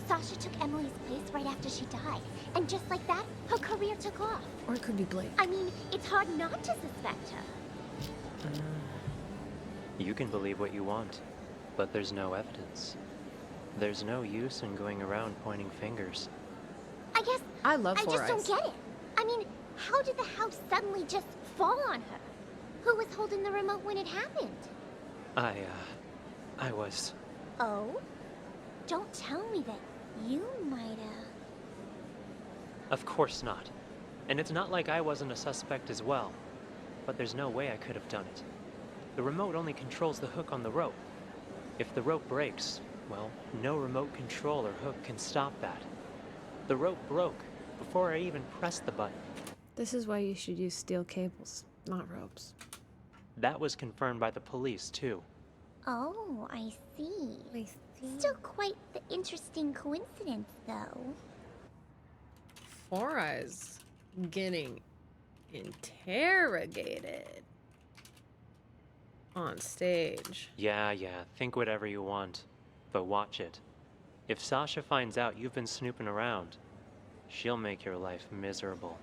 Sasha took Emily's place right after she died, and just like that, her career took off. Or it could be Blake. I mean, it's hard not to suspect her. You can believe what you want, but there's no evidence. There's no use in going around pointing fingers. I guess I love I Four just Eyes. don't get it. I mean, how did the house suddenly just fall on her? Who was holding the remote when it happened? I was... Oh? Don't tell me that you might have... Of course not. And it's not like I wasn't a suspect as well. But there's no way I could have done it. The remote only controls the hook on the rope. If the rope breaks, well, no remote control or hook can stop that. The rope broke before I even pressed the button. This is why you should use steel cables, not ropes. That was confirmed by the police, too. Oh, I see. Still quite the interesting coincidence, though. Four Eyes getting interrogated on stage. Yeah, think whatever you want. But watch it. If Sasha finds out you've been snooping around, she'll make your life miserable.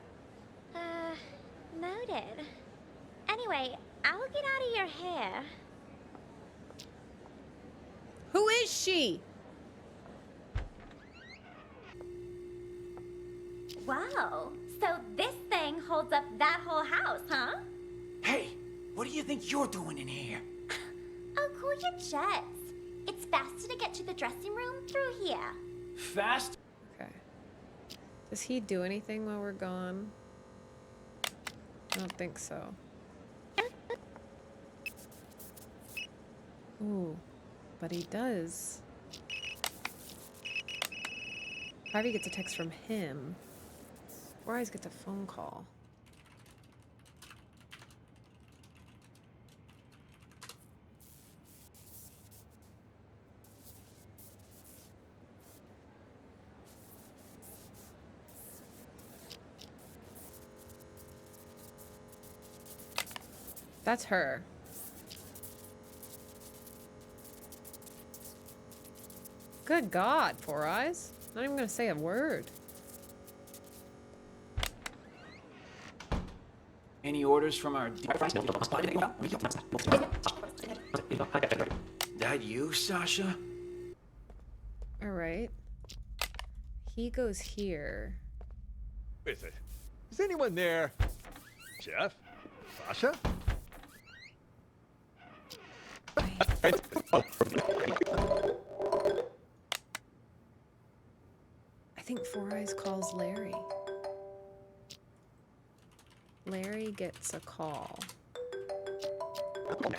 Noted. Anyway, I'll get out of your hair. Who is she? Wow. So this thing holds up that whole house, huh? Hey, what do you think you're doing in here? Oh, cool your jets. It's faster to get to the dressing room through here. Fast? Okay. Does he do anything while we're gone? I don't think so. Ooh, but he does. Harvey gets a text from him. Four Eyes gets a phone call. That's her. Good God, Four Eyes. Not even gonna say a word. Any orders from our... That you, Sasha? Alright. He goes here. Is it? Is anyone there? Jeff? Sasha? I think Four Eyes calls Larry. Larry gets a call.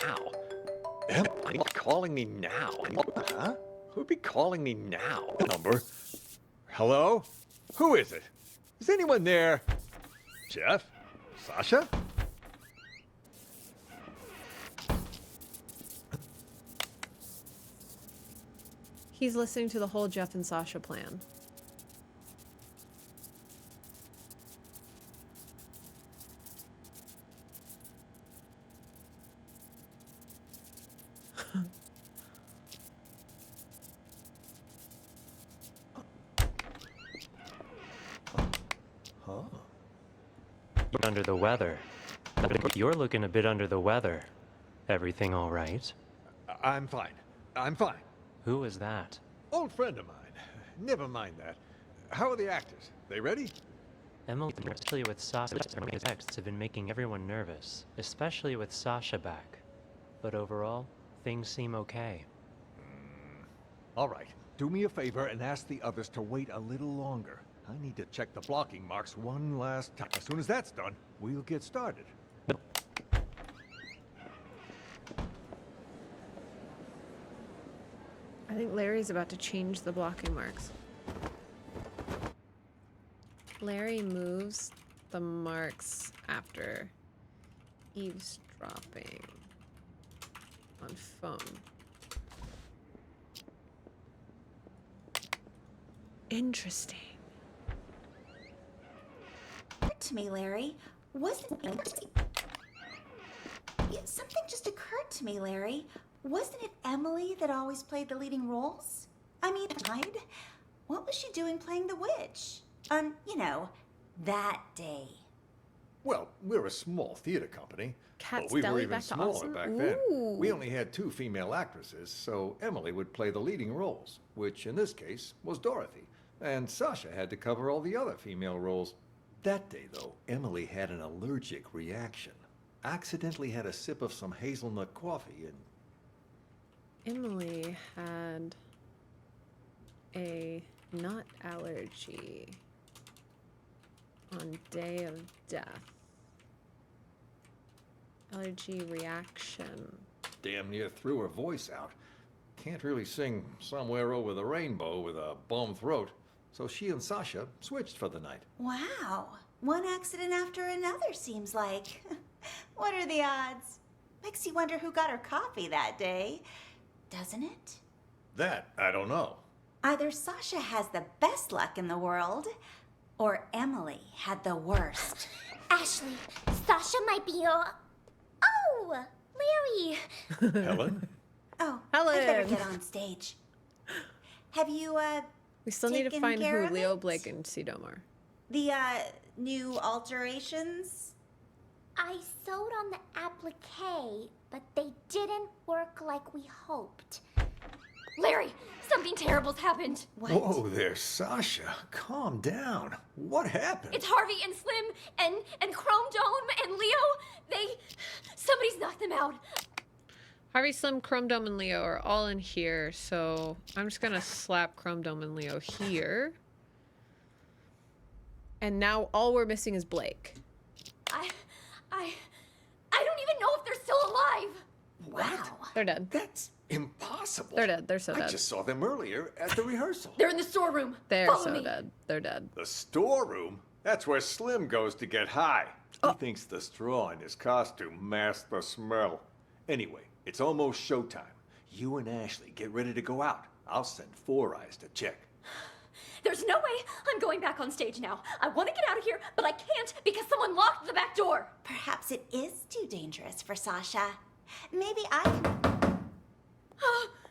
Now? Emily calling me now? Huh? Who'd be calling me now? Number? Hello? Who is it? Is anyone there? Jeff? Sasha? He's listening to the whole Jeff and Sasha plan. You're under the weather. You're looking a bit under the weather. Everything all right? I'm fine. I'm fine. Who is that? Old friend of mine. Never mind that. How are the actors? They ready? Emily, especially with Sasha's texts, have been making everyone nervous, especially with Sasha back. But overall, things seem okay. All right. Do me a favor and ask the others to wait a little longer. I need to check the blocking marks one last time. As soon as that's done, we'll get started. I think Larry's about to change the blocking marks. Larry moves the marks after eavesdropping on phone. Interesting. To me, Larry, wasn't something just occurred to me, Larry. Wasn't it Emily that always played the leading roles? I mean, what was she doing playing the witch? That day. Well, we're a small theater company. Cat's but we were Deli even back to smaller Austin? back then. We Ooh. only had 2 female actresses, so Emily would play the leading roles, which in this case was Dorothy, and Sasha had to cover all the other female roles. That day, though, Emily had an allergic reaction. Accidentally had a sip of some hazelnut coffee and... Emily had a nut allergy on day of death. Allergy reaction. damn near threw her voice out. Can't really sing Somewhere Over the Rainbow with a bum throat, so she and Sasha switched for the night. Wow. One accident after another, seems like. What are the odds? Makes you wonder who got her coffee that day, doesn't it? That, I don't know. Either Sasha has the best luck in the world, or Emily had the worst. Ashley, Sasha might be your... Oh, Larry. Helen? Oh, Helen. I better get on stage. Have you, We still need to taken find care who of Leo, it? Blake, and Sedomar. The, new alterations? I sewed on the applique, but they didn't work like we hoped. Larry, something terrible's happened. Whoa there, Sasha. Calm down. What happened? It's Harvey and Slim and Chrome Dome and Leo. Somebody's knocked them out. Harvey, Slim, Chrome Dome, and Leo are all in here, so I'm just gonna slap Chrome Dome and Leo here. And now all we're missing is Blake. I don't even know if they're still alive. Wow. They're dead. That's impossible. They're dead. They're so I dead. just saw them earlier at the rehearsal. They're in the storeroom. They're Follow so me. dead. They're dead. The storeroom? That's where Slim goes to get high. He thinks the straw in his costume masks the smell. Anyway, it's almost showtime. You and Ashley get ready to go out. I'll send Four Eyes to check. There's no way I'm going back on stage now. I want to get out of here, but I can't because someone locked the back door. Perhaps it is too dangerous for Sasha. Maybe I can...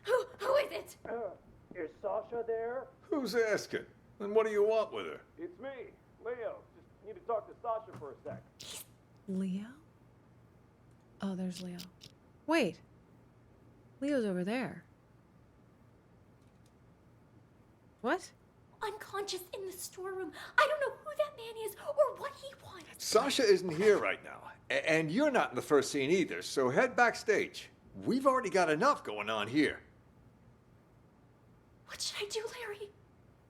Who is it? Is Sasha there? Who's asking? And what do you want with her? It's me, Leo. Just need to talk to Sasha for a sec. Leo? Oh, there's Leo. Wait. Leo's over there. What? Unconscious in the storeroom. I don't know who that man is or what he wants. Sasha isn't here right now. And you're not in the first scene either, so head backstage. We've already got enough going on here. What should I do, Larry?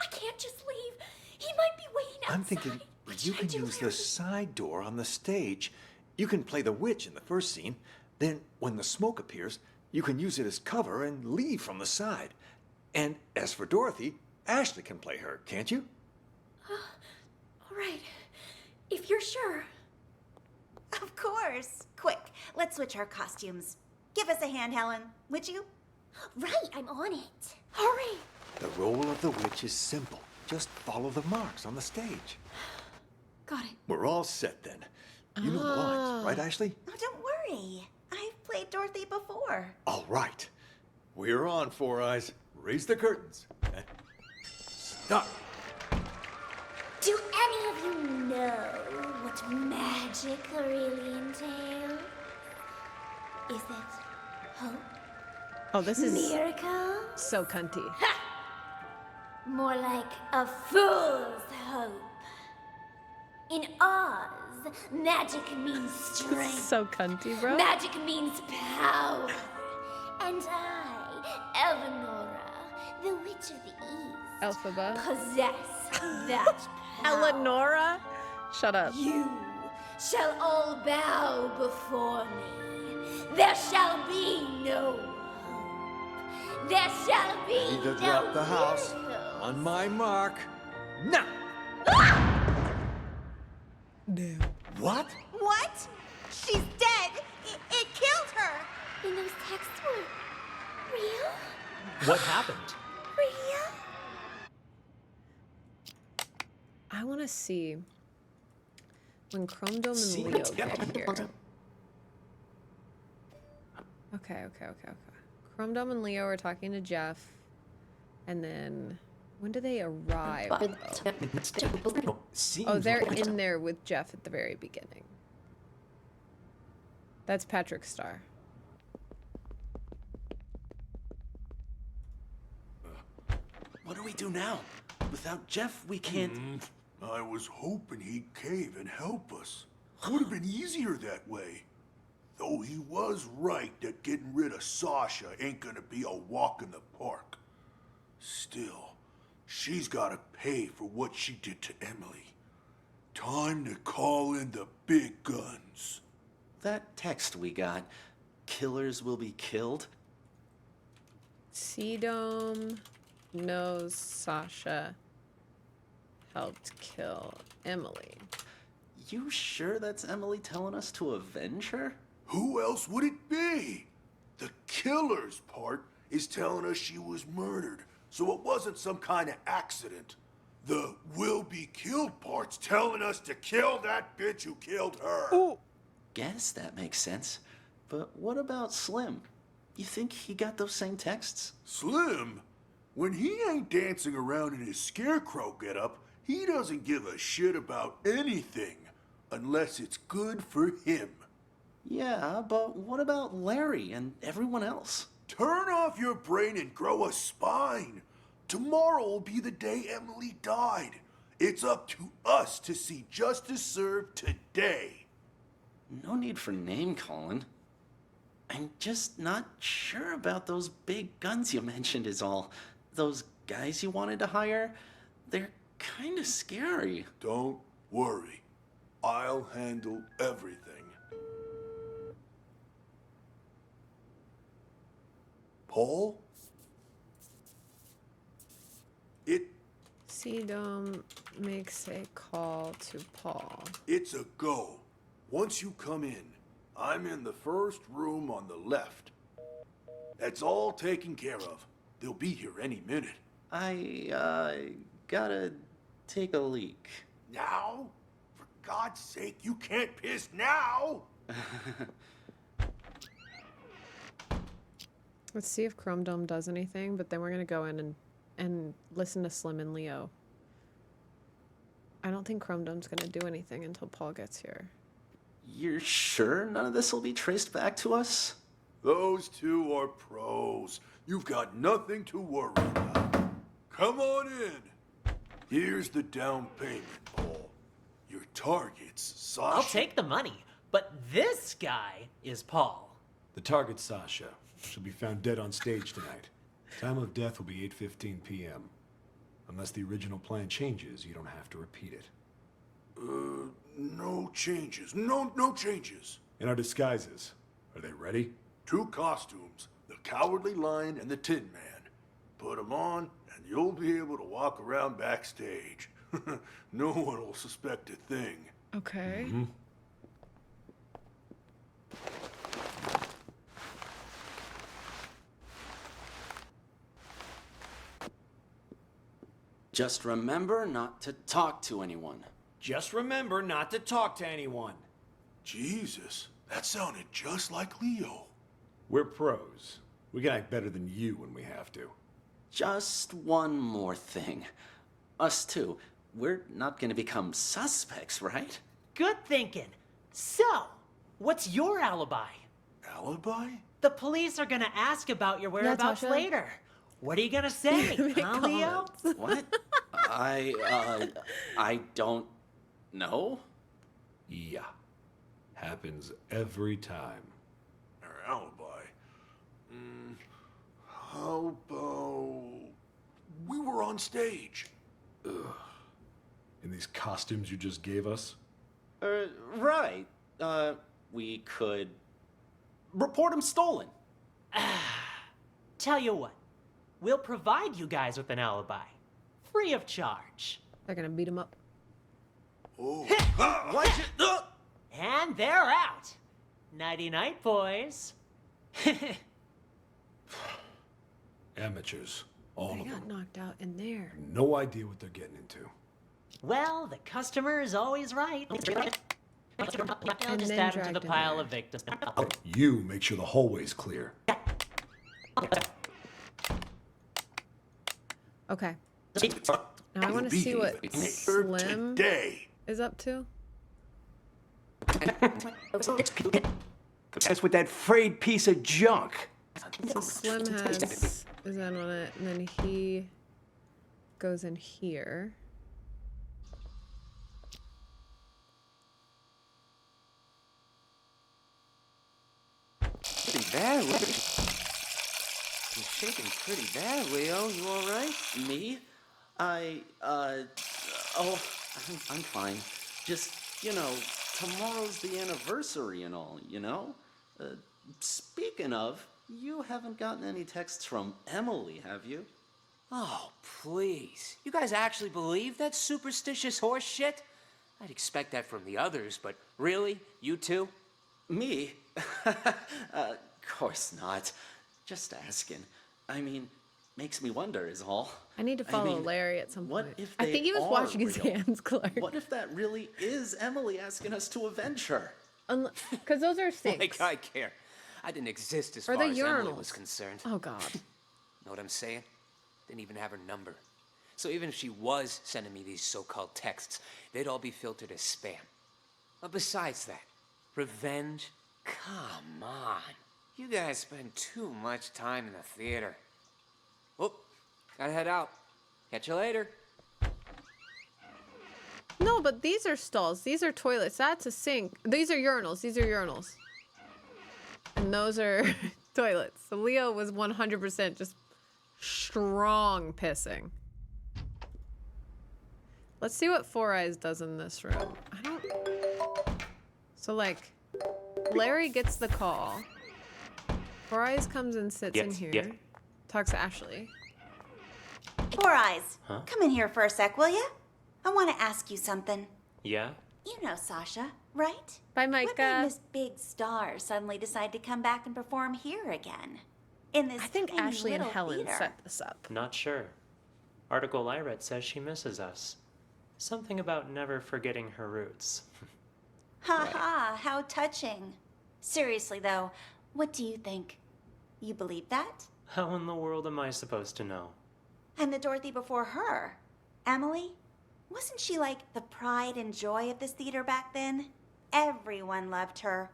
I can't just leave. He might be waiting outside. I'm thinking you can use the side door on the stage. You can play the witch in the first scene. Then, when the smoke appears, you can use it as cover and leave from the side. And as for Dorothy, Ashley can play her, can't you? All right. If you're sure. Of course. Quick, let's switch our costumes. Give us a hand, Helen, would you? Right, I'm on it. Hurry. The role of the witch is simple. Just follow the marks on the stage. Got it. We're all set then. You know the lines, right, Ashley? Oh, don't worry. I've played Dorothy before. All right. We're on, Four Eyes. Raise the curtains. Stop. Do any of you know what magic really entails? Is it hope? Oh, this is Miracle? so cunty. More like a fool's hope. In Oz, magic means strength. So cunty, bro. Magic means power. And I, Eleonora, the Witch of the East, Elphaba. possess that power. Eleonora? Shut up. You shall all bow before me. There shall be no hope. There shall be Need to no drop the house. miracle. On my mark. Now. No. What? What? She's dead. It killed her. Then those texts were real? What happened? Real? to see when Chrome Dome and Leo get here. Okay. Chrome Dome and Leo are talking to Jeff. And then, when do they arrive? Oh, they're in there with Jeff at the very beginning. That's Patrick Star. What do we do now? Without Jeff, we can't... I was hoping he'd cave and help us. Would have been easier that way. Though he was right that getting rid of Sasha ain't gonna be a walk in the park. Still, she's gotta pay for what she did to Emily. Time to call in the big guns. That text we got, killers will be killed? C-Dome knows Sasha helped kill Emily. You sure that's Emily telling us to avenge her? Who else would it be? The killer's part is telling us she was murdered, so it wasn't some kind of accident. The will be killed part's telling us to kill that bitch who killed her. Ooh. Guess that makes sense. But what about Slim? You think he got those same texts? Slim? When he ain't dancing around in his scarecrow getup, he doesn't give a shit about anything, unless it's good for him. Yeah, but what about Larry and everyone else? Turn off your brain and grow a spine. Tomorrow will be the day Emily died. It's up to us to see justice served today. No need for name-calling. I'm just not sure about those big guns you mentioned is all. Those guys you wanted to hire, they're kind of scary. Don't worry. I'll handle everything. Paul? C-Dome makes a call to Paul. It's a go. Once you come in, I'm in the first room on the left. That's all taken care of. They'll be here any minute. I gotta take a leak. Now? For God's sake, you can't piss now! Let's see if Chrome Dome does anything, but then we're gonna go in and listen to Slim and Leo. I don't think Chrome Dome's gonna do anything until Paul gets here. You're sure none of this will be traced back to us? Those two are pros. You've got nothing to worry about. Come on in. Here's the down payment, Paul. Your target's Sasha. I'll take the money, but this guy is Paul. The target's Sasha. She'll be found dead on stage tonight. Time of death will be 8:15 p.m. Unless the original plan changes, you don't have to repeat it. No changes. No changes. In our disguises, are they ready? 2 costumes, the Cowardly Lion and the Tin Man. Put them on, and you'll be able to walk around backstage. No one will suspect a thing. Okay. Mm-hmm. Just remember not to talk to anyone. Just remember not to talk to anyone. Jesus, that sounded just like Leo. We're pros. We can act better than you when we have to. Just one more thing. Us too. We're not gonna become suspects, right? Good thinking. So, what's your alibi? Alibi? The police are gonna ask about your whereabouts Tasha. later. What are you gonna say, huh, Leo? What? I don't know. Yeah. Happens every time. Our alibi. How about... We were on stage. Ugh. In these costumes you just gave us? Right. We could report him stolen. Tell you what, we'll provide you guys with an alibi. Free of charge. They're gonna beat him up. Oh. And they're out. Nighty-night, boys. Amateurs. All They of got them. knocked out in there. No idea what they're getting into. Well, the customer is always right. I'll just then add him to the dragged in pile there. of victims. You make sure the hallway's clear. Okay. Now I want to see what Slim is up to. That's with that frayed piece of junk. So Slim has is in on it, and then he goes in here. Pretty bad, Leo. You're shaking pretty bad, Leo. You all right? Me? I'm fine. Just, tomorrow's the anniversary and all, Speaking of, you haven't gotten any texts from Emily, have you? Oh, please. You guys actually believe that superstitious horse shit? I'd expect that from the others, but really? You two? Me? Of course not. Just asking. I mean, makes me wonder is all. I need to follow Larry at some point. If I think he was are washing his real? hands, Clark. What if that really is Emily asking us to avenge her? Because those are sinks. Like I care. I didn't exist as Or far the as Emily urinals. was concerned. Oh, God. Know what I'm saying? Didn't even have her number. So even if she was sending me these so-called texts, they'd all be filtered as spam. But besides that, revenge? Come on. You guys spend too much time in the theater. Oh, gotta head out. Catch you later. No, but these are stalls. These are toilets. That's a sink. These are urinals. These are urinals. And those are toilets. So Leo was 100% just strong pissing. Let's see what Four Eyes does in this room. So, like, Larry gets the call. Four Eyes comes and sits in here. Talks to Ashley. Four Eyes, Huh? come in here for a sec, will ya? I want to ask you something. Yeah? You know Sasha, right? Bye, What Micah. made this big star suddenly decide to come back and perform here again? In this I think tiny Ashley and little Helen theater. set this up. Not sure. Article I read says she misses us. Something about never forgetting her roots. Ha ha, how touching. Seriously though, what do you think? You believe that? How in the world am I supposed to know? And the Dorothy before her, Emily? Wasn't she like the pride and joy of this theater back then? Everyone loved her.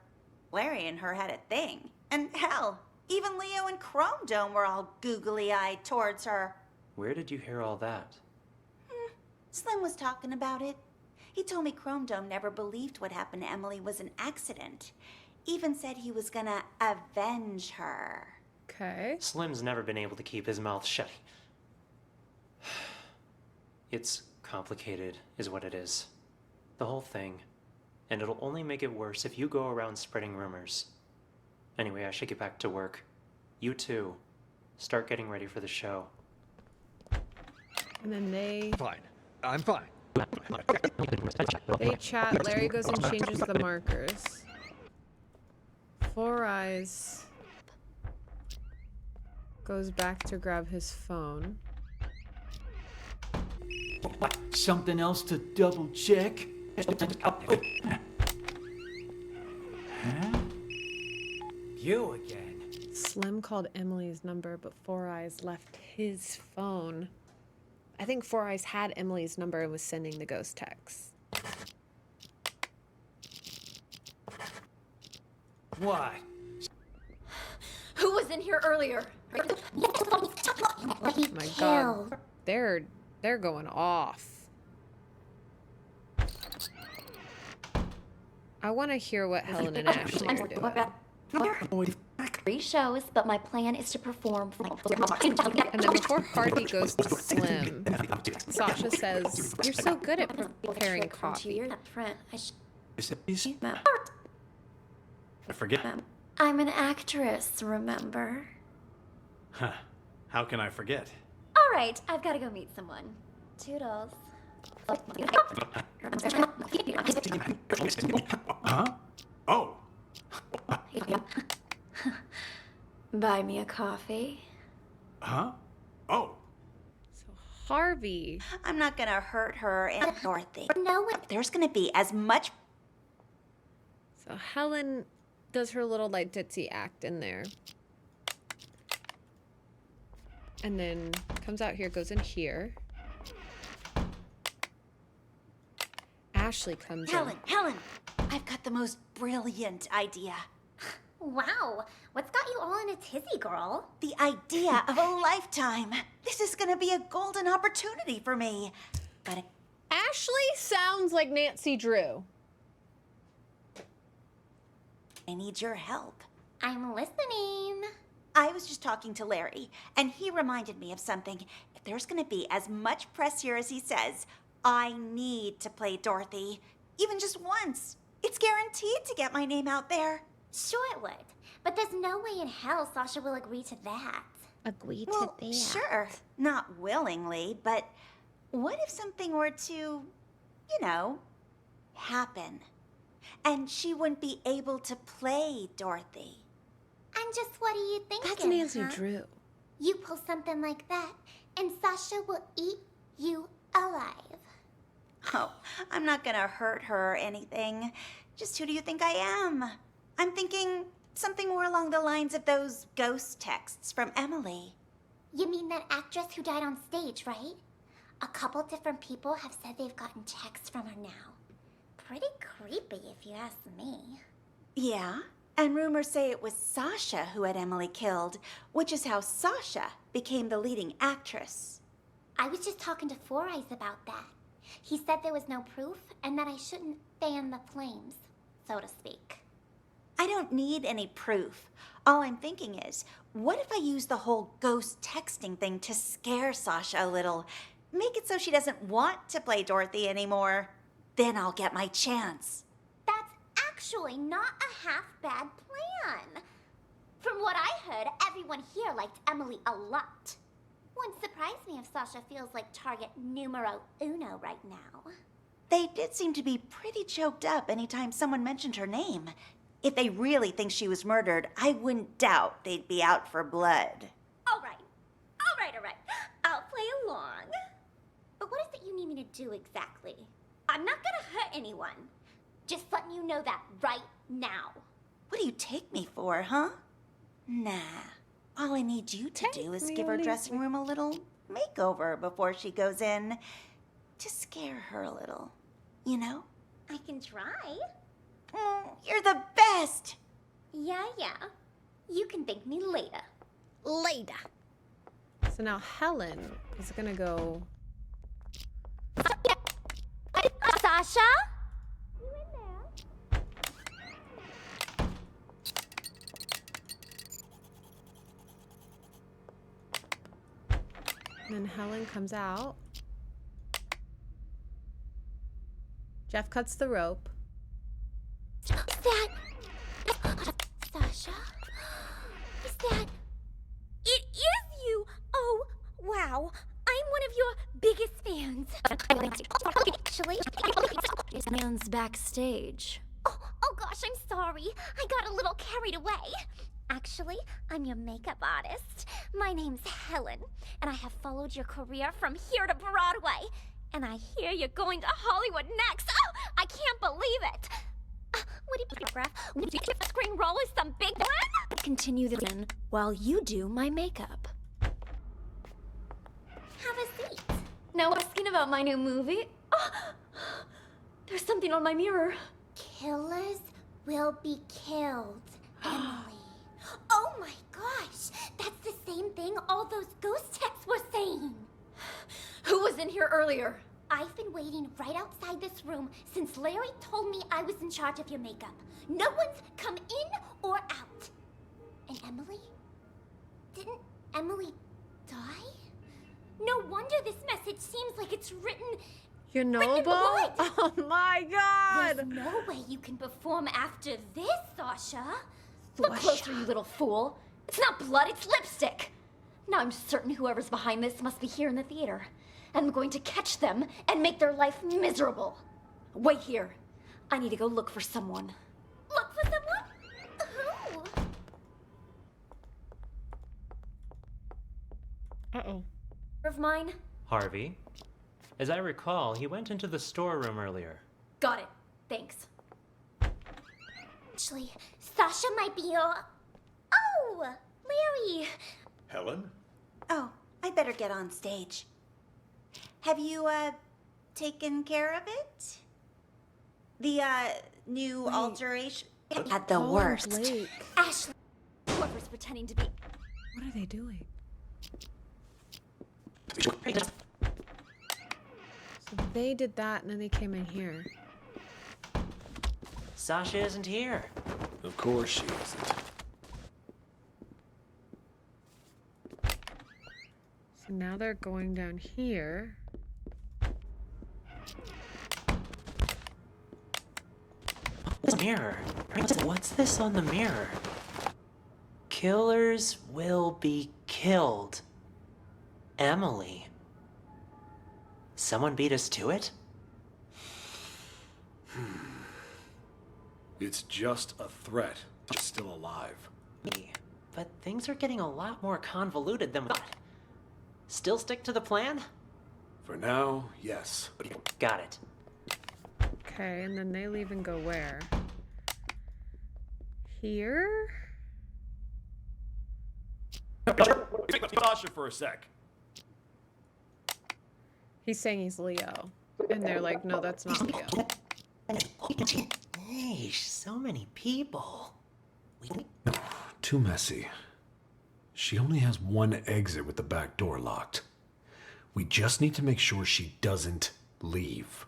Larry and her had a thing. And hell, even Leo and Chrome Dome were all googly-eyed towards her. Where did you hear all that? Slim was talking about it. He told me Chrome Dome never believed what happened to Emily was an accident. Even said he was gonna avenge her. Okay. Slim's never been able to keep his mouth shut. It's complicated, is what it is. The whole thing. And it'll only make it worse if you go around spreading rumors. Anyway, I should get back to work. You too. Start getting ready for the show. And then they... Fine. I'm fine. They chat. Larry goes and changes the markers. Four Eyes goes back to grab his phone. Something else to double check? Huh? You again. Slim called Emily's number, but Four Eyes left his phone. I think Four Eyes had Emily's number and was sending the ghost texts. What? Who was in here earlier? Oh my god. They're going off. I want to hear what Helen and Ashley are doing. 3 shows, but my plan is to perform. And then before Harvey goes to Slim, Sasha says, "You're so good at preparing coffee." I forget. I'm an actress, remember? Huh. How can I forget? All right, I've got to go meet someone. Toodles. Huh? Oh. Buy me a coffee. Huh? Oh. Harvey. I'm not gonna hurt her and Dorothy. No, there's gonna be as much. So Helen does her little like ditzy act in there. And then comes out here, goes in here. Ashley comes in. Helen, I've got the most brilliant idea. Wow, what's got you all in a tizzy, girl? The idea of a lifetime. This is gonna be a golden opportunity for me. But Ashley sounds like Nancy Drew. I need your help. I'm listening. I was just talking to Larry, and he reminded me of something. If there's gonna be as much press here as he says, I need to play Dorothy. Even just once. It's guaranteed to get my name out there. Sure it would, but there's no way in hell Sasha will agree to that. Agree Well, sure. Not willingly, but what if something were to, you know, happen? And she wouldn't be able to play Dorothy. And just what are you thinking? That's Nancy huh? Drew. You pull something like that, and Sasha will eat you alive. Oh, I'm not gonna hurt her or anything. Just who do you think I am? I'm thinking something more along the lines of those ghost texts from Emily. You mean that actress who died on stage, right? A couple different people have said they've gotten texts from her now. Pretty creepy, if you ask me. Yeah, and rumors say it was Sasha who had Emily killed, which is how Sasha became the leading actress. I was just talking to Four Eyes about that. He said there was no proof and that I shouldn't fan the flames, so to speak. I don't need any proof. All I'm thinking is, what if I use the whole ghost texting thing to scare Sasha a little? Make it so she doesn't want to play Dorothy anymore. Then I'll get my chance. That's actually not a half-bad plan. From what I heard, everyone here liked Emily a lot. Wouldn't surprise me if Sasha feels like target numero uno right now. They did seem to be pretty choked up anytime someone mentioned her name. If they really think she was murdered, I wouldn't doubt they'd be out for blood. All right. I'll play along. But what is it you need me to do exactly? I'm not gonna hurt anyone. Just letting you know that right now. What do you take me for, huh? Nah. All I need you to do is give her dressing room a little makeover before she goes in. To scare her a little, you know? I can try. You're the best! Yeah. You can thank me later. Later. So now Helen is gonna go. Sasha? And then Helen comes out. Jeff cuts the rope. Is that... Sasha? Is that... It is you! Oh, wow. I'm one of your biggest fans. Actually... This man's backstage. Oh gosh, I'm sorry. I got a little carried away. Actually, I'm your makeup artist. My name's Helen, and I have followed your career from here to Broadway. And I hear you're going to Hollywood next. Oh, I can't believe it. Would you photograph? Would you screen roll is some big plan? Continue the plan while you do my makeup. Have a seat. Now asking about my new movie? Oh, there's something on my mirror. Killers will be killed, Emily. Oh my gosh, that's the same thing all those ghost texts were saying. Who was in here earlier? I've been waiting right outside this room since Larry told me I was in charge of your makeup. No one's come in or out. And Emily? Didn't Emily die? No wonder this message seems like it's written... You're written in noble? blood. Oh my god! There's no way you can perform after this, Sasha. Look closer, you little fool. It's not blood, it's lipstick. Now I'm certain whoever's behind this must be here in the theater. And I'm going to catch them and make their life miserable. Wait here. I need to go look for someone. Look for someone? Who? Uh-oh. Of mine? Harvey. As I recall, he went into the storeroom earlier. Got it. Thanks. Actually, Sasha might be your... Oh, Larry. Helen? Oh, I better get on stage. Have you, taken care of it? The, new alteration? At the worst. Ashley. Whoever's pretending to be. What are they doing? So they did that and then they came in here. Sasha isn't here. Of course she isn't. So now they're going down here. Mirror. What's this on the mirror? Killers will be killed. Emily. Someone beat us to it? It's just a threat. She's still alive. But things are getting a lot more convoluted than we thought. Still stick to the plan? For now, yes. Got it. Okay, and then they leave and go where? Here? Sasha for a sec. He's saying he's Leo. And they're like, no, that's not Leo. Hey, so many people. Too messy. She only has one exit with the back door locked. We just need to make sure she doesn't leave.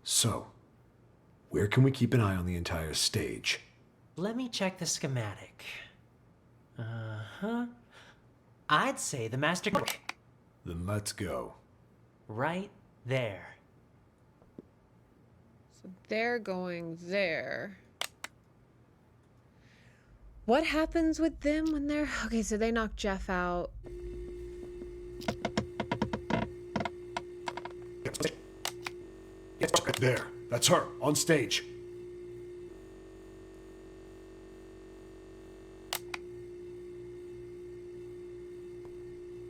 So, where can we keep an eye on the entire stage? Let me check the schematic. Uh-huh. I'd say the master... Then let's go. Right there. So they're going there. What happens with them when they're... Okay, so they knock Jeff out. There. That's her. On stage.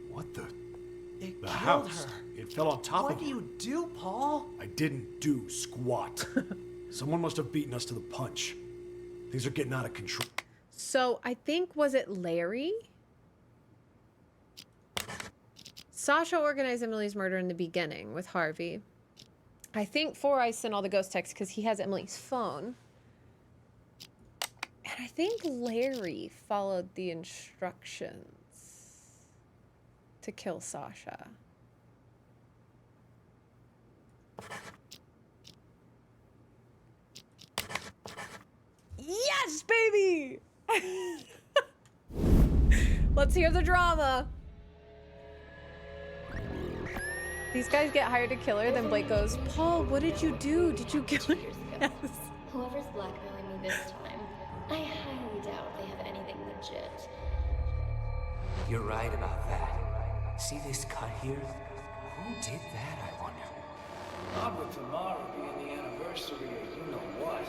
What the... It The killed house. her. It fell on top What of do her. you do, Paul? I didn't do squat. Someone must have beaten us to the punch. Things are getting out of control. So I think, was it Larry? Sasha organized Emily's murder in the beginning with Harvey. I think Four Eyes sent all the ghost texts because he has Emily's phone. And I think Larry followed the instructions to kill Sasha. Yes, baby! Let's hear the drama. These guys get hired to kill her, then Blake goes, Paul, what did you do? Did you kill her? Yes. Whoever's blackmailing me this time, I highly doubt they have anything legit. You're right about that. See this cut here? Who did that, I wonder? Not with tomorrow being the anniversary of you know what.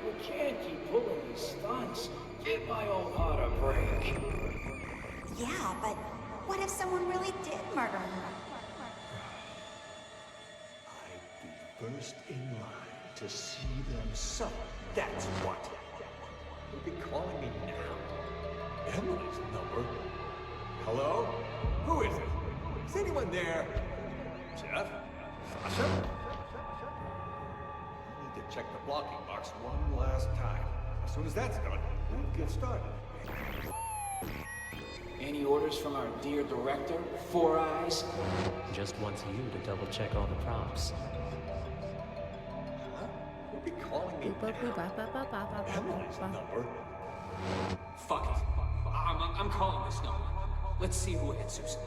We can't keep pulling these stunts. Give my old heart a break. Yeah, but what if someone really did murder her? First in line to see them suffer. That's what. You'll be calling me now. Emily's number. Hello? Who is it? Is anyone there? Jeff? Sasha? I need to check the blocking box one last time. As soon as that's done, we'll get started. Any orders from our dear director, Four Eyes? Just wants you to double check all the props. You'll be calling me now. Emily's number. Fuck it. I'm calling this number. Let's see who answers.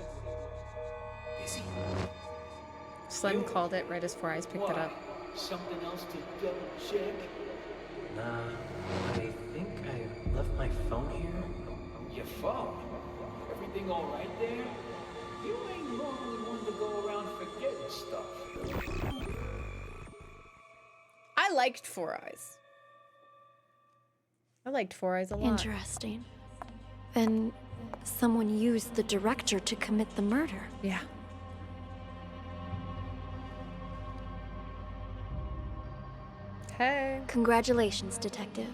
Busy? Slim called it right as Four Eyes picked it up. Something else to double check? Nah, I think I left my phone here. Your phone? Everything all right there? You ain't normally one to go around forgetting stuff. I liked Four Eyes. I liked Four Eyes a lot. Interesting. Then someone used the director to commit the murder. Yeah. Okay. Congratulations, Detective.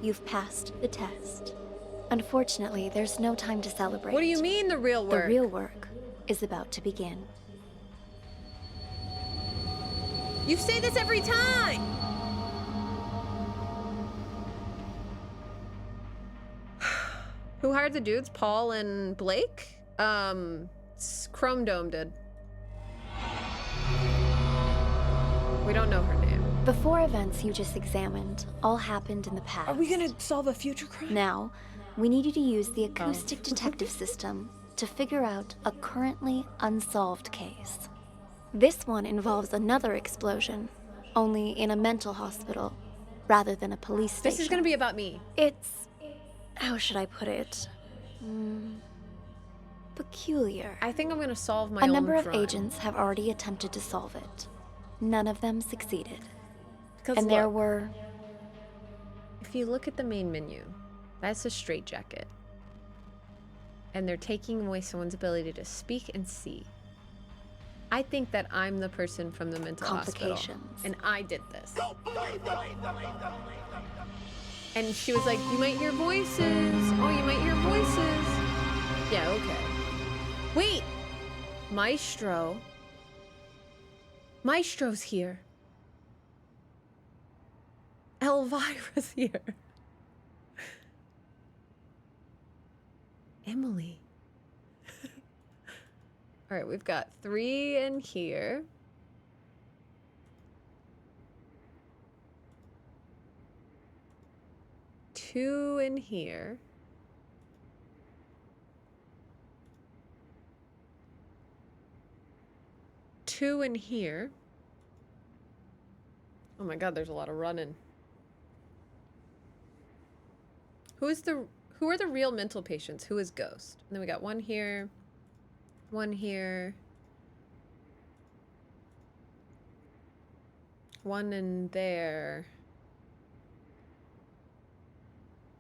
You've passed the test. Unfortunately, there's no time to celebrate. What do you mean the real work? The real work is about to begin. You say this every time! Who hired the dudes? Paul and Blake? Chrome Dome did. We don't know her name. The 4 events you just examined all happened in the past. Are we gonna solve a future crime? Now, we need you to use the acoustic detective system to figure out a currently unsolved case. This one involves another explosion, only in a mental hospital rather than a police station. This is gonna be about me. It's... how should I put it? Peculiar. I think I'm gonna solve my A own number of crime. agents have already attempted to solve it. None of them succeeded. Because And there look, were... if you look at the main menu, that's a straitjacket. And they're taking away someone's ability to speak and see. I think that I'm the person from the mental hospital. Complications. And I did this. And she was like, you might hear voices. Oh, you might hear voices. Yeah, okay. Wait! Maestro. Maestro's here. Elvira's here. Emily. All right, we've got 3 in here. Two in here. Two in here. Oh my god, there's a lot of running. Who are the real mental patients? Who is Ghost? And then we got one here. One here. One in there.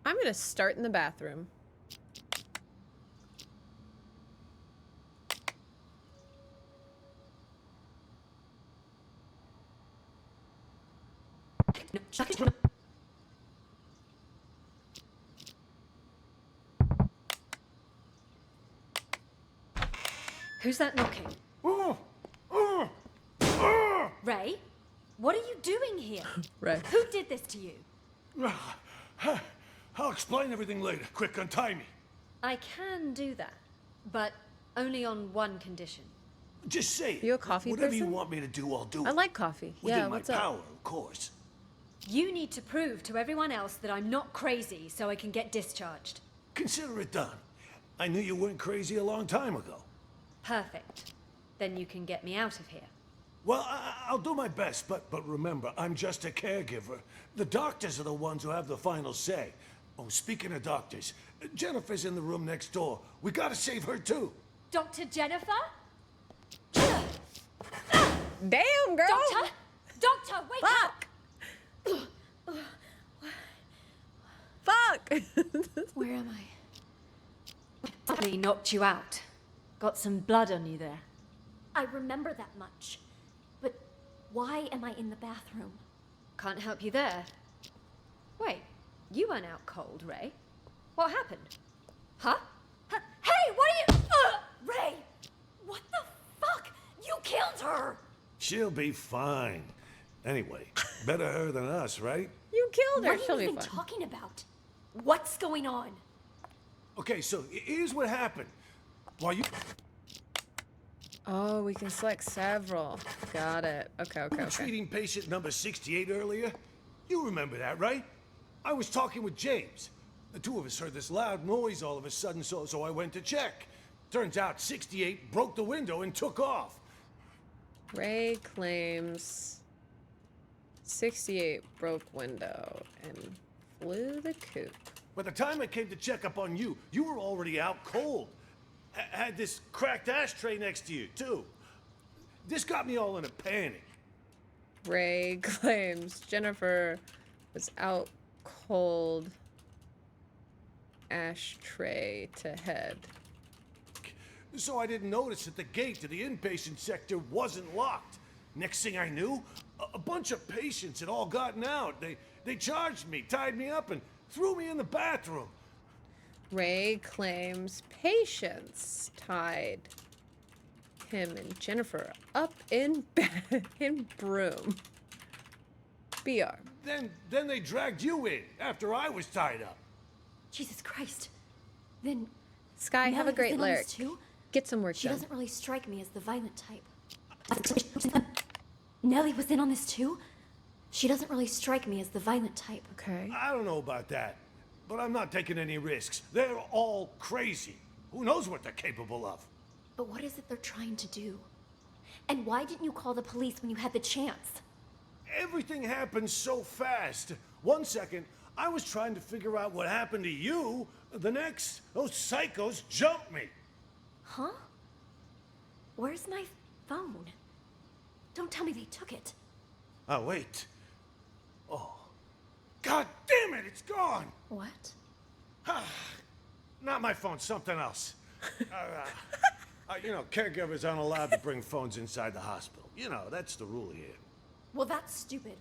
I'm gonna start in the bathroom. Who's that knocking? Ray? What are you doing here? Ray. Who did this to you? I'll explain everything later. Quick, untie me. I can do that, but only on one condition. Just say it. You a coffee Whatever person? you want me to do, I'll do it. I like coffee. Within Yeah, my what's power, up? of course. You need to prove to everyone else that I'm not crazy so I can get discharged. Consider it done. I knew you weren't crazy a long time ago. Perfect. Then you can get me out of here. Well, I'll do my best, but remember, I'm just a caregiver. The doctors are the ones who have the final say. Oh, speaking of doctors, Jennifer's in the room next door. We gotta save her too. Dr. Jennifer? Damn, girl! Doctor? Doctor, wake up! Fuck! Where am I? He knocked you out. Got some blood on you there. I remember that much. But why am I in the bathroom? Can't help you there. Wait, you weren't out cold, Ray. What happened? Huh? Hey, what are you... Ray! What the fuck? You killed her! She'll be fine. Anyway, better her than us, right? You killed her. What are She'll you be even fine. talking about? What's going on? Okay, so here's what happened. While you... Oh, we can select several. Got it. Okay, okay, We were okay. treating patient number 68 earlier. You remember that, right? I was talking with James. The two of us heard this loud noise all of a sudden, so I went to check. Turns out 68 broke the window and took off. Ray claims 68 broke window and flew the coop. By the time I came to check up on you, you were already out cold. Had this cracked ashtray next to you, too. This got me all in a panic. Ray claims Jennifer was out cold. Ashtray to head. So I didn't notice that the gate to the inpatient sector wasn't locked. Next thing I knew, A bunch of patients had all gotten out. They charged me, tied me up, and threw me in the bathroom. Ray claims patients tied him and Jennifer up in bed in broom. BR. Then they dragged you in after I was tied up. Jesus Christ. Then Sky, have a Nellie was great in on this lyric. too? Get some work She done. doesn't really strike me as the violent type. Nellie was in on this too? She doesn't really strike me as the violent type. Okay. I don't know about that, but I'm not taking any risks. They're all crazy. Who knows what they're capable of? But what is it they're trying to do? And why didn't you call the police when you had the chance? Everything happened so fast. 1 second, I was trying to figure out what happened to you. The next, those psychos jumped me. Huh? Where's my phone? Don't tell me they took it. Oh, wait. Oh. God damn it, it's gone! What? Not my phone, something else. You know, caregivers aren't allowed to bring phones inside the hospital. You know, that's the rule here. Well, that's stupid.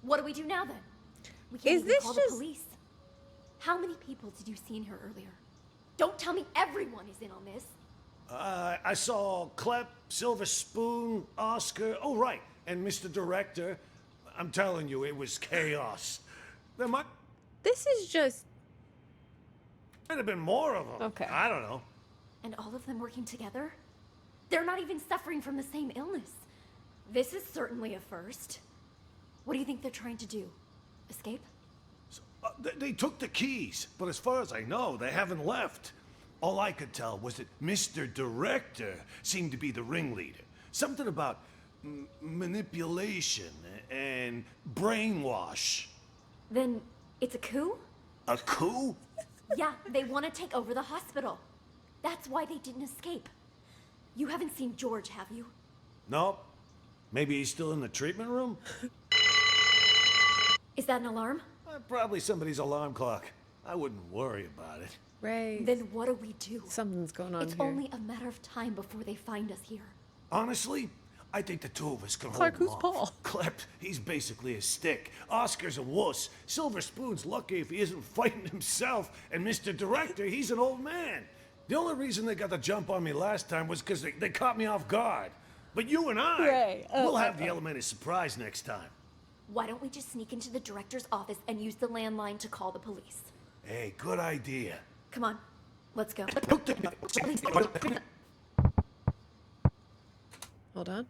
What do we do now then? We can't Is even this call just- the police. How many people did you see in here earlier? Don't tell me everyone is in on this. I saw Clep, Silver Spoon, Oscar. Oh, right. And Mr. Director. I'm telling you, it was chaos. There might This is just... have been more of them. Okay. I don't know. And all of them working together? They're not even suffering from the same illness. This is certainly a first. What do you think they're trying to do? Escape? They took the keys, but as far as I know, they haven't left. All I could tell was that Mr. Director seemed to be the ringleader. Something about manipulation and brainwash. Then it's a coup? A coup? Yeah, they want to take over the hospital. That's why they didn't escape. You haven't seen George, have you? Nope. Maybe he's still in the treatment room? Is that an alarm? Probably somebody's alarm clock. I wouldn't worry about it. Ray. Then what do we do? Something's going on It's here. only a matter of time before they find us here. Honestly, I think the two of us can Clark, hold who's him Paul? off. Clep, he's basically a stick. Oscar's a wuss. Silver Spoon's lucky if he isn't fighting himself. And Mr. Director, he's an old man. The only reason they got the jump on me last time was because they caught me off guard. But you and I, Ray. we'll have the element of surprise next time. Why don't we just sneak into the director's office and use the landline to call the police? Hey, good idea. Come on, let's go. Hold on.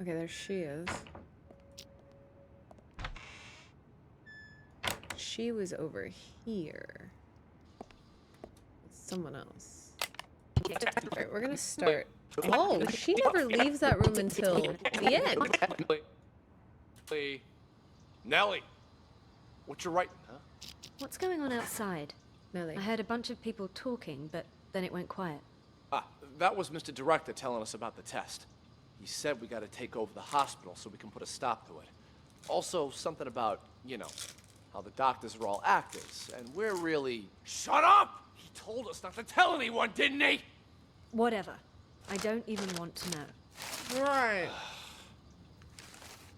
Okay, there she is. She was over here. Someone else. Alright, we're gonna start. Oh, she never leaves that room until the end. Nellie, what you writing, huh? What's going on outside? Nellie. I heard a bunch of people talking, but then it went quiet. Ah, that was Mr. Director telling us about the test. He said we gotta take over the hospital so we can put a stop to it. Also, something about, you know, how the doctors are all actors, and we're really... Shut up! He told us not to tell anyone, didn't he? Whatever. I don't even want to know. Right.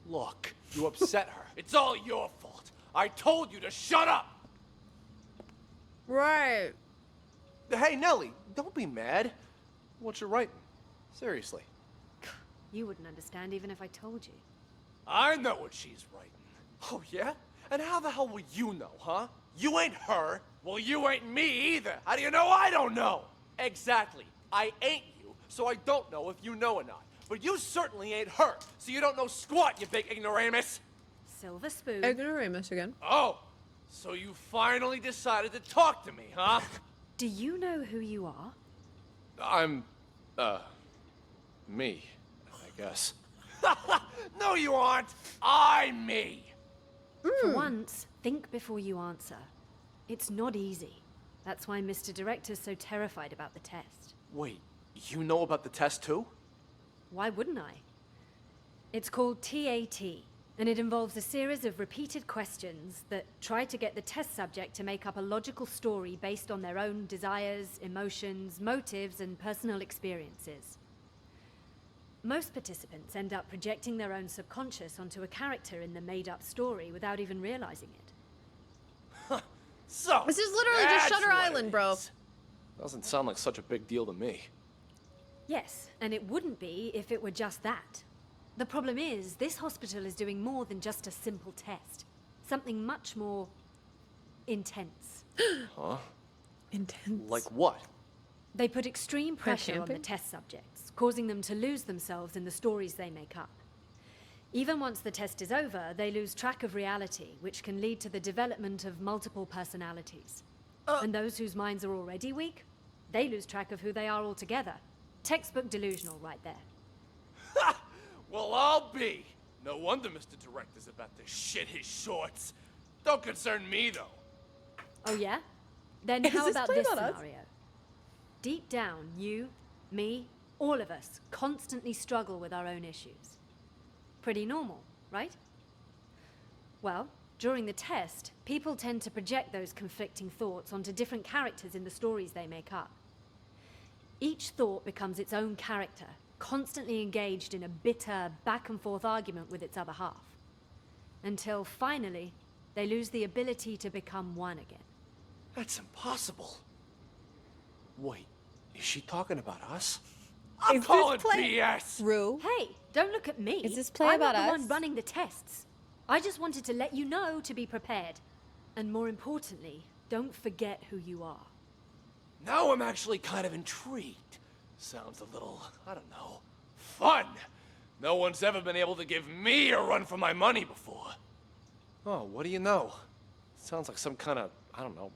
Look, you upset her. It's all your fault. I told you to shut up! Right. Hey, Nellie, don't be mad. What you writing? Seriously. You wouldn't understand even if I told you. I know what she's writing. Oh, yeah? And how the hell will you know, huh? You ain't her. Well, you ain't me either. How do you know I don't know? Exactly. I ain't you, so I don't know if you know or not. But you certainly ain't her, so you don't know squat, you big ignoramus. Silver spoon. Ignoramus again. Oh, so you finally decided to talk to me, huh? Do you know who you are? I'm, me, I guess. No, you aren't. I'm me. For once, think before you answer. It's not easy. That's why Mr. Director's so terrified about the test. Wait, you know about the test too? Why wouldn't I? It's called TAT, And it involves a series of repeated questions that try to get the test subject to make up a logical story based on their own desires, emotions, motives, and personal experiences. Most participants end up projecting their own subconscious onto a character in the made-up story without even realizing it. So, this is literally just Shutter Island, bro. Doesn't sound like such a big deal to me. Yes, and it wouldn't be if it were just that. The problem is, this hospital is doing more than just a simple test. Something much more intense. Huh? Intense. Like what? They put extreme pressure on the camping? test subjects, causing them to lose themselves in the stories they make up. Even once the test is over, they lose track of reality, which can lead to the development of multiple personalities. And those whose minds are already weak, they lose track of who they are altogether. Textbook delusional right there. Well, I'll be. No wonder Mr. Director's about to shit his shorts. Don't concern me, though. Oh yeah? Then Is how this about play this about us? scenario? Deep down, you, me, all of us constantly struggle with our own issues. Pretty normal, right? Well, during the test, people tend to project those conflicting thoughts onto different characters in the stories they make up. Each thought becomes its own character, constantly engaged in a bitter, back-and-forth argument with its other half. Until, finally, they lose the ability to become one again. That's impossible. Wait, is she talking about us? I'm calling BS! Rue? Hey, don't look at me. Is this play I'm about not the us? one running the tests. I just wanted to let you know to be prepared. And more importantly, don't forget who you are. Now I'm actually kind of intrigued. Sounds a little, I don't know, fun. No one's ever been able to give me a run for my money before. Oh, what do you know? Sounds like some kind of, I don't know,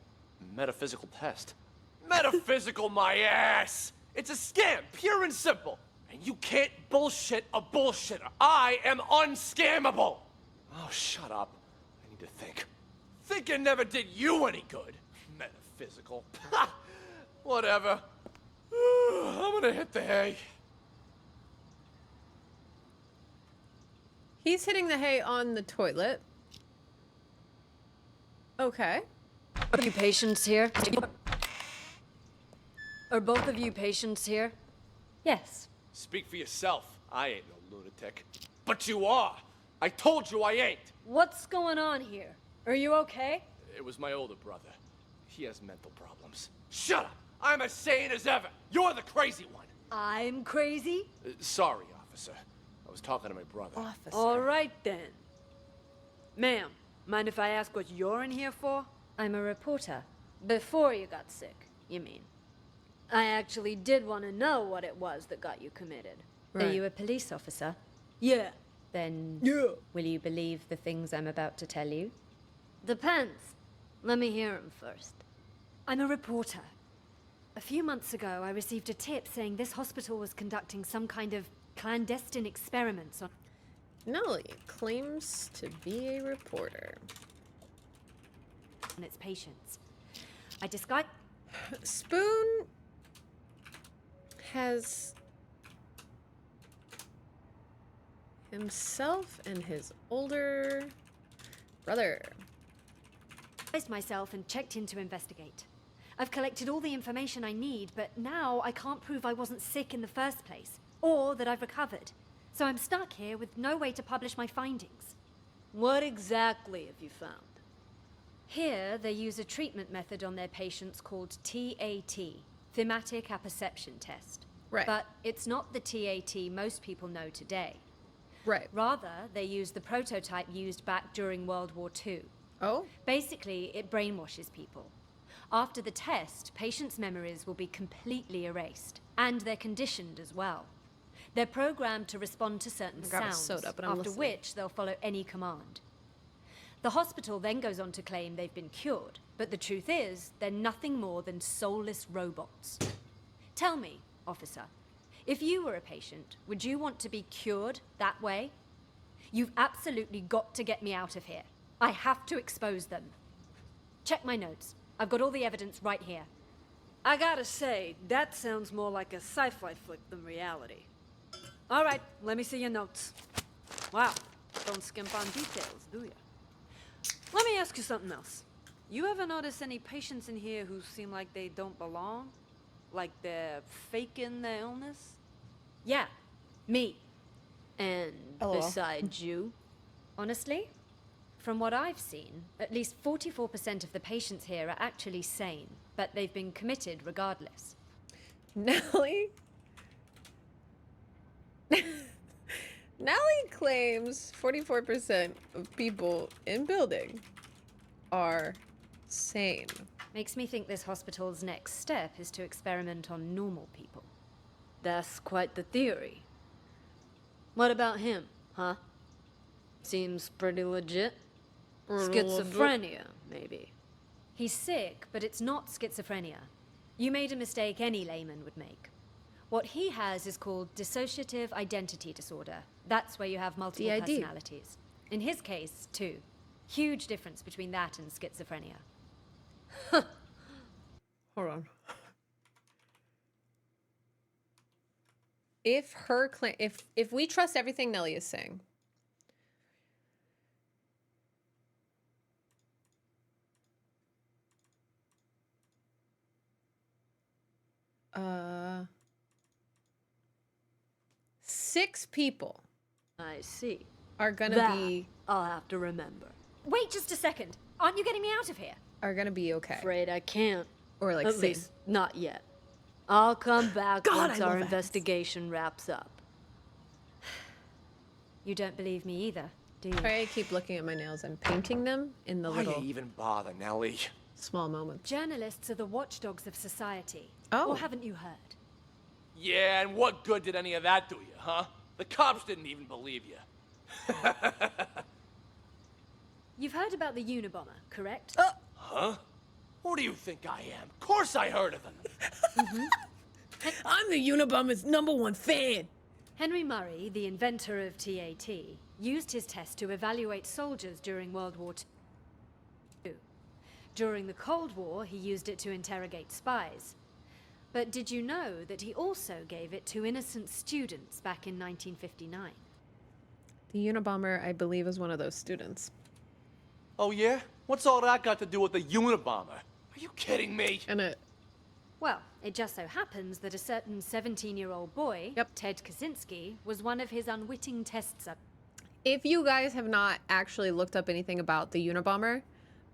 metaphysical test. Metaphysical my ass! It's a scam, pure and simple. And you can't bullshit a bullshitter. I am unscammable. Oh, shut up. I need to think. Thinking never did you any good. Metaphysical. Ha! Whatever. I'm gonna hit the hay. He's hitting the hay on the toilet. Okay. Are you patients here? Are both of you patients here? Yes. Speak for yourself. I ain't no lunatic. But you are. I told you I ain't. What's going on here? Are you okay? It was my older brother. He has mental problems. Shut up! I'm as sane as ever. You're the crazy one. I'm crazy? Sorry, officer. I was talking to my brother. All right then. Ma'am, mind if I ask what you're in here for? I'm a reporter. Before you got sick, you mean? I actually did want to know what it was that got you committed. Right. Are you a police officer? Yeah. Then will you believe the things I'm about to tell you? Depends. Let me hear him first. I'm a reporter. A few months ago, I received a tip saying this hospital was conducting some kind of clandestine experiments on... Nellie claims to be a reporter. ...on its patients. I disguised... Spoon has himself and his older brother. ...myself and checked in to investigate. I've collected all the information I need, but now I can't prove I wasn't sick in the first place, or that I've recovered. So I'm stuck here with no way to publish my findings. What exactly have you found? Here, they use a treatment method on their patients called TAT, Thematic Apperception Test. Right. But it's not the TAT most people know today. Right. Rather, they use the prototype used back during World War II. Oh? Basically, it brainwashes people. After the test, patients' memories will be completely erased, and they're conditioned as well. They're programmed to respond to certain Grab a sounds, soda, but I'm after listening. which they'll follow any command. The hospital then goes on to claim they've been cured, but the truth is, they're nothing more than soulless robots. Tell me, officer, if you were a patient, would you want to be cured that way? You've absolutely got to get me out of here. I have to expose them. Check my notes. I've got all the evidence right here. I gotta say, that sounds more like a sci-fi flick than reality. All right, let me see your notes. Wow, Don't skimp on details, do you? Let me ask you something else. You ever notice any patients in here who seem like they don't belong? Like they're faking their illness? Yeah, me. And besides you? Honestly, from what I've seen, at least 44% of the patients here are actually sane, but they've been committed regardless. Nellie? Nellie claims 44% of people in building are sane. Makes me think this hospital's next step is to experiment on normal people. That's quite the theory. What about him, huh? Seems pretty legit. Schizophrenia, maybe. He's sick, but it's not schizophrenia. You made a mistake any layman would make. What he has is called dissociative identity disorder. That's where you have multiple DID. personalities. In his case, too. Huge difference between that and schizophrenia. Hold on. If her if we trust everything Nellie is saying, six people I see. are gonna That be I'll have to remember. Wait just a second. Aren't you getting me out of here? are gonna be okay. Afraid I can't. Or like At sane. least not yet. I'll come back God, once I our love investigation wraps up. You don't believe me either, do you? I keep looking at my nails. I'm painting them in the Why little you even bother, Nellie? small moments. Journalists are the watchdogs of society. Oh. Or haven't you heard? Yeah, and what good did any of that do you, huh? The cops didn't even believe you. You've heard about the Unabomber, correct? Huh? Who do you think I am? Of course I heard of him. I'm the Unabomber's #1 fan. Henry Murray, the inventor of TAT, used his test to evaluate soldiers during World War II. During the Cold War, he used it to interrogate spies. But did you know that he also gave it to innocent students back in 1959? The Unabomber, I believe, is one of those students. Oh yeah? What's all that got to do with the Unabomber? Are you kidding me? And it. Well, it just so happens that a certain 17-year-old boy, Ted Kaczynski, was one of his unwitting test subjects. If you guys have not actually looked up anything about the Unabomber,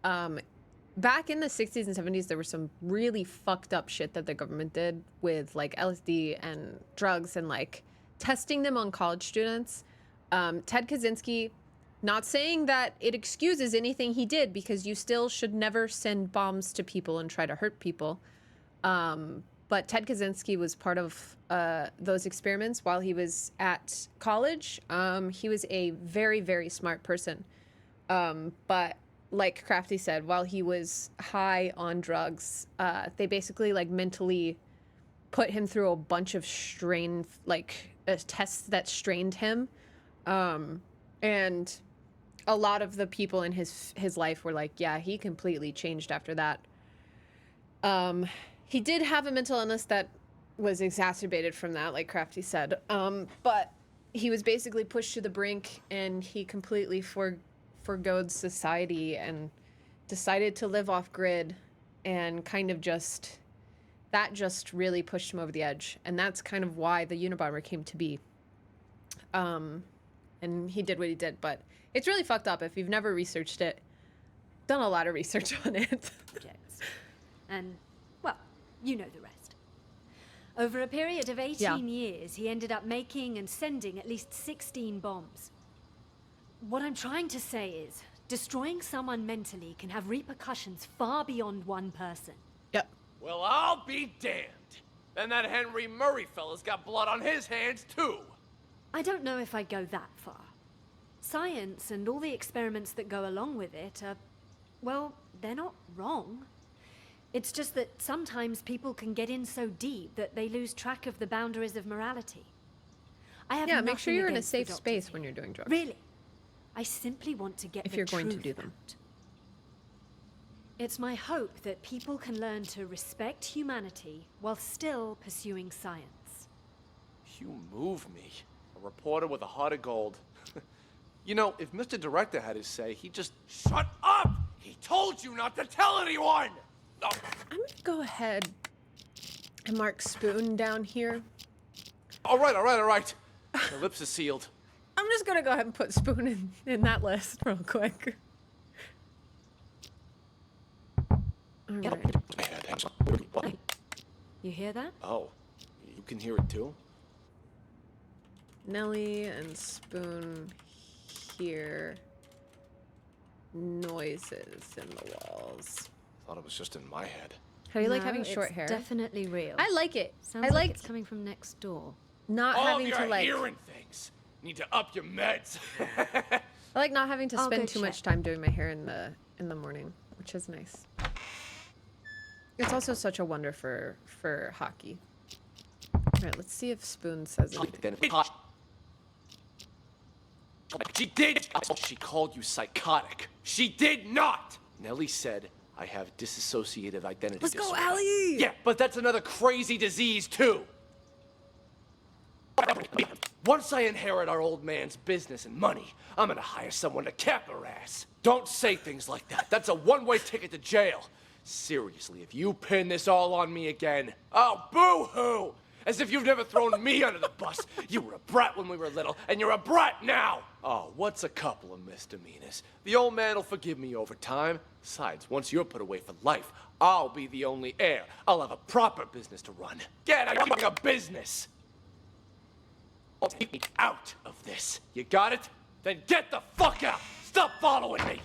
back in the 60s and 70s, there was some really fucked up shit that the government did with like LSD and drugs and like testing them on college students. Ted Kaczynski, not saying that it excuses anything he did, because you still should never send bombs to people and try to hurt people. But Ted Kaczynski was part of those experiments while he was at college. He was a very, very smart person. But like Crafty said, while he was high on drugs, they basically like mentally put him through a bunch of tests that strained him. And a lot of the people in his life were like, yeah, he completely changed after that. He did have a mental illness that was exacerbated from that, like Crafty said. But he was basically pushed to the brink, and he completely forgoed society and decided to live off grid, and kind of just really pushed him over the edge. And that's kind of why the Unabomber came to be. And he did what he did, but it's really fucked up. If you've never researched it, done a lot of research on it. And, well, you know the rest. Over a period of 18 years, he ended up making and sending at least 16 bombs. What I'm trying to say is, destroying someone mentally can have repercussions far beyond one person. Yep. Well, I'll be damned. Then that Henry Murray fella's got blood on his hands, too. I don't know if I'd go that far. Science and all the experiments that go along with it are, well, they're not wrong. It's just that sometimes people can get in so deep that they lose track of the boundaries of morality. I have Make sure nothing you're in a against the safe doctors space here. when you're doing drugs. Really. I simply want to get If the you're going to truth do them. out. It's my hope that people can learn to respect humanity while still pursuing science. You move me. A reporter with a heart of gold. You know, if Mr. Director had his say, he'd just... Shut up! He told you not to tell anyone! Oh. I'm gonna go ahead and mark Spoon down here. All right. The lips are sealed. I'm just gonna go ahead and put Spoon in that list real quick. All right. You hear that? Oh, you can hear it too? Nelly and Spoon hear noises in the walls. Thought it was just in my head. How do you like No, having short it's hair? definitely real. I like it. Sounds I like like it's coming from next door. not All having you're to like. hearing things. Need to up your meds. I like not having to I'll spend go too check. much time doing my hair in the morning, which is nice. It's also such a wonder for hockey. All right, let's see if Spoon says anything. She did. She called you psychotic. She did not. Nellie said I have dissociative identity Let's disorder. go, Allie! Yeah, but that's another crazy disease too. Once I inherit our old man's business and money, I'm gonna hire someone to cap her ass. Don't say things like that. That's a one-way ticket to jail. Seriously, if you pin this all on me again, oh, boo-hoo! As if you've never thrown me under the bus. You were a brat when we were little, and you're a brat now! Oh, what's a couple of misdemeanors? The old man will forgive me over time. Besides, once you're put away for life, I'll be the only heir. I'll have a proper business to run. Get a business! Take me out of this. You got it? Then get the fuck out! Stop following me!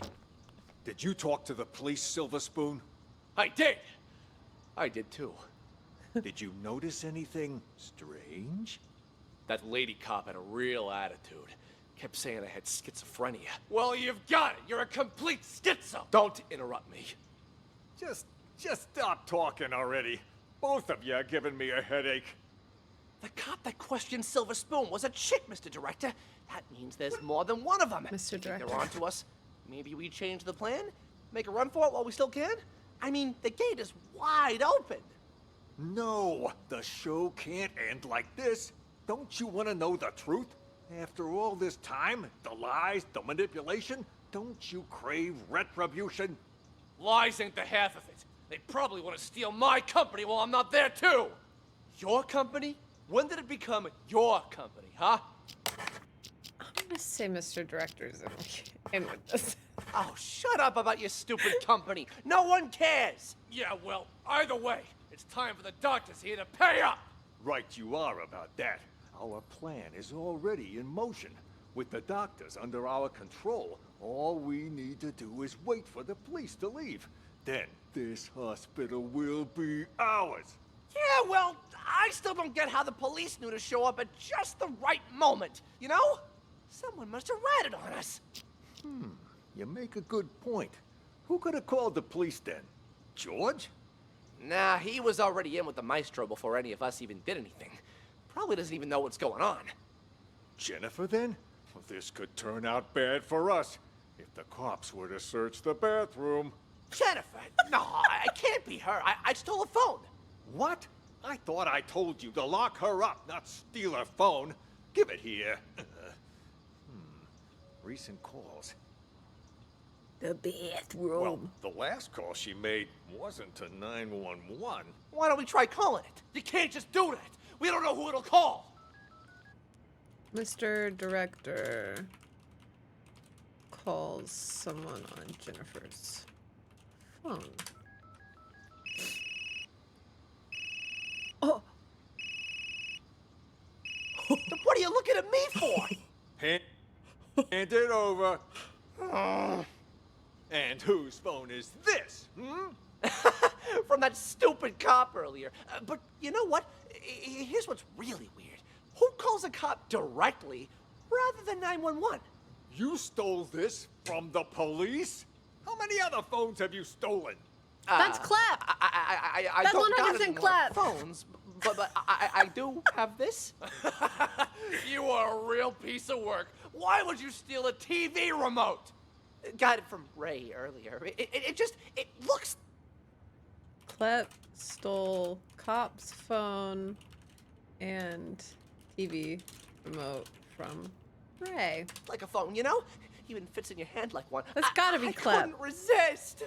Did you talk to the police, Silver Spoon? I did. I did too. Did you notice anything strange? That lady cop had a real attitude. Kept saying I had schizophrenia. Well, you've got it. You're a complete schizo. Don't interrupt me. Just stop talking already. Both of you are giving me a headache. The cop that questioned Silver Spoon was a chick, Mr. Director. That means there's more than one of them. Mr. Director. They're on to us. Maybe we change the plan? Make a run for it while we still can? I mean, the gate is wide open. No, the show can't end like this. Don't you want to know the truth? After all this time, the lies, the manipulation, don't you crave retribution? Lies ain't the half of it. They probably want to steal my company while I'm not there too. Your company? When did it become your company, huh? I'm gonna say Mr. Director's in with this. Oh, shut up about your stupid company. No one cares. Yeah, well, either way, it's time for the doctors here to pay up. Right you are about that. Our plan is already in motion. With the doctors under our control, all we need to do is wait for the police to leave. Then this hospital will be ours. Yeah, well, I still don't get how the police knew to show up at just the right moment, you know? Someone must have ratted on us. You make a good point. Who could have called the police then? George? Nah, he was already in with the maestro before any of us even did anything. Probably doesn't even know what's going on. Jennifer then? Well, this could turn out bad for us if the cops were to search the bathroom. Jennifer? No, I can't be her. I stole a phone. What? I thought I told you to lock her up, not steal her phone. Give it here. Recent calls. The bathroom. Well, the last call she made wasn't to 911. Why don't we try calling it? You can't just do that. We don't know who it'll call. Mr. Director calls someone on Jennifer's phone. Oh. What are you looking at me for? Hand it over. And whose phone is this? From that stupid cop earlier. But you know what? Here's what's really weird. Who calls a cop directly rather than 911? You stole this from the police? How many other phones have you stolen? That's Clap. I That's don't got 100% any more Clap. phones, but I do have this. You are a real piece of work. Why would you steal a TV remote? Got it from Ray earlier. It looks... Clap stole cop's phone and TV remote from Ray. Like a phone, you know? Even fits in your hand like one. That's gotta be I Clep. couldn't resist.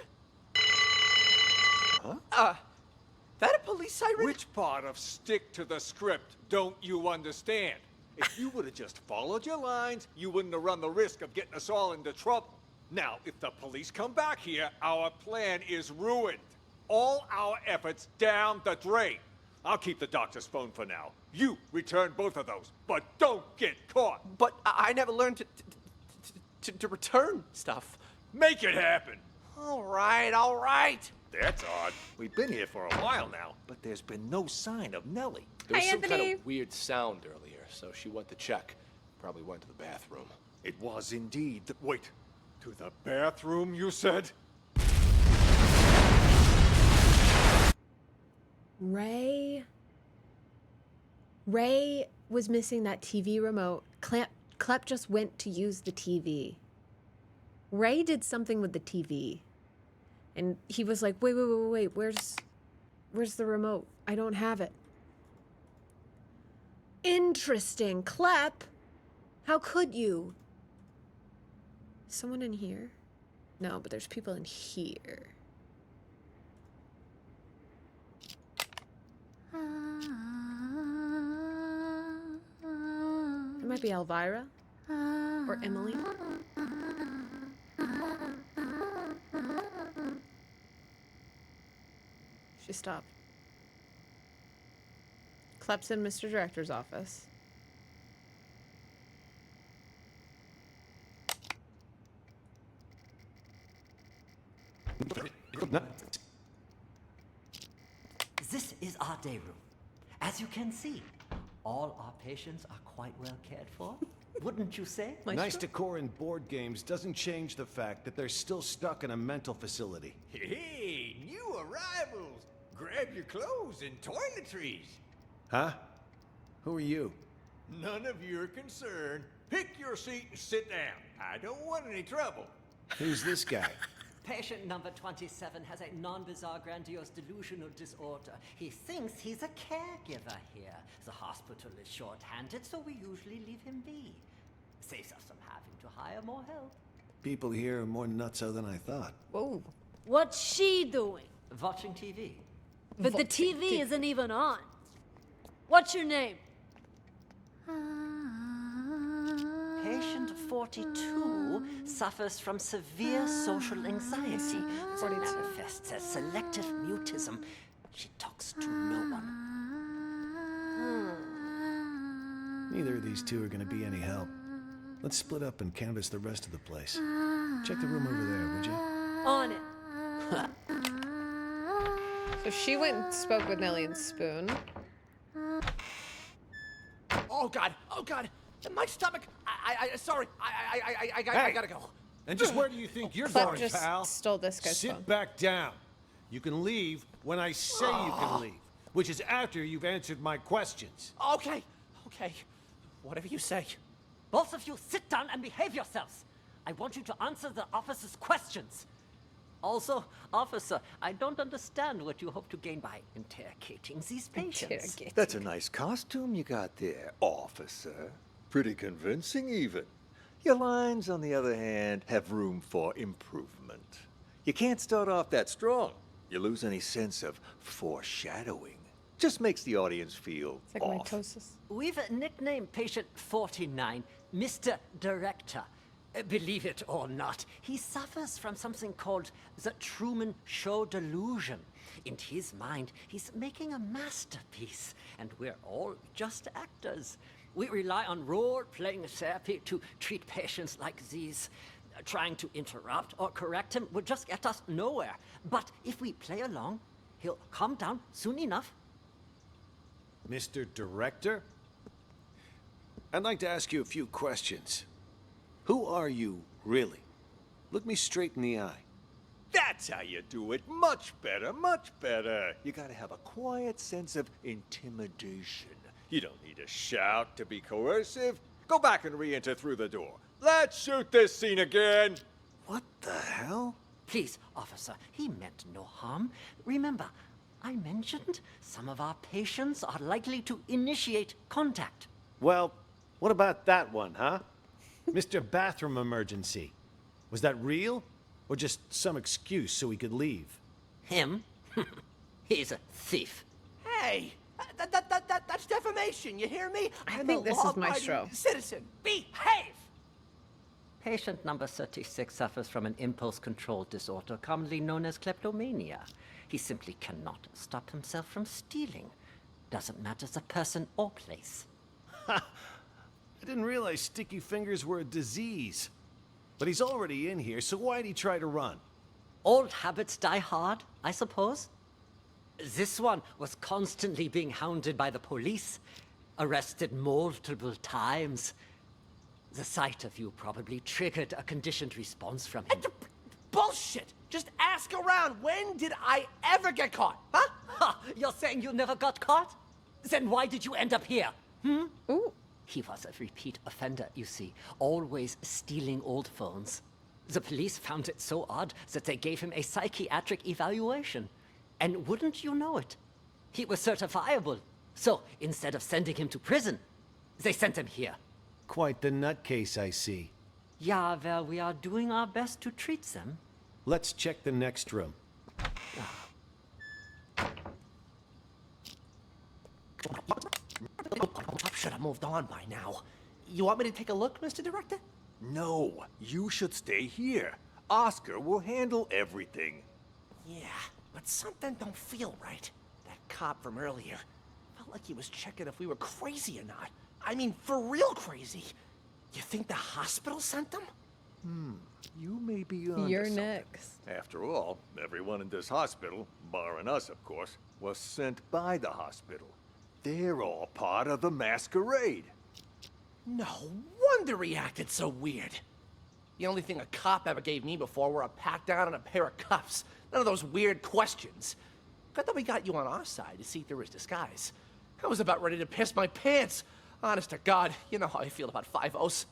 Huh? That a police siren? Which part of stick to the script don't you understand? If you would have just followed your lines, you wouldn't have run the risk of getting us all into trouble. Now, if the police come back here, our plan is ruined. All our efforts down the drain. I'll keep the doctor's phone for now. You return both of those, but don't get caught. But I never learned to return stuff. Make it happen. All right. That's odd. We've been here for a while now, but there's been no sign of Nellie. There was Hi, some kind Anthony. of weird sound earlier, so she went to check. Probably went to the bathroom. It was indeed. Wait, to the bathroom, you said? Ray was missing that TV remote. Clep just went to use the TV. Ray did something with the TV. And he was like, wait, where's the remote? I don't have it. Interesting. Clep, how could you? Someone in here? No, but there's people in here. It might be Elvira or Emily. She stopped. Clep's in Mr. Director's office. This is our day room. As you can see, all our patients are quite well cared for. Wouldn't you say? Nice decor and board games doesn't change the fact that they're still stuck in a mental facility. Hey, new arrivals! Grab your clothes and toiletries. Huh? Who are you? None of your concern. Pick your seat and sit down. I don't want any trouble. Who's this guy? Patient number 27 has a non-bizarre grandiose delusional disorder. He thinks he's a caregiver here. The hospital is short-handed, so we usually leave him be. Saves us from having to hire more help. People here are more nutso than I thought. Whoa. What's she doing? Watching TV. But the TV isn't even on. What's your name? Patient 42 suffers from severe social anxiety. It manifests as selective mutism. She talks to no one. Neither of these two are going to be any help. Let's split up and canvass the rest of the place. Check the room over there, would you? On it. So she went and spoke with Nellie and Spoon. Oh God! My stomach! Sorry. I gotta go. And just where do you think you're Clep going, just pal? stole this guy's phone. Sit back down. You can leave when I say you can leave, which is after you've answered my questions. Okay. Whatever you say. Both of you sit down and behave yourselves. I want you to answer the officer's questions. Also, officer, I don't understand what you hope to gain by interrogating these patients. That's a nice costume you got there, officer. Pretty convincing, even. Your lines, on the other hand, have room for improvement. You can't start off that strong. You lose any sense of foreshadowing. Just makes the audience feel It's like off. mitosis. We've nicknamed patient 49 Mr. Director. Believe it or not, he suffers from something called the Truman Show delusion. In his mind, he's making a masterpiece, and we're all just actors. We rely on role-playing therapy to treat patients like these. Trying to interrupt or correct him would just get us nowhere. But if we play along, he'll calm down soon enough. Mr. Director? I'd like to ask you a few questions. Who are you, really? Look me straight in the eye. That's how you do it. Much better, much better. You gotta have a quiet sense of intimidation. You don't need to shout to be coercive. Go back and re-enter through the door. Let's shoot this scene again. What the hell? Please, officer, he meant no harm. Remember, I mentioned some of our patients are likely to initiate contact. Well, what about that one, huh? Mr. Bathroom Emergency. Was that real? Or just some excuse so he could leave? Him? He's a thief. Hey, that's defamation, you hear me? I think this is Maestro. Citizen, behave! Patient number 36 suffers from an impulse control disorder commonly known as kleptomania. He simply cannot stop himself from stealing. Doesn't matter the person or place. Ha! I didn't realize sticky fingers were a disease. But he's already in here, so why'd he try to run? Old habits die hard, I suppose. This one was constantly being hounded by the police, arrested multiple times. The sight of you probably triggered a conditioned response from him. Bullshit! Just ask around. When did I ever get caught, huh? Ha! You're saying you never got caught? Then why did you end up here? Hmm? Ooh. He was a repeat offender, you see, always stealing old phones. The police found it so odd that they gave him a psychiatric evaluation. And wouldn't you know it? He was certifiable. So, instead of sending him to prison, they sent him here. Quite the nutcase, I see. Yeah, well, we are doing our best to treat them. Let's check the next room. Should have moved on by now. You want me to take a look, Mr. Director? No, you should stay here. Oscar will handle everything. Yeah, but something don't feel right. That cop from earlier felt like he was checking if we were crazy or not. I mean, for real crazy. You think the hospital sent them? You may be on. You're next. After all, everyone in this hospital, barring us, of course, was sent by the hospital. They're all part of the masquerade. No wonder he acted so weird. The only thing a cop ever gave me before were a pat down and a pair of cuffs. None of those weird questions. Good that we got you on our side to see through his disguise. I was about ready to piss my pants. Honest to God, you know how I feel about 5-0s.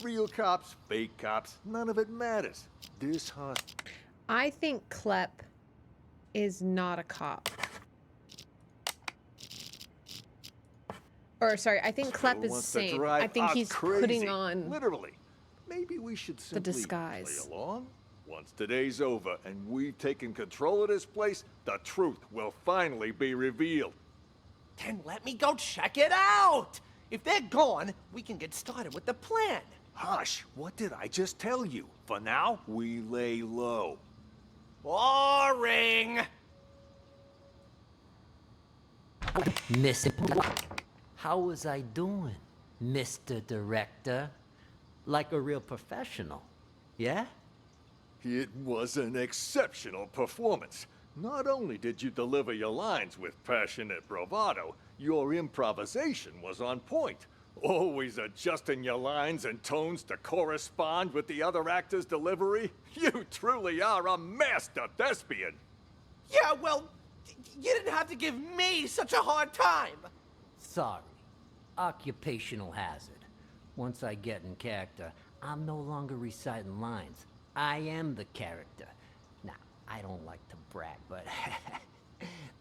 Real cops, fake cops, none of it matters. This hospital. I think Klep is not a cop. Or sorry, I think Klep is sane. I think he's putting on literally. Maybe we should simply the disguise. play along. Once today's over and we've taken control of this place, the truth will finally be revealed. Then let me go check it out. If they're gone, we can get started with the plan. Hush, what did I just tell you? For now, we lay low. Boring. Miss, how was I doing, Mr. Director? Like a real professional, yeah? It was an exceptional performance. Not only did you deliver your lines with passionate bravado, your improvisation was on point. Always adjusting your lines and tones to correspond with the other actor's delivery. You truly are a master thespian. Yeah, well, you didn't have to give me such a hard time. Sorry. Occupational hazard. Once I get in character, I'm no longer reciting lines. I am the character. Now, I don't like to brag, but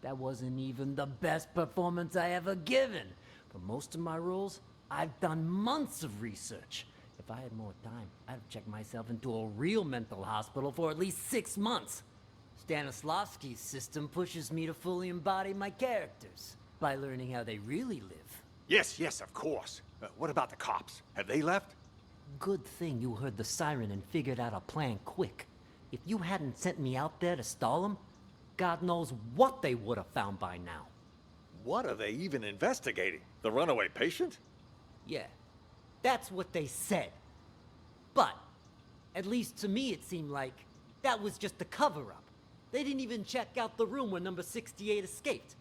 that wasn't even the best performance I ever given. For most of my roles, I've done months of research. If I had more time, I'd have checked myself into a real mental hospital for at least 6 months. Stanislavski's system pushes me to fully embody my characters by learning how they really live. Yes, of course. What about the cops? Have they left? Good thing you heard the siren and figured out a plan quick. If you hadn't sent me out there to stall them, God knows what they would have found by now. What are they even investigating? The runaway patient? Yeah, that's what they said. But, at least to me it seemed like that was just a cover-up. They didn't even check out the room where number 68 escaped.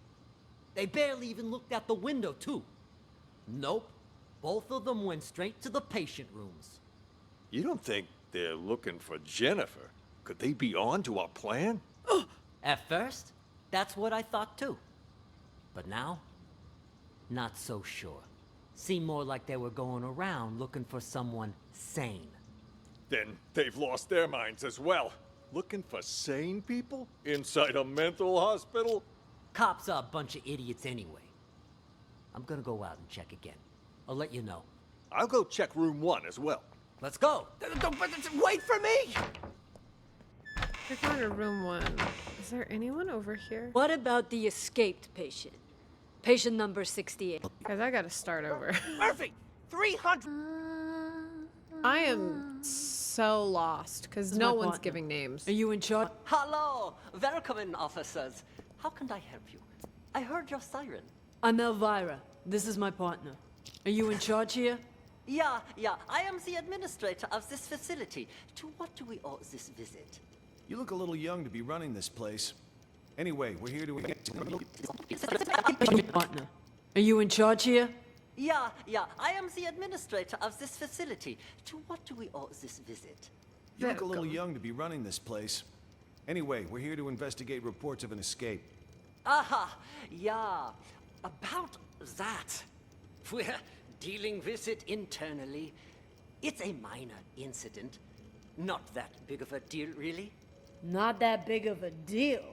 They barely even looked out the window, too. Nope. Both of them went straight to the patient rooms. You don't think they're looking for Jennifer? Could they be on to our plan? At first, that's what I thought too. But now, not so sure. Seemed more like they were going around looking for someone sane. Then they've lost their minds as well. Looking for sane people? Inside a mental hospital? Cops are a bunch of idiots anyway. I'm gonna go out and check again. I'll let you know. I'll go check room 1 as well. Let's go. Wait for me! We're going to room 1. Is there anyone over here? What about the escaped patient? Patient number 68. Guys, I gotta start over. Murphy! 300! I am so lost because no one's giving names. Are you in charge? Hello! Welcome in, officers. How can I help you? I heard your siren. I'm Elvira. This is my partner. Are you in charge here? Yeah. I am the administrator of this facility. To what do we owe this visit? You look a little young to be running this place. Anyway, we're here to... Partner. Are you in charge here? Yeah. I am the administrator of this facility. To what do we owe this visit? You look a little young to be running this place. Anyway, we're here to investigate reports of an escape. Aha, yeah. About that. We're dealing with it internally. It's a minor incident. Not that big of a deal, really. Not that big of a deal.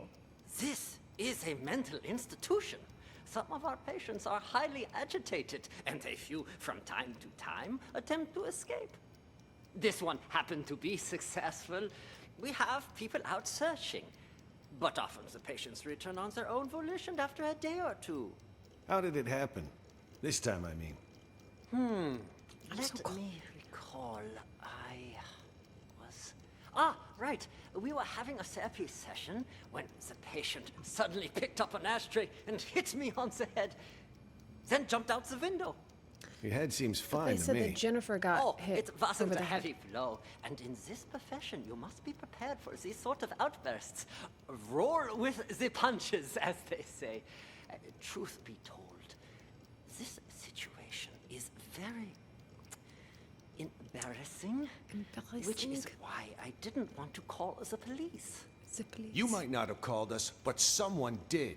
This is a mental institution. Some of our patients are highly agitated, and a few, from time to time, attempt to escape. This one happened to be successful. We have people out searching. But often the patients return on their own volition after a day or two. How did it happen? This time, I mean. Let me recall. Right. We were having a therapy session when the patient suddenly picked up an ashtray and hit me on the head, then jumped out the window. Your head seems fine They to said me. that Jennifer got hit It wasn't over a the head. heavy blow. And in this profession, you must be prepared for these sort of outbursts. Roll with the punches, as they say. Truth be told, this situation is very embarrassing. Which is why I didn't want to call the police. You might not have called us, but someone did.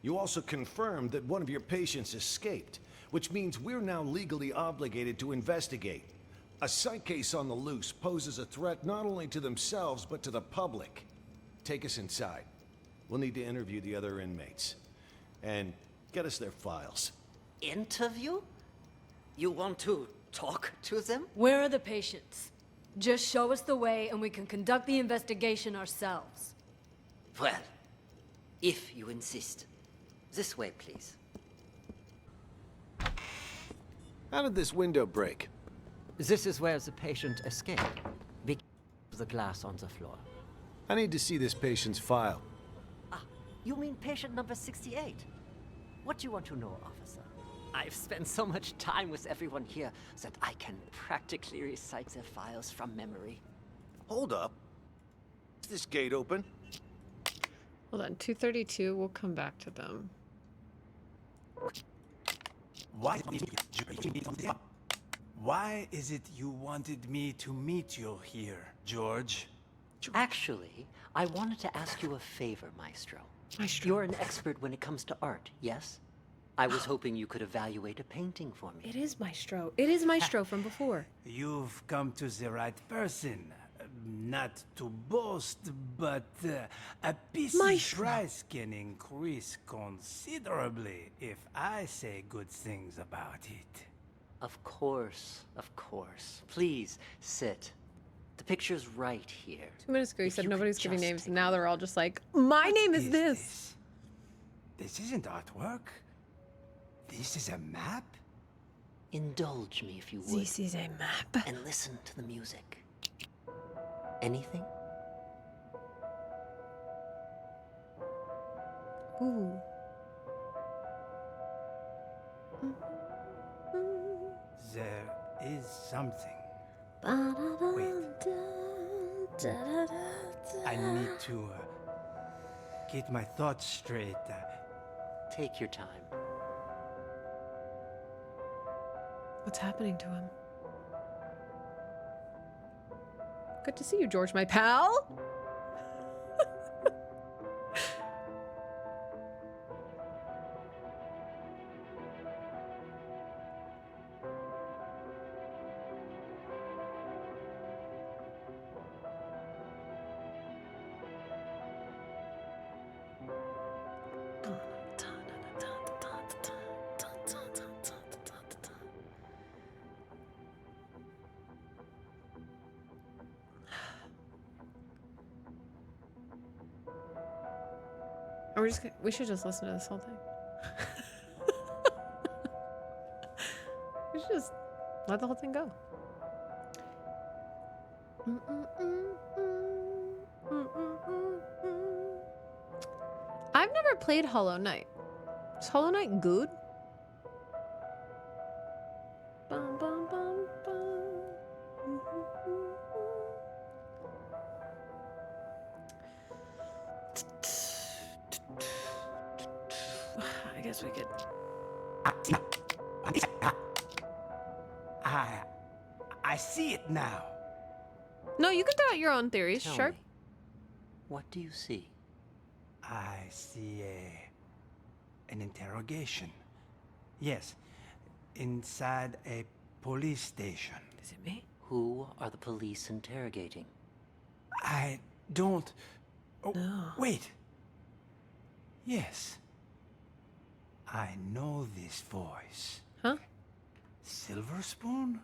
You also confirmed that one of your patients escaped, which means we're now legally obligated to investigate. A psych case on the loose poses a threat not only to themselves, but to the public. Take us inside. We'll need to interview the other inmates. And get us their files. Interview? You want to talk to them? Where are the patients? Just show us the way and we can conduct the investigation ourselves. Well, if you insist. This way, please. How did this window break? This is where the patient escaped. Because of the glass on the floor. I need to see this patient's file. You mean patient number 68? What do you want to know, officer? I've spent so much time with everyone here that I can practically recite their files from memory. Hold up. Is this gate open? Hold on, 232. We'll come back to them. Why is it you wanted me to meet you here, George? Actually, I wanted to ask you a favor, Maestro. You're an expert when it comes to art, yes? I was hoping you could evaluate a painting for me. It is Maestro. It is Maestro from before. You've come to the right person. Not to boast, but a piece's price can increase considerably if I say good things about it. Of course, of course. Please, sit. The picture's right here. 2 minutes ago, you If said you nobody's could giving just names. Now they're all just like, my name is this. This isn't artwork. This is a map? Indulge me if you would. This is a map. And listen to the music. Anything? Ooh. There is something. Wait. I need to get my thoughts straight. Take your time. What's happening to him? Good to see you, George, my pal. Or we should just listen to this whole thing. We should just let the whole thing go. I've never played Hollow Knight. Is Hollow Knight good? Bum, bum, bum, bum. I guess we could. I see it now. No, you can throw out your own theories, Tell Sharp. me, what do you see? I see an interrogation. Yes, inside a police station. Is it me? Who are the police interrogating? I don't... Oh, No. wait. Yes. I know this voice. Huh? Silver Spoon?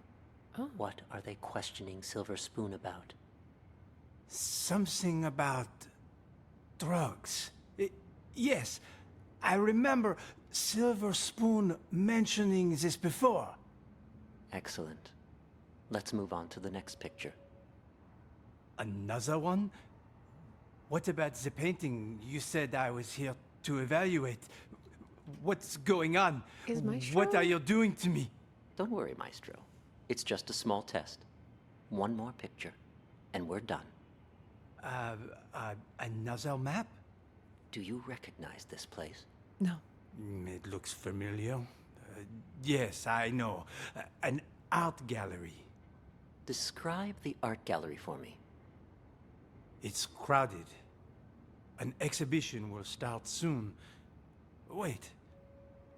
Oh. What are they questioning Silver Spoon about? Something about drugs. Yes, I remember Silver Spoon mentioning this before. Excellent. Let's move on to the next picture. Another one? What about the painting you said I was here to evaluate? What's going on? Is Maestro... What are you doing to me? Don't worry, Maestro. It's just a small test. One more picture, and we're done. Another map? Do you recognize this place? No. It looks familiar. Yes, I know. An art gallery. Describe the art gallery for me. It's crowded. An exhibition will start soon. Wait,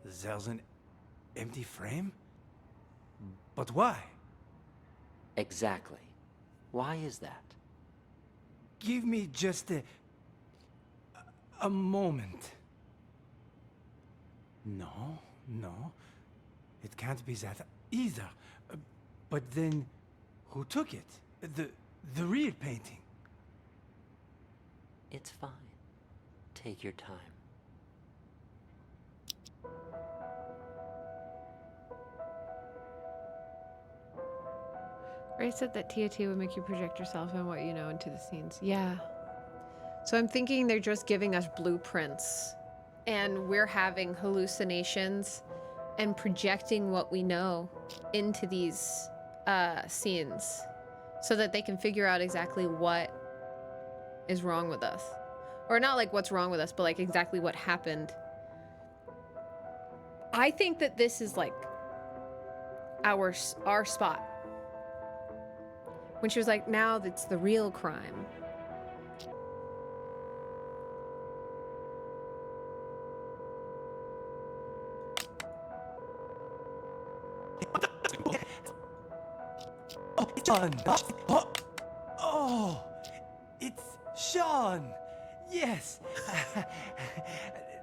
there's an empty frame? But why? Exactly. Why is that? Give me just a moment. No, it can't be that either. But then, who took it? The real painting? It's fine. Take your time. Ray said that TOT would make you project yourself and what you know into the scenes. Yeah. So I'm thinking they're just giving us blueprints and we're having hallucinations and projecting what we know into these scenes so that they can figure out exactly what is wrong with us. Or not like what's wrong with us, but like exactly what happened. I think that this is like our spot. When she was like, now that's the real crime. Oh, Sean! Oh, it's Sean! Yes!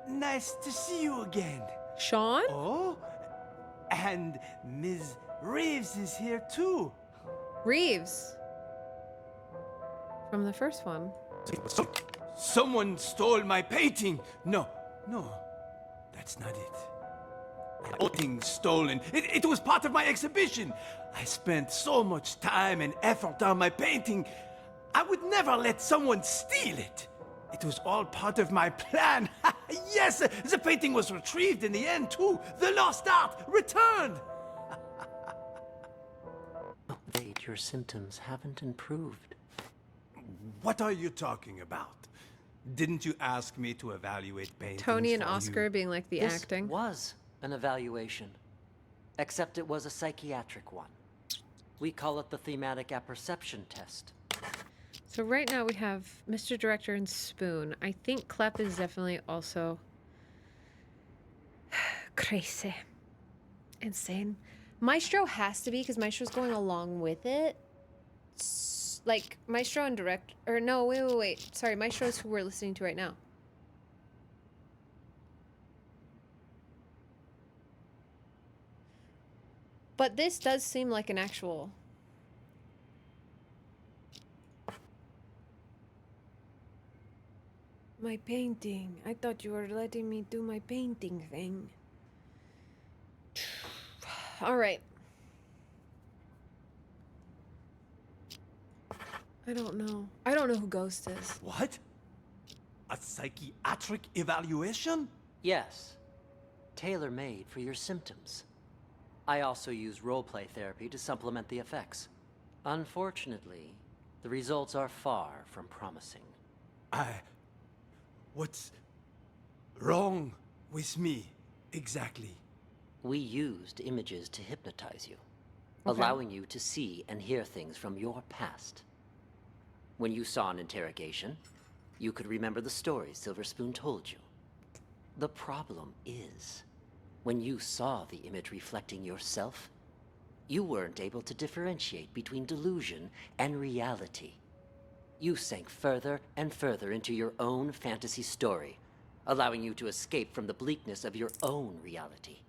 Nice to see you again. Sean? Oh, and Ms. Reeves is here too. Reeves. From the first one. Someone stole my painting. No, that's not it. Painting stolen. It was part of my exhibition. I spent so much time and effort on my painting. I would never let someone steal it. It was all part of my plan. Yes, the painting was retrieved in the end too. The lost art returned. Wait, your symptoms haven't improved. What are you talking about? Didn't you ask me to evaluate paintings? Tony and for Oscar you? being like the This acting. was an evaluation, except it was a psychiatric one. We call it the thematic apperception test. So right now we have Mr. Director and Spoon. I think Clep is definitely also crazy. Insane. Maestro has to be because Maestro's going along with it. Like Maestro and no, wait. Sorry, Maestro is who we're listening to right now. But this does seem like an actual... My painting. I thought you were letting me do my painting thing. All right. I don't know. I don't know who Ghost is. What? A psychiatric evaluation? Yes. Tailor-made for your symptoms. I also use roleplay therapy to supplement the effects. Unfortunately, the results are far from promising. What's wrong with me, exactly? We used images to hypnotize you, Okay. allowing you to see and hear things from your past. When you saw an interrogation, you could remember the stories Silver Spoon told you. The problem is, when you saw the image reflecting yourself, you weren't able to differentiate between delusion and reality. You sank further and further into your own fantasy story, allowing you to escape from the bleakness of your own reality.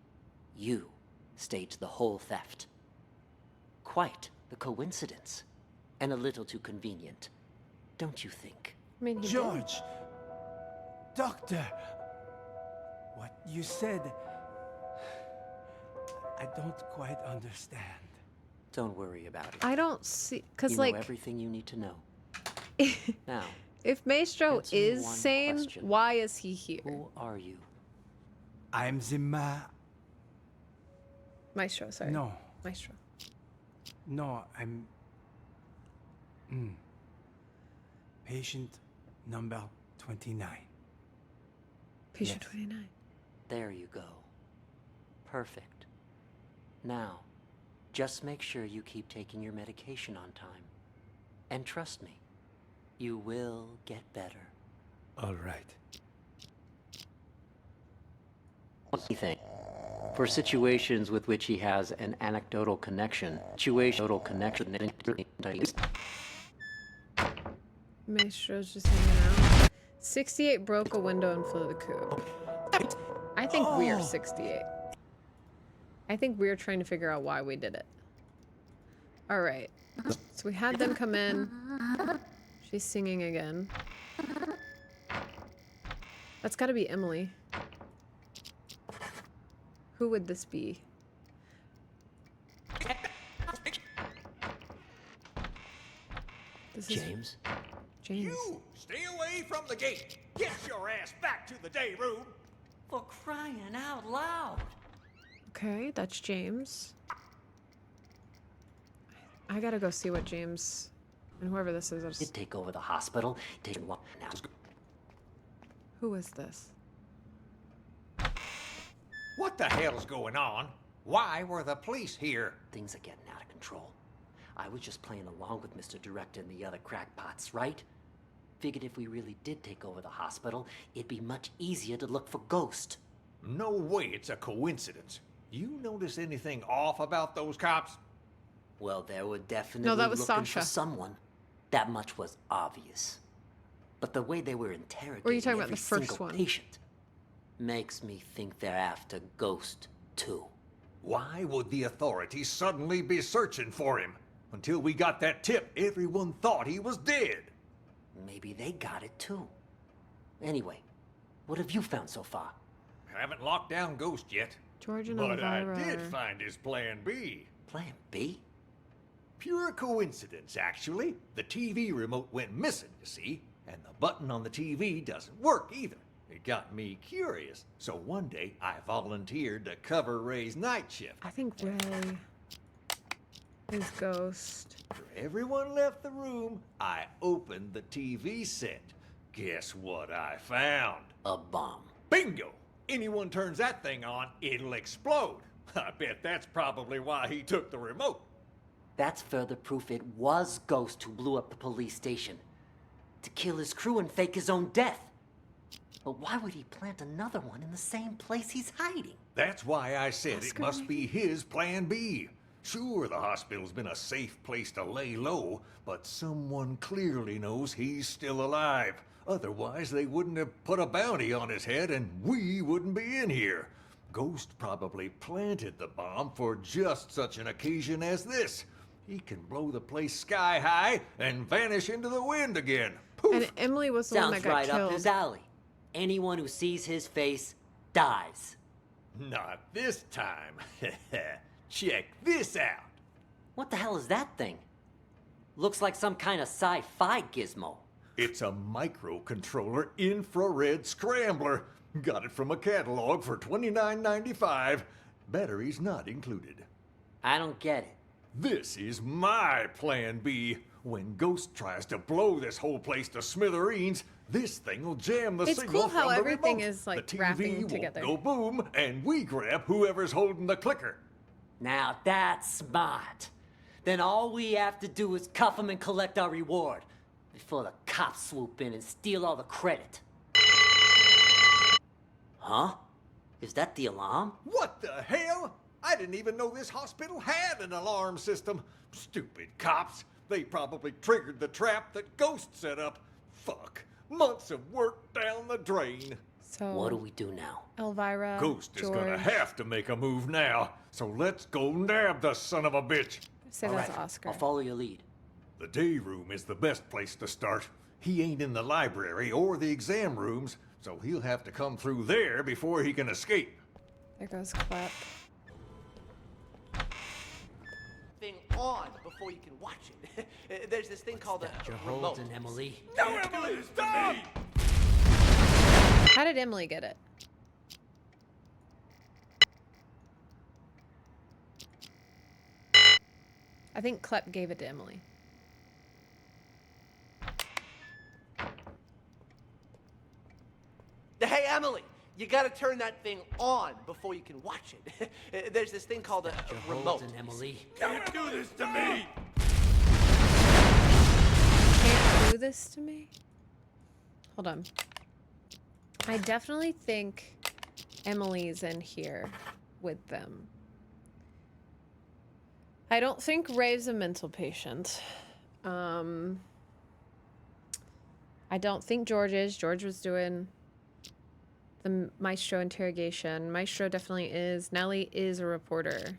You staged the whole theft. Quite the coincidence, and a little too convenient, don't you think? I mean, George! Doctor! What you said... I don't quite understand. Don't worry about it. I don't see, because You like, know everything you need to know. Now, if Maestro answer me is one sane, question. why is he here? Who are you? I'm the Maestro, sorry. No. Maestro. No, I'm... Patient number 29. Patient Yes. 29. There you go. Perfect. Now, just make sure you keep taking your medication on time. And trust me, you will get better. All right. Anything. For situations with which he has an anecdotal connection, Maestro's just hanging out. 68 broke a window and flew the coop. I think we're 68. I think we're trying to figure out why we did it. All right. So we had them come in. She's singing again. That's got to be Emily. Who would this be? This is James? James. You stay away from the gate. Get your ass back to the day room. For crying out loud. Okay, that's James. I gotta go see what James and whoever this is. Did take over the hospital. Didn't want now. Who is this? What the hell's going on? Why were the police here? Things are getting out of control. I was just playing along with Mr. Director and the other crackpots, right? Figured if we really did take over the hospital, it'd be much easier to look for Ghost. No way it's a coincidence. You notice anything off about those cops? Well, they were definitely No, that was looking Sasha. for someone. That much was obvious. But the way they were interrogating Or are you talking about every the first single one? patient makes me think they're after Ghost, too. Why would the authorities suddenly be searching for him? Until we got that tip, everyone thought he was dead. Maybe they got it, too. Anyway, what have you found so far? Haven't locked down Ghost yet. George and But I Elvira did are- find his plan B. Plan B? Pure coincidence, actually. The TV remote went missing, you see, and the button on the TV doesn't work either. It got me curious, so one day I volunteered to cover Ray's night shift. I think Ray is Ghost. After everyone left the room, I opened the TV set. Guess what I found? A bomb. Bingo! Anyone turns that thing on, it'll explode. I bet that's probably why he took the remote. That's further proof it was Ghost who blew up the police station. To kill his crew and fake his own death. But why would he plant another one in the same place he's hiding? That's why I said it must be his plan B. Sure, the hospital's been a safe place to lay low, but someone clearly knows he's still alive. Otherwise, they wouldn't have put a bounty on his head and we wouldn't be in here. Ghost probably planted the bomb for just such an occasion as this. He can blow the place sky high and vanish into the wind again. And Emily was the one Sounds that got right killed. up his alley. anyone who sees his face dies. Not this time. Check this out. What the hell is that thing? Looks like some kind of sci-fi gizmo. It's a microcontroller infrared scrambler. Got it from a catalog for $29.95. Batteries not included. I don't get it. This is my plan B. When Ghost tries to blow this whole place to smithereens, this thing will jam the It's signal cool how from the everything remote. is, like, the TV wrapping won't together. go boom, and we grab whoever's holding the clicker. Now that's smart. Then all we have to do is cuff him and collect our reward before the cops swoop in and steal all the credit. Huh? Is that the alarm? What the hell? I didn't even know this hospital had an alarm system. Stupid cops. They probably triggered the trap that Ghost set up. Fuck. Months of work down the drain. So what do we do now? Elvira, Ghost is George. gonna have to make a move now. So let's go nab the son of a bitch. Say that's Oscar. I'll follow your lead. The day room is the best place to start. He ain't in the library or the exam rooms, so he'll have to come through there before he can escape. There goes Clap. Thing on before you can watch it. There's this thing called a You're remote. holding, Emily. No, Emily, stop! How did Emily get it? I think Klep gave it to Emily. Hey, Emily, you gotta turn that thing on before you can watch it. There's this thing called a You're remote. holding, Emily. Don't do this to me! Can't do this to me? Hold on. I definitely think Emily's in here with them. I don't think Ray's a mental patient. I don't think George is. George was doing the Maestro interrogation. Maestro definitely is. Nellie is a reporter.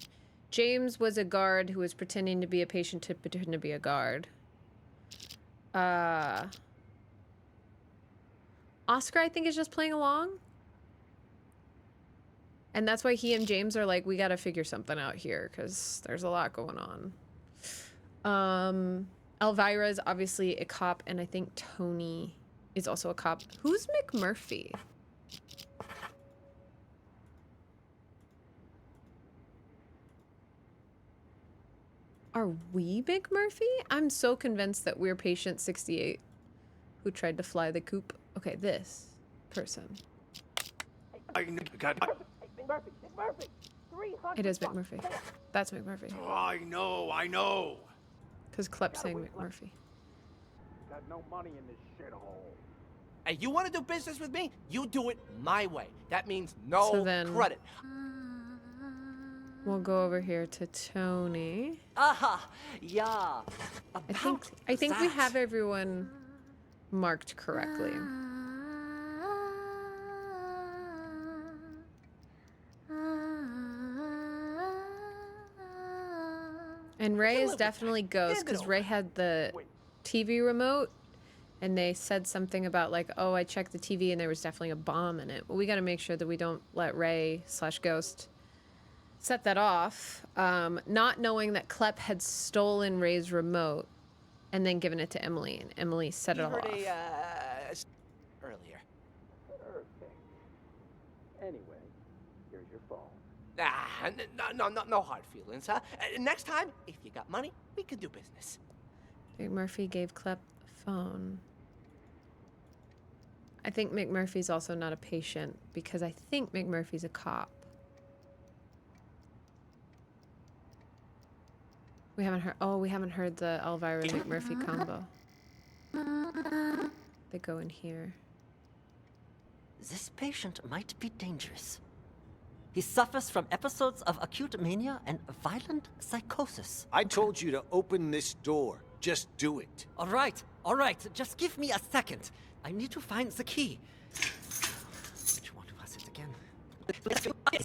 James was a guard who was pretending to be a patient to pretend to be a guard. Oscar, I think, is just playing along. And that's why he and James are like, we got to figure something out here because there's a lot going on. Elvira is obviously a cop, and I think Tony is also a cop. Who's McMurphy? Are we McMurphy? I'm so convinced that we're patient 68 who tried to fly the coop. Okay, this person. It is McMurphy. That's McMurphy. Oh, I know. Because Klep's saying McMurphy. Got no money in this shithole. Hey, you want to do business with me? You do it my way. That means no So then- credit. We'll go over here to Tony. Aha, yeah. I think we have everyone marked correctly. And Ray is definitely Ghost because Ray had the TV remote and they said something about like, oh, I checked the TV and there was definitely a bomb in it. Well, we got to make sure that we don't let Ray/Ghost set that off. Not knowing that Klep had stolen Ray's remote and then given it to Emily, and Emily set it all off. Earlier. Okay. Anyway, here's your phone. No hard feelings, huh? Next time, if you got money, we can do business. McMurphy gave Klep the phone. I think McMurphy's also not a patient because I think McMurphy's a cop. We haven't heard. Oh, we haven't heard the Elvira McMurphy combo. They go in here. This patient might be dangerous. He suffers from episodes of acute mania and violent psychosis. I told you to open this door. Just do it. All right. Just give me a second. I need to find the key. Which one was it again?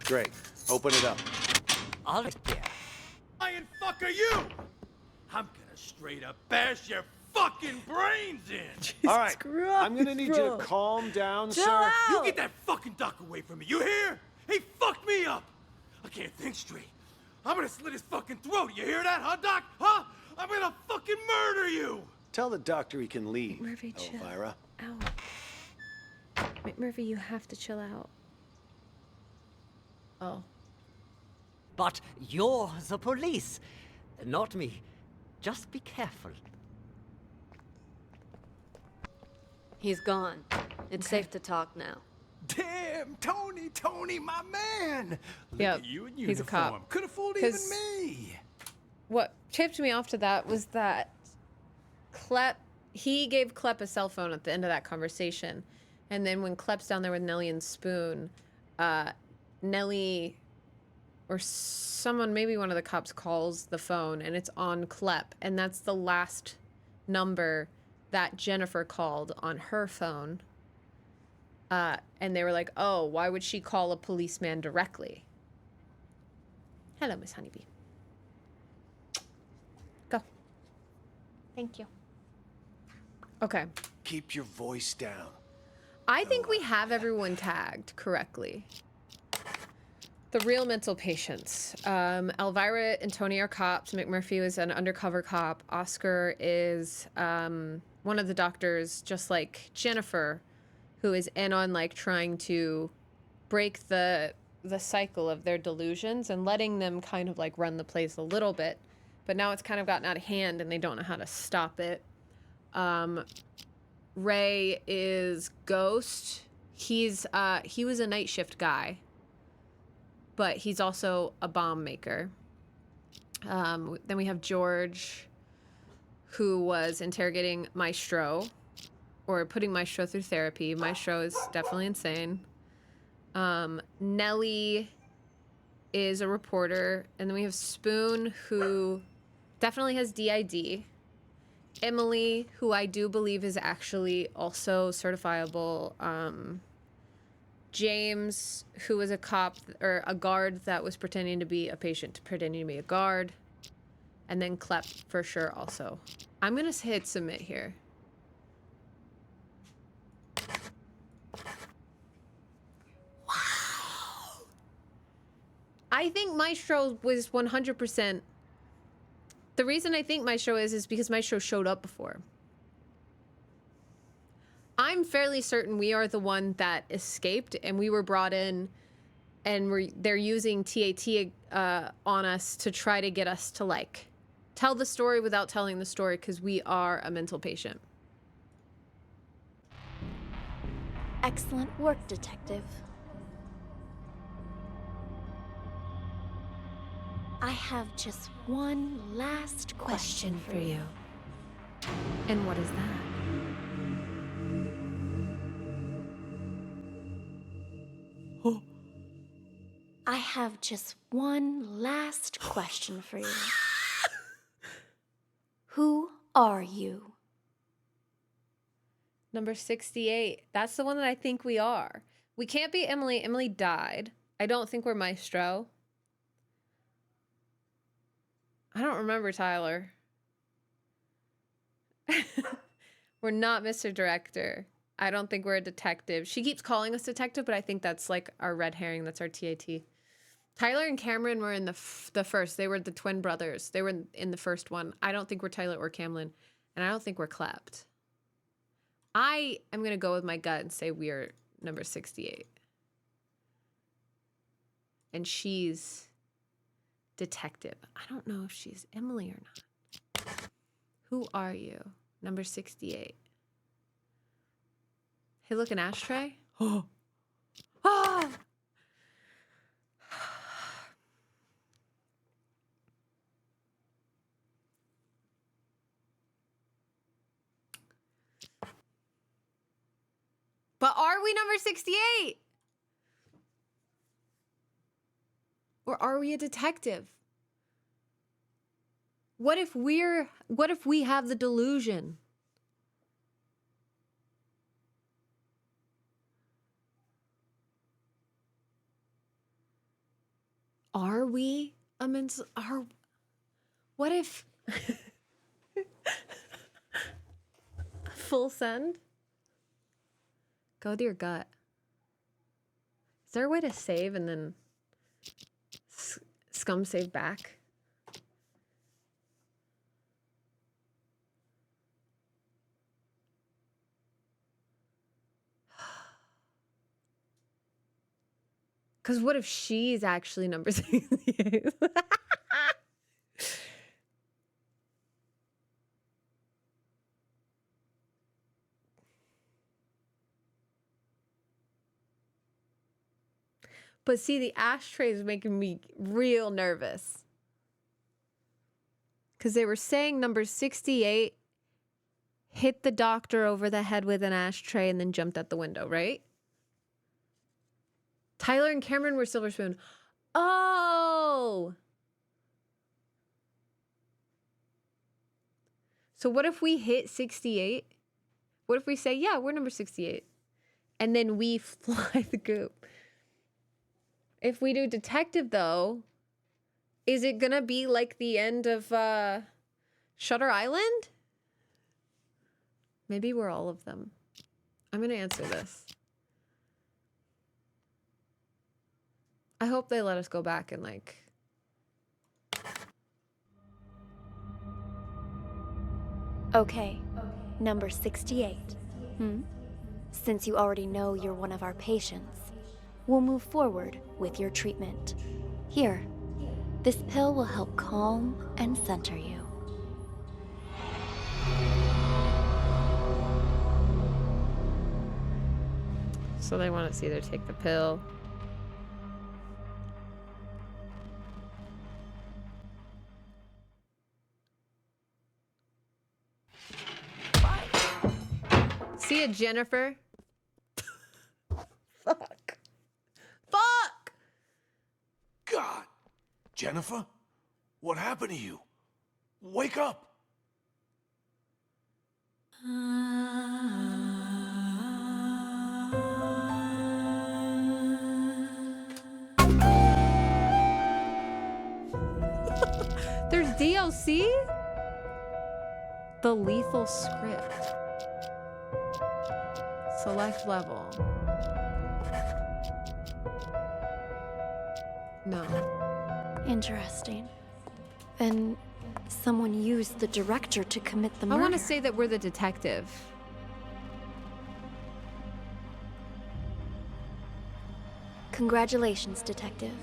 Great. Open it up. All right, there. Lion fuck are you? I'm gonna straight up bash your fucking brains in. All right, I'm gonna need you to calm down, sir. You get that fucking doc away from me, you hear? He fucked me up. I can't think straight. I'm gonna slit his fucking throat. You hear that, huh, Doc? Huh? I'm gonna fucking murder you. Tell the doctor he can leave, Murphy, chill. Elvira. Ow. Murphy, you have to chill out. Oh. But you're the police, not me. Just be careful. He's gone. It's safe to talk now. Damn, Tony, my man. Look Yep, at you in he's a cop. uniform. Could have fooled even 'Cause me. What tipped me off to that was that he gave Klepp a cell phone at the end of that conversation. And then when Klepp's down there with Nellie and Spoon, Nellie or someone, maybe one of the cops, calls the phone and it's on Klepp. And that's the last number that Jennifer called on her phone. And they were like, oh, why would she call a policeman directly? Hello, Miss Honeybee. Go. Thank you. Okay. Keep your voice down. I think we have everyone tagged correctly. The real mental patients. Elvira and Tony are cops. McMurphy was an undercover cop. Oscar is one of the doctors, just like Jennifer, who is in on like trying to break the cycle of their delusions and letting them kind of like run the place a little bit. But now it's kind of gotten out of hand and they don't know how to stop it. Ray is Ghost. He was a night shift guy, but he's also a bomb maker. Then we have George, who was interrogating Maestro, or putting Maestro through therapy. Maestro is definitely insane. Nellie is a reporter. And then we have Spoon, who definitely has DID. Emily, who I do believe is actually also certifiable. James, who was a cop, or a guard that was pretending to be a patient, pretending to be a guard. And then Klepp, for sure, also. I'm going to hit submit here. I think Maestro was 100%. The reason I think Maestro is because Maestro showed up before. I'm fairly certain we are the one that escaped and we were brought in and they're using TAT on us to try to get us to like tell the story without telling the story because we are a mental patient. Excellent work, Detective. I have just one last question for you. And what is that? I have just one last question for you. Who are you? Number 68. That's the one that I think we are. We can't be Emily. Emily died. I don't think we're Maestro. I don't remember Tyler. We're not Mr. Director. I don't think we're a detective. She keeps calling us detective, but I think that's like our red herring. That's our TAT. Tyler and Cameron were in the first. They were the twin brothers. They were in the first one. I don't think we're Tyler or Camlin, and I don't think we're Klept. I am going to go with my gut and say we are number 68. And she's detective. I don't know if she's Emily or not. Who are you? Number 68. Hey, look, an ashtray? Oh. Ah! But are we number 68? Or are we a detective? What if we have the delusion? Are we a mental... What if... Full send? Go with your gut. Is there a way to save and then scum save back? Because what if she's actually number 68? But see, the ashtray is making me real nervous. Because they were saying number 68 hit the doctor over the head with an ashtray and then jumped out the window, right? Tyler and Cameron were Silver Spoon. Oh! So what if we hit 68? What if we say, yeah, we're number 68? And then we fly the goop. If we do detective, though, is it gonna be like the end of Shutter Island? Maybe we're all of them. I'm gonna answer this. I hope they let us go back and like... Okay, number 68. Since you already know you're one of our patients, we'll move forward with your treatment. Here, this pill will help calm and center you. So they want us to either take the pill. See ya, Jennifer. Fuck. Fuck! God! Jennifer? What happened to you? Wake up! There's DLC? The lethal script. Select level. No. Interesting. Then someone used the director to commit the murder. I want to say that we're the detective. Congratulations, detective.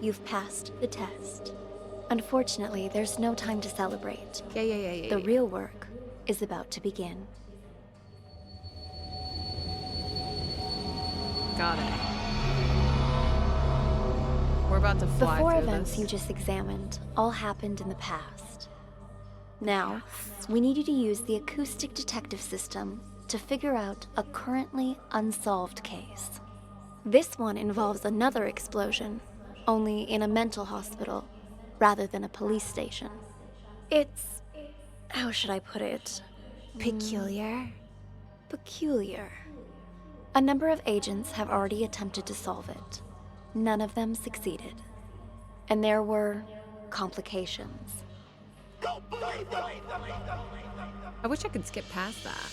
You've passed the test. Unfortunately, there's no time to celebrate. Yeah. The real work is about to begin. Got it. We're about to fly The four through events this. you just examined all happened in the past. Now, we need you to use the acoustic detective system to figure out a currently unsolved case. This one involves another explosion, only in a mental hospital, rather than a police station. It's... how should I put it? Peculiar? Peculiar. A number of agents have already attempted to solve it. None of them succeeded. And there were complications. I wish I could skip past that.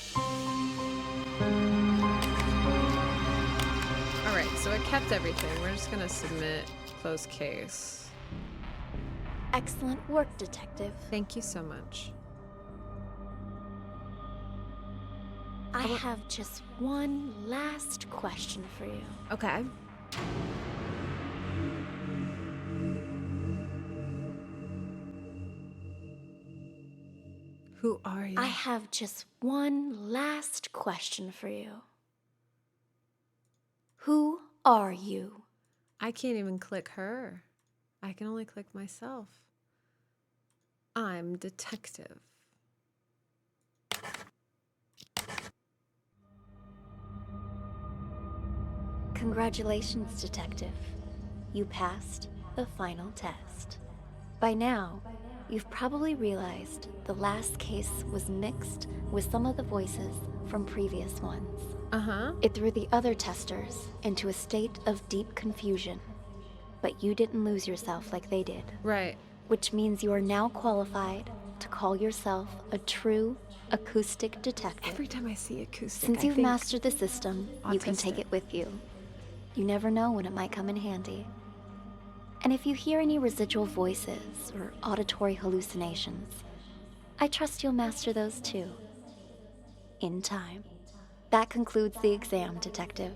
All right, so it kept everything. We're just gonna submit closed case. Excellent work, detective. Thank you so much. I have just one last question for you. Okay. Who are you? I have just one last question for you. Who are you? I can't even click her. I can only click myself. I'm detective. Congratulations, detective. You passed the final test. By now, you've probably realized the last case was mixed with some of the voices from previous ones. It threw the other testers into a state of deep confusion. But you didn't lose yourself like they did. Right. Which means you are now qualified to call yourself a true Acoustic Detective. Every time I see acoustic, Since I you've think mastered the system, you can take autistic. it with you. You never know when it might come in handy. And if you hear any residual voices or auditory hallucinations, I trust you'll master those too. In time. That concludes the exam, Detective.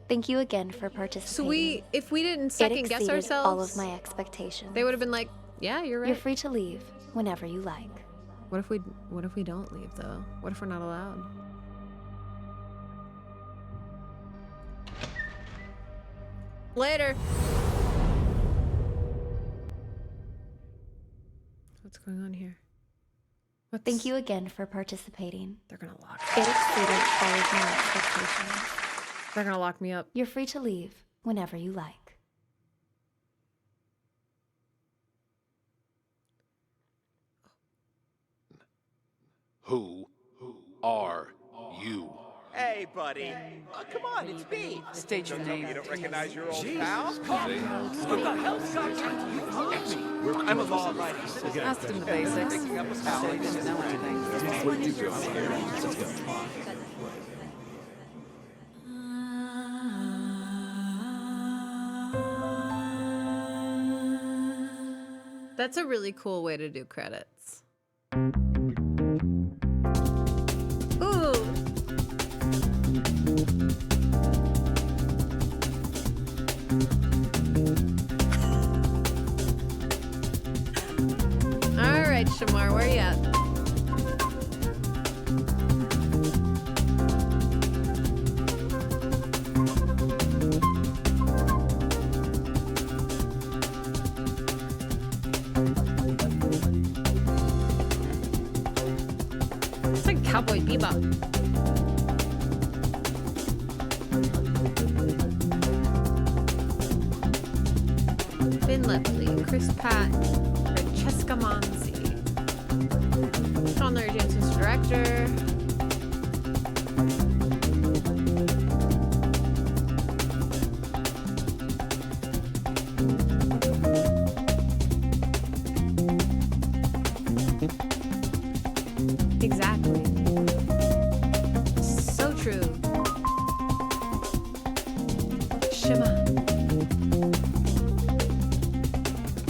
Thank you again for participating. So if we didn't second guess exceeded ourselves, all of my expectations. they would have been like, "Yeah, you're right." You're free to leave whenever you like. What if we don't leave though? What if we're not allowed? Later. What's going on here? Thank you again for participating. They're gonna lock It exceeded all of my expectations. They're gonna lock me up. You're free to leave whenever you like. Who are you? Hey, buddy. Come on, it's me. State your name. You don't recognize your old Jesus pal? Christ. What the hell, Scott? I'm a law writer. Asked him the basics. Picking up a pal. That's a really cool way to do credits. Ooh. All right, Shamar, where you at? It's like Cowboy Bebop. Finn Lepley, Chris Pratt, Francesca Monzi, Sean Larry Jameson's director. Exactly. So true. Shimma.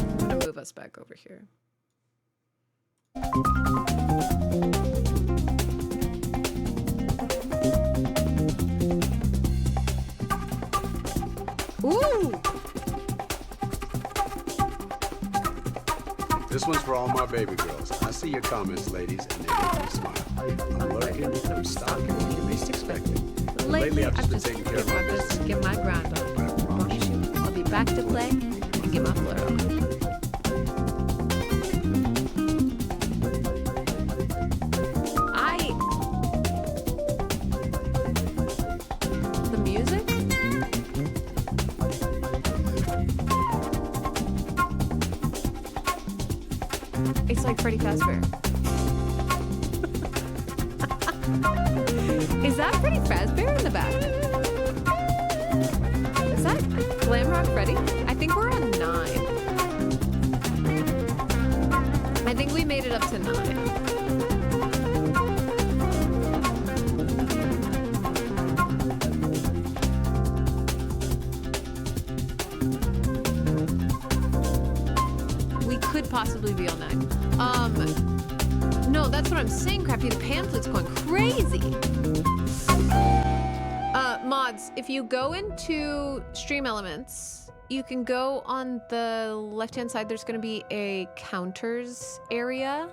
I'm gonna move us back over here. Ooh! This one's for all my baby girls. I see your comments, ladies, and they make me smile. I'm lurking, I'm stalking when you least expect it. But lately, I've just been taking care of my business. Get my grind on. I promise you. I'll be back to play and get my flirt on. The music? It's like Freddy Fazbear. Is that Freddy Fazbear in the back? Is that Glamrock Freddy? I think we're on 9. I think we made it up to 9. We could possibly be on 9. No, that's what I'm saying, Crappy. The pamphlet's going crazy. Mods, if you go into Stream Elements, you can go on the left-hand side. There's going to be a counters area,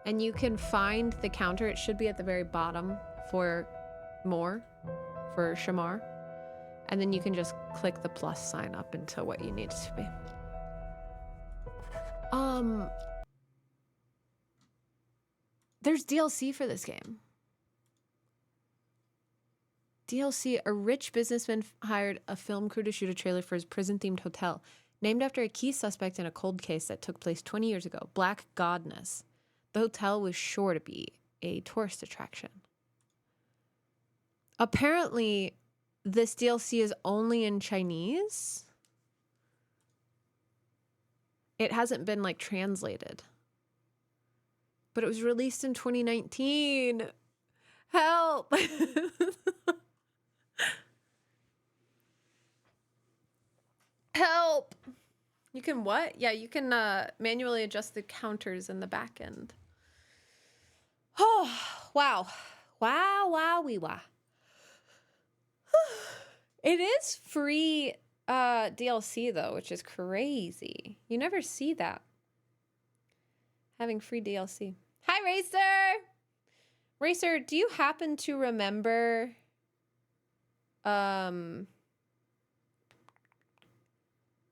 and you can find the counter. It should be at the very bottom for more, for Shamar. And then you can just click the plus sign up into what you need it to be. There's DLC for this game. DLC, a rich businessman hired a film crew to shoot a trailer for his prison-themed hotel, named after a key suspect in a cold case that took place 20 years ago, Black Godness. The hotel was sure to be a tourist attraction. Apparently, this DLC is only in Chinese. It hasn't been, like, translated. but it was released in 2019. Help. Help. You can what? Yeah, you can manually adjust the counters in the back end. Oh, wow. Wow, wow, wee wah. It is free DLC though, which is crazy. You never see that. Having free DLC. Hi, Racer! Racer, do you happen to remember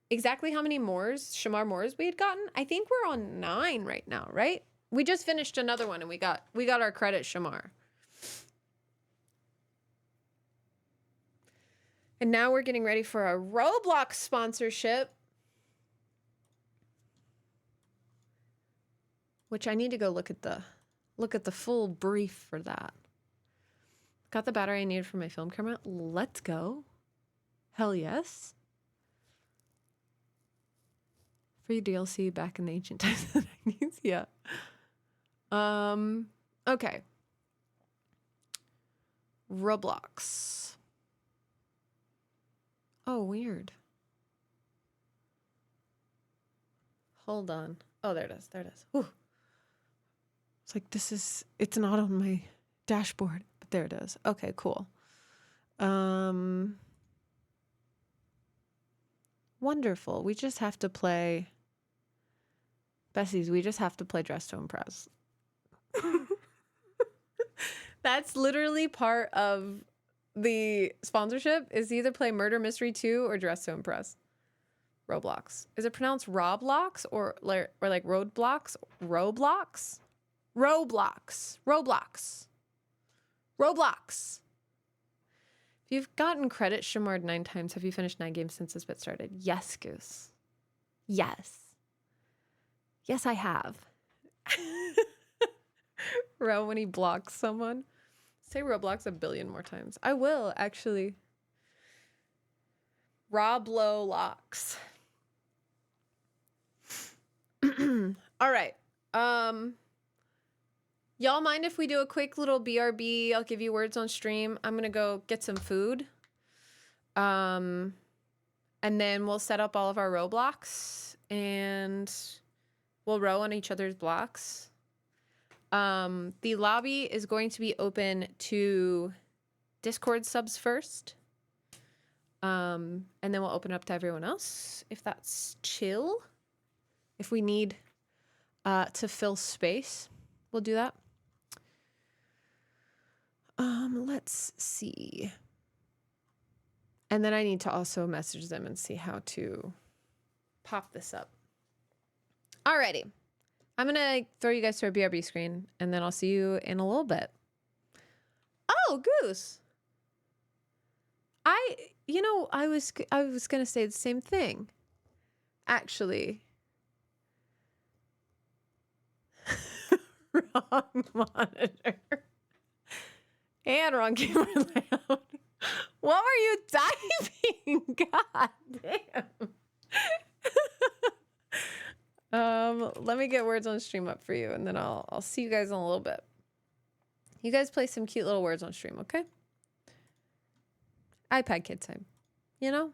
exactly how many Shamar Moors we had gotten? I think we're on 9 right now, right? We just finished another one and we got our credit Shamar. And now we're getting ready for a Roblox sponsorship. Which I need to go look at the full brief for that. Got the battery I needed for my film camera. Let's go. Hell yes. Free DLC back in the ancient times of the 90s. Yeah. Okay. Roblox. Oh, weird. Hold on. Oh, there it is. There it is. Whew. It's like it's not on my dashboard, but there it is. Okay, cool. Wonderful. We just have to play Bessies, we just have to play Dress to Impress. That's literally part of the sponsorship is either play Murder Mystery 2 or Dress to Impress. Roblox. Is it pronounced Roblox or like Roadblocks? Roblox? Roblox. Roblox. Roblox. If you've gotten credit Shamard 9 times, have you finished 9 games since this bit started? Yes, Goose. Yes. Yes, I have. Ro when he blocks someone. Say Roblox a billion more times. I will, actually. Roblocks. All right. Y'all mind if we do a quick little BRB? I'll give you words on stream. I'm gonna go get some food. And then we'll set up all of our Roblox and we'll row on each other's blocks. The lobby is going to be open to Discord subs first. And then we'll open up to everyone else if that's chill. If we need to fill space, we'll do that. Let's see. And then I need to also message them and see how to pop this up. Alrighty. I'm gonna throw you guys to a BRB screen and then I'll see you in a little bit. Oh, Goose. I was gonna say the same thing. Actually. Wrong monitor. And wrong camera layout. What were you typing? God damn. Let me get words on stream up for you and then I'll see you guys in a little bit. You guys play some cute little words on stream, okay? iPad kid time. You know?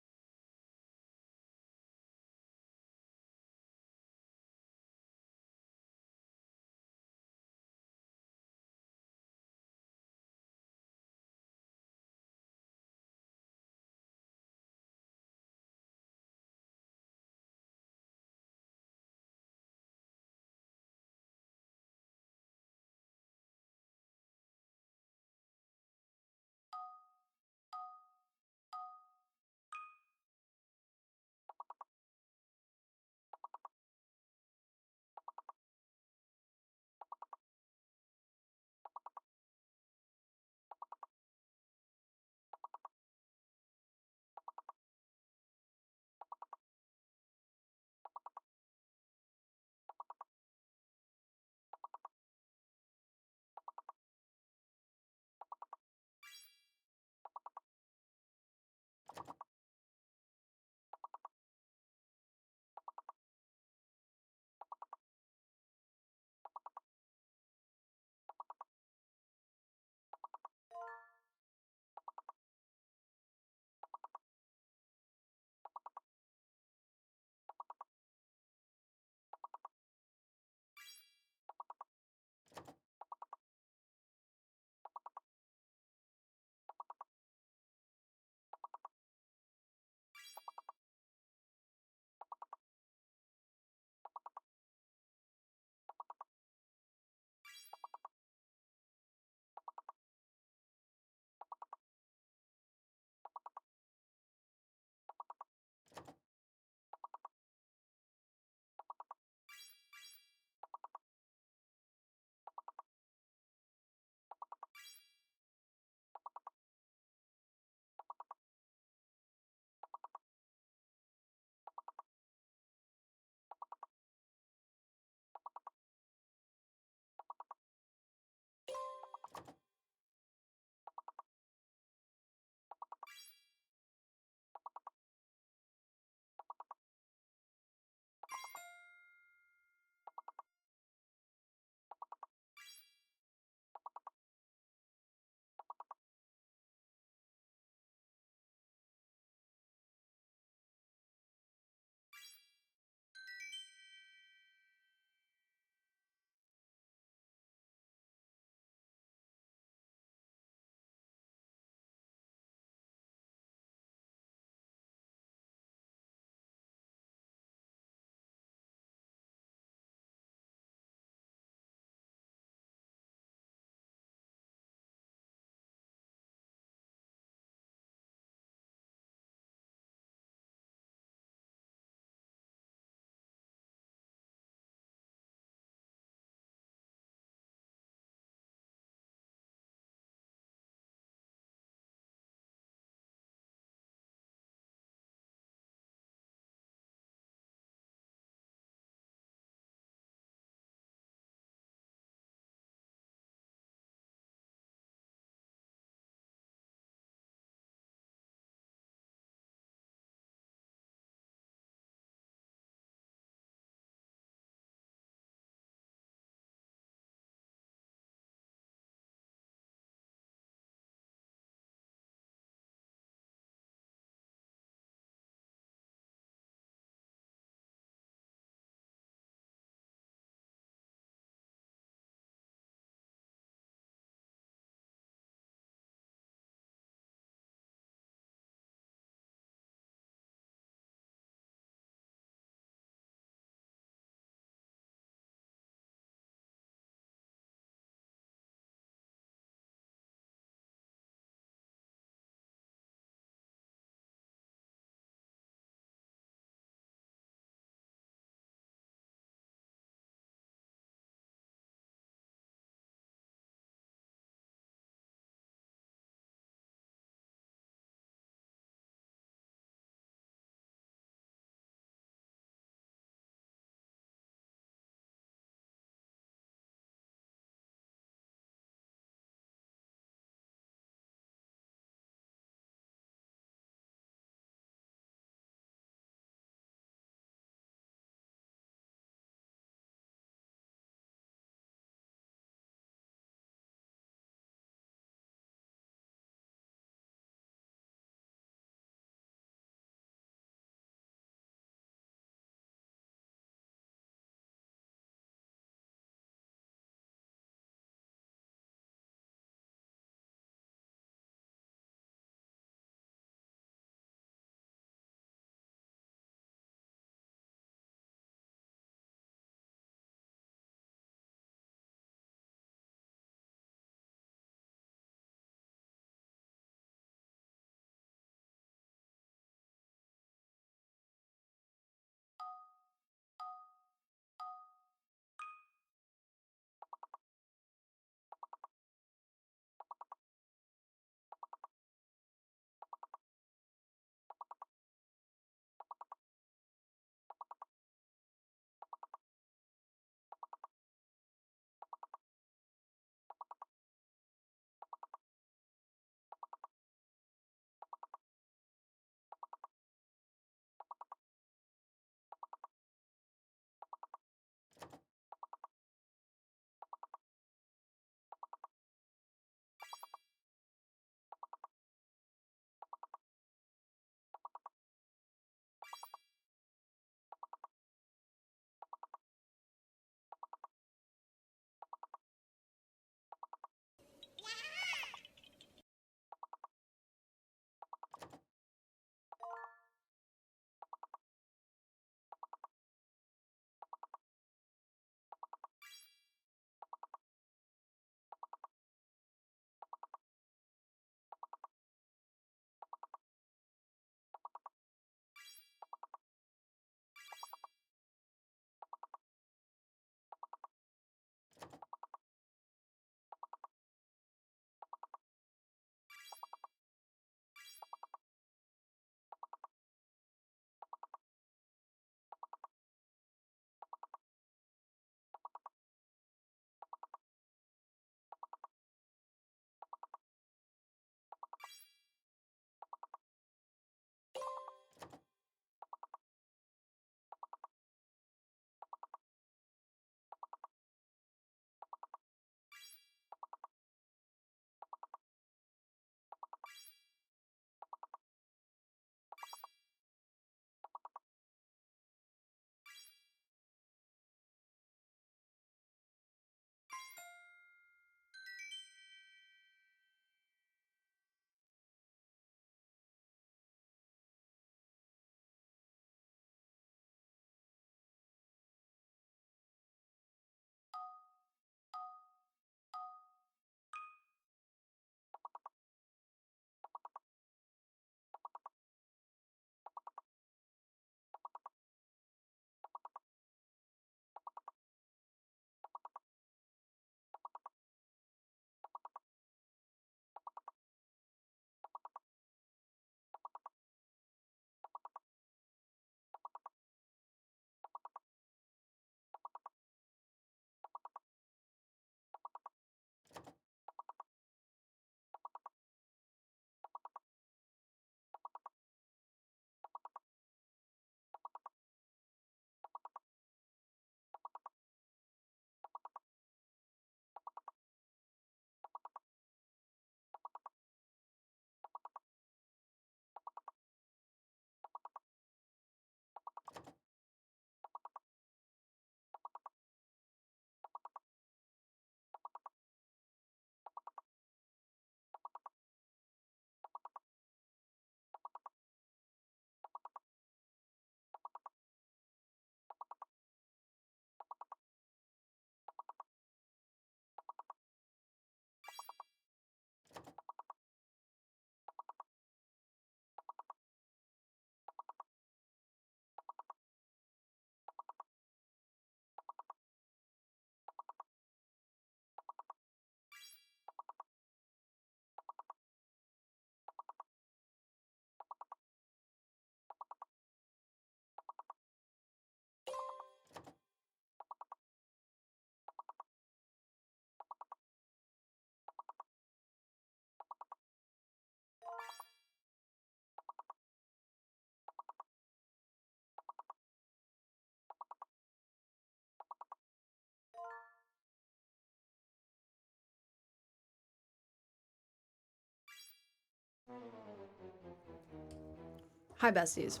Hi, besties.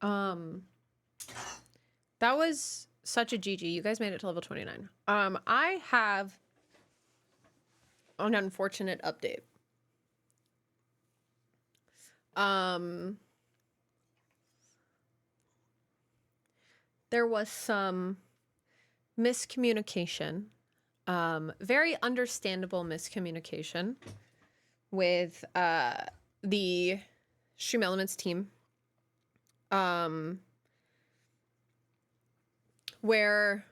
That was such a GG. You guys made it to level 29. I have an unfortunate update. There was some miscommunication, very understandable miscommunication with the Stream Elements team, where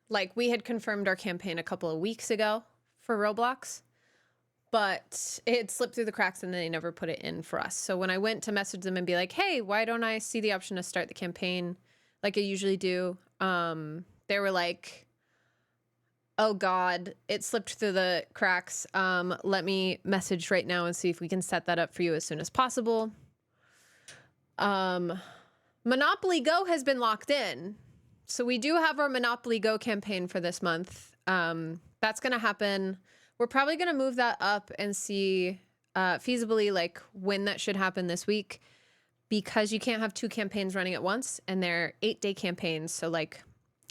like we had confirmed our campaign a couple of weeks ago for Roblox, but it slipped through the cracks and they never put it in for us. So when I went to message them and be like, hey, why don't I see the option to start the campaign like I usually do? They were like, oh God, it slipped through the cracks. Let me message right now and see if we can set that up for you as soon as possible. Monopoly Go has been locked in. So we do have our Monopoly Go campaign for this month. That's going to happen. We're probably going to move that up and see feasibly like when that should happen this week, because you can't have 2 campaigns running at once and they're 8-day campaigns. So like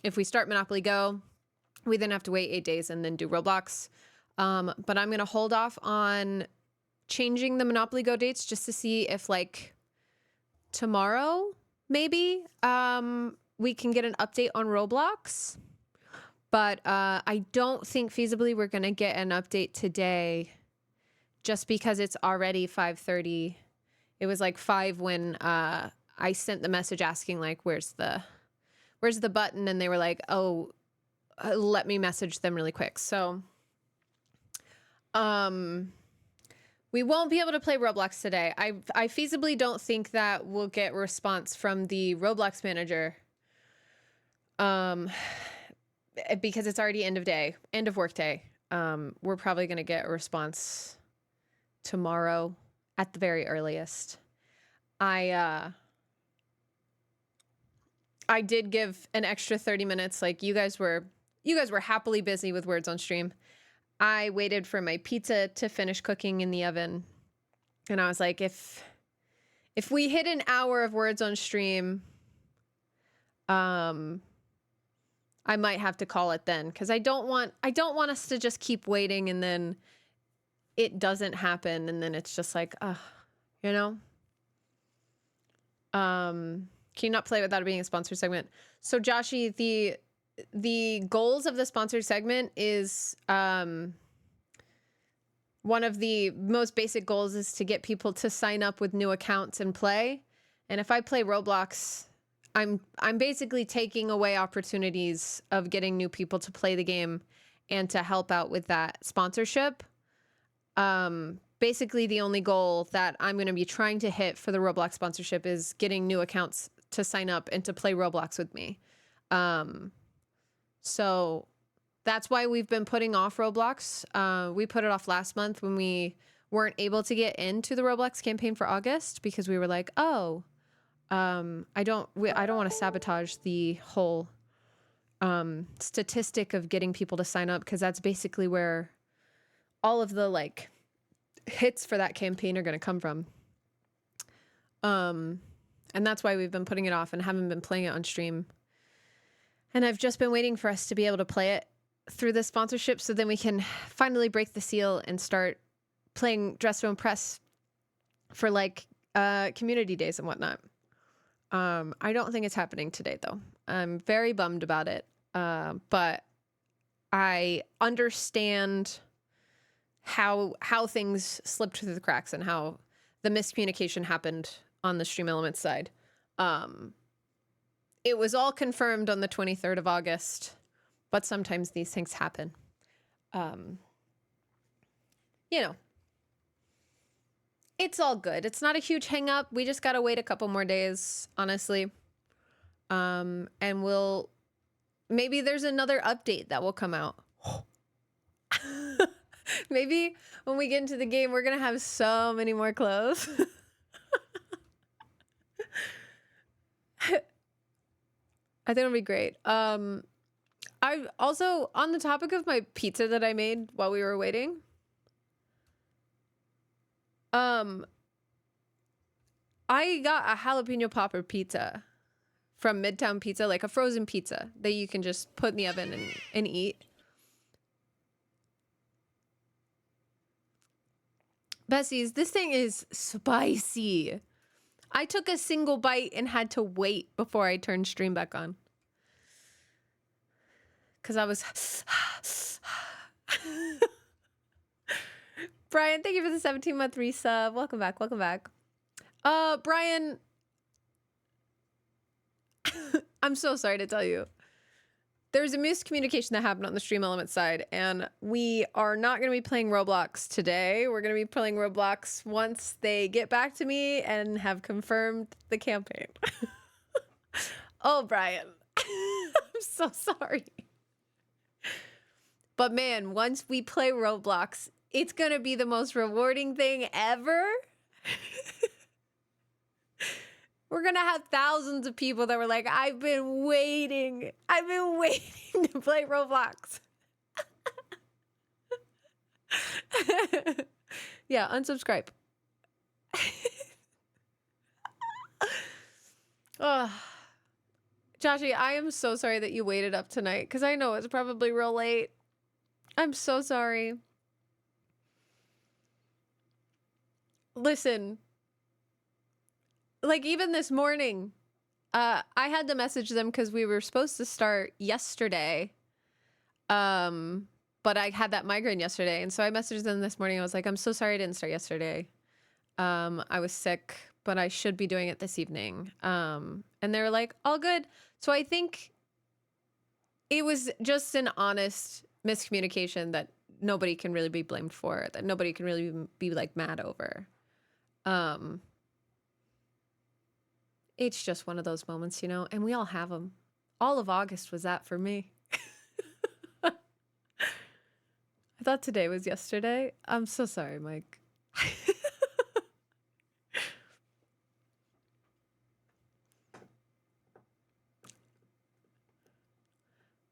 if we start Monopoly Go, we then have to wait 8 days and then do Roblox. But I'm going to hold off on changing the Monopoly Go dates just to see if like tomorrow maybe we can get an update on Roblox. But I don't think feasibly we're going to get an update today just because it's already 5:30. It was like 5 when I sent the message asking like, where's the button? And they were like, oh, let me message them really quick. So we won't be able to play Roblox today. I feasibly don't think that we'll get a response from the Roblox manager. Because it's already end of work day. We're probably going to get a response tomorrow at the very earliest. I did give an extra 30 minutes. Like you guys were happily busy with Words on Stream. I waited for my pizza to finish cooking in the oven. And I was like, if we hit an hour of Words on Stream, I might have to call it then, because I don't want us to just keep waiting and then it doesn't happen and then it's just like, you know. Can you not play without it being a sponsored segment? So Joshy, the goals of the sponsored segment is one of the most basic goals is to get people to sign up with new accounts and play. And if I play Roblox, I'm basically taking away opportunities of getting new people to play the game and to help out with that sponsorship. Basically the only goal that I'm going to be trying to hit for the Roblox sponsorship is getting new accounts to sign up and to play Roblox with me. So that's why we've been putting off Roblox. We put it off last month when we weren't able to get into the Roblox campaign for August because we were like, oh, I don't want to sabotage the whole statistic of getting people to sign up, because that's basically where all of the like hits for that campaign are going to come from. And that's why we've been putting it off and haven't been playing it on stream. And I've just been waiting for us to be able to play it through the sponsorship so then we can finally break the seal and start playing Dress to Impress for like community days and whatnot. I don't think it's happening today though. I'm very bummed about it. But I understand how things slipped through the cracks and how the miscommunication happened on the Stream Elements side. It was all confirmed on the 23rd of August, but sometimes these things happen. You know, it's all good. It's not a huge hang up. We just got to wait a couple more days, honestly. And maybe there's another update that will come out. Maybe when we get into the game, we're going to have so many more clothes. I think it'll be great. I also, on the topic of my pizza that I made while we were waiting, I got a jalapeno popper pizza from Midtown Pizza, like a frozen pizza that you can just put in the oven and eat. Bessies, this thing is spicy. I took a single bite and had to wait before I turned stream back on. Because I was... Brian, thank you for the 17-month resub. Welcome back, welcome back. Brian... I'm so sorry to tell you. There's a miscommunication that happened on the Stream Element side, and we are not going to be playing Roblox today. We're going to be playing Roblox once they get back to me and have confirmed the campaign. Oh, Brian. I'm so sorry. But man, once we play Roblox, it's going to be the most rewarding thing ever. We're going to have thousands of people that were like, I've been waiting to play Roblox. Yeah, unsubscribe. Oh. Joshy, I am so sorry that you waited up tonight because I know it's probably real late. I'm so sorry. Listen. Like, even this morning, I had to message them because we were supposed to start yesterday. But I had that migraine yesterday. And so I messaged them this morning. I was like, I'm so sorry I didn't start yesterday. I was sick, but I should be doing it this evening. And they were like, all good. So I think it was just an honest miscommunication that nobody can really be blamed for, that nobody can really be like mad over. It's just one of those moments, you know, and we all have them. All of August was that for me. I thought today was yesterday. I'm so sorry, Mike.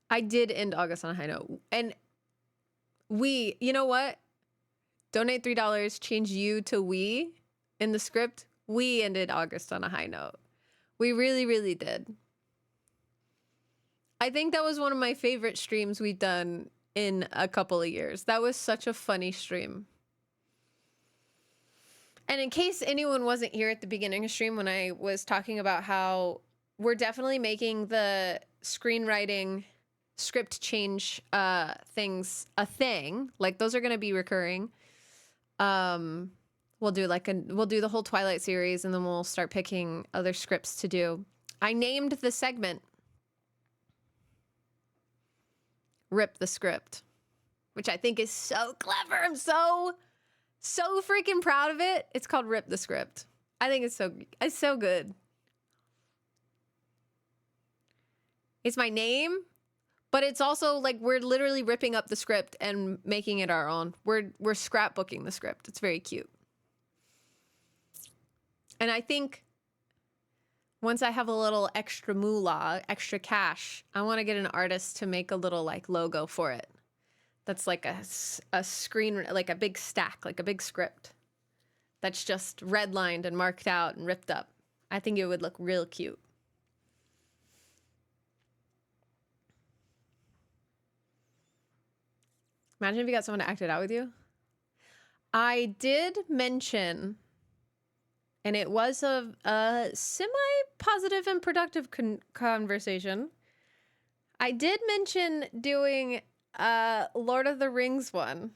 I did end August on a high note. And we, you know what? Donate $3, change you to we in the script. We ended August on a high note. We really, really did. I think that was one of my favorite streams we've done in a couple of years. That was such a funny stream. And in case anyone wasn't here at the beginning of stream when I was talking about how we're definitely making the screenwriting script change things a thing. Like, those are going to be recurring. We'll do the whole Twilight series, and then we'll start picking other scripts to do. I named the segment Rip the Script, which I think is so clever. I'm so freaking proud of it. It's called Rip the Script. I think it's so good. It's my name, but it's also like we're literally ripping up the script and making it our own. We're scrapbooking the script. It's very cute. And I think once I have a little extra moolah, extra cash, I want to get an artist to make a little like logo for it. That's like a screen, like a big stack, like a big script. That's just redlined and marked out and ripped up. I think it would look real cute. Imagine if you got someone to act it out with you. I did mention... And it was a semi-positive and productive conversation. I did mention doing a Lord of the Rings one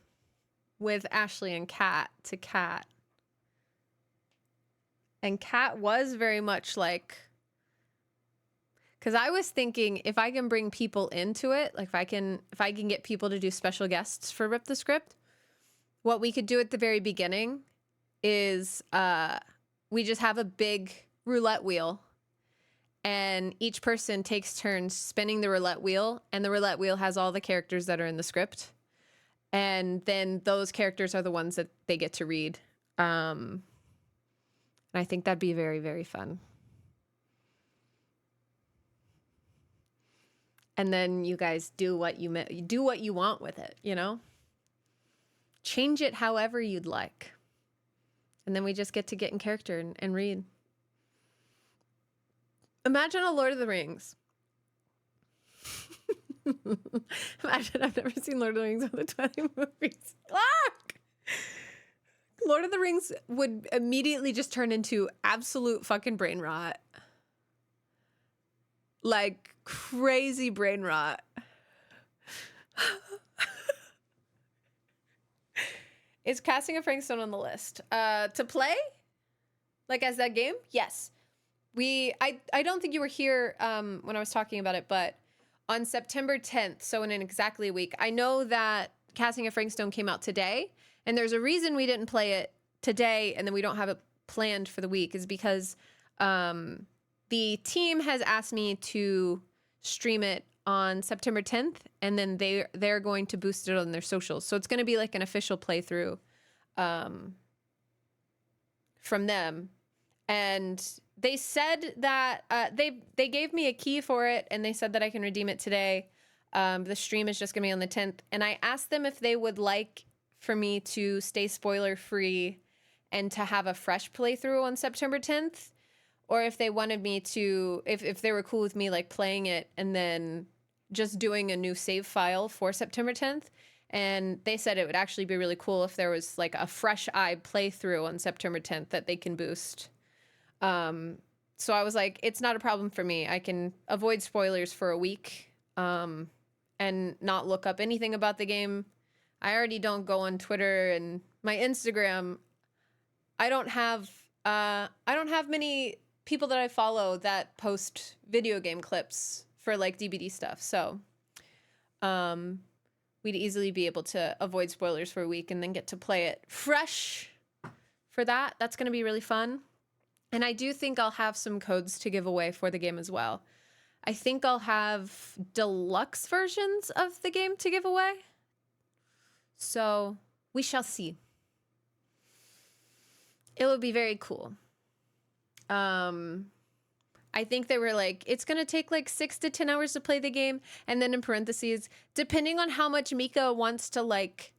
with Ashley and Kat to Kat. And Kat was very much like... Because I was thinking if I can bring people into it, like if I can get people to do special guests for Rip the Script, what we could do at the very beginning is... we just have a big roulette wheel, and each person takes turns spinning the roulette wheel, and the roulette wheel has all the characters that are in the script. And then those characters are the ones that they get to read. And I think that'd be very, very fun. And then you guys do what you want with it, you know? Change it however you'd like. And then we just get to get in character and read. Imagine a Lord of the Rings. Imagine I've never seen Lord of the Rings or the Twilight movies. Ah! Lord of the Rings would immediately just turn into absolute fucking brain rot. Like crazy brain rot. Is Casting of Frankstone on the list? To play? Like as that game? Yes. I don't think you were here when I was talking about it, but on September 10th, so in exactly a week, I know that Casting of Frankstone came out today, and there's a reason we didn't play it today and then we don't have it planned for the week is because the team has asked me to stream it on September 10th, and then they're going to boost it on their socials. So it's going to be like an official playthrough from them. And they said that they gave me a key for it, and they said that I can redeem it today. The stream is just going to be on the 10th. And I asked them if they would like for me to stay spoiler free and to have a fresh playthrough on September 10th, or if they wanted me to, if they were cool with me like playing it and then just doing a new save file for September 10th. And they said it would actually be really cool if there was like a fresh eye playthrough on September 10th that they can boost. So I was like, it's not a problem for me. I can avoid spoilers for a week and not look up anything about the game. I already don't go on Twitter and my Instagram. I don't have many people that I follow that post video game clips for like DBD stuff. So we'd easily be able to avoid spoilers for a week and then get to play it fresh for that. That's going to be really fun. And I do think I'll have some codes to give away for the game as well. I think I'll have deluxe versions of the game to give away. So we shall see. It would be very cool. I think they were like, it's going to take like 6 to 10 hours to play the game. And then in parentheses, depending on how much Mika wants to like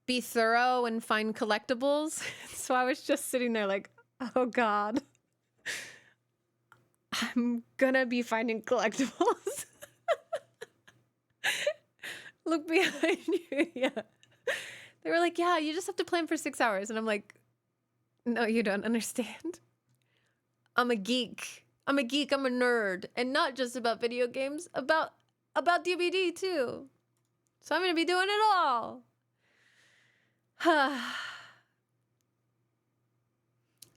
be thorough and find collectibles. So I was just sitting there like, oh God, I'm gonna be finding collectibles. Look behind you. Yeah. They were like, yeah, you just have to play them for 6 hours. And I'm like, no, you don't understand. I'm a geek. I'm a nerd. And not just about video games, about DVD too. So I'm gonna be doing it all.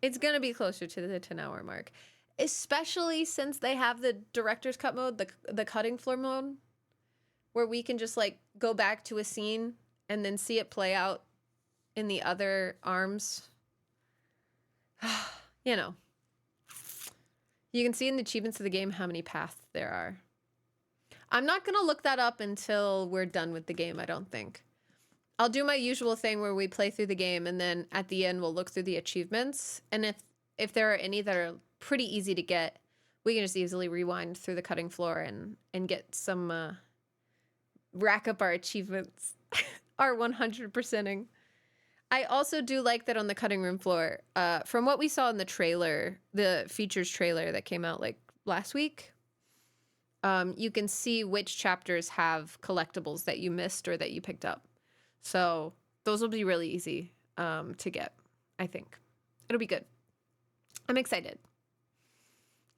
It's gonna be closer to the 10-hour mark. Especially since they have the director's cut mode, the cutting floor mode, where we can just like go back to a scene and then see it play out in the other arms. You know. You can see in the achievements of the game how many paths there are. I'm not going to look that up until we're done with the game, I don't think. I'll do my usual thing where we play through the game and then at the end we'll look through the achievements. And if there are any that are pretty easy to get, we can just easily rewind through the cutting floor and get some, rack up our achievements, our 100%ing. I also do like that on the cutting room floor, from what we saw in the trailer, the features trailer that came out like last week, you can see which chapters have collectibles that you missed or that you picked up. So those will be really easy to get, I think. It'll be good. I'm excited.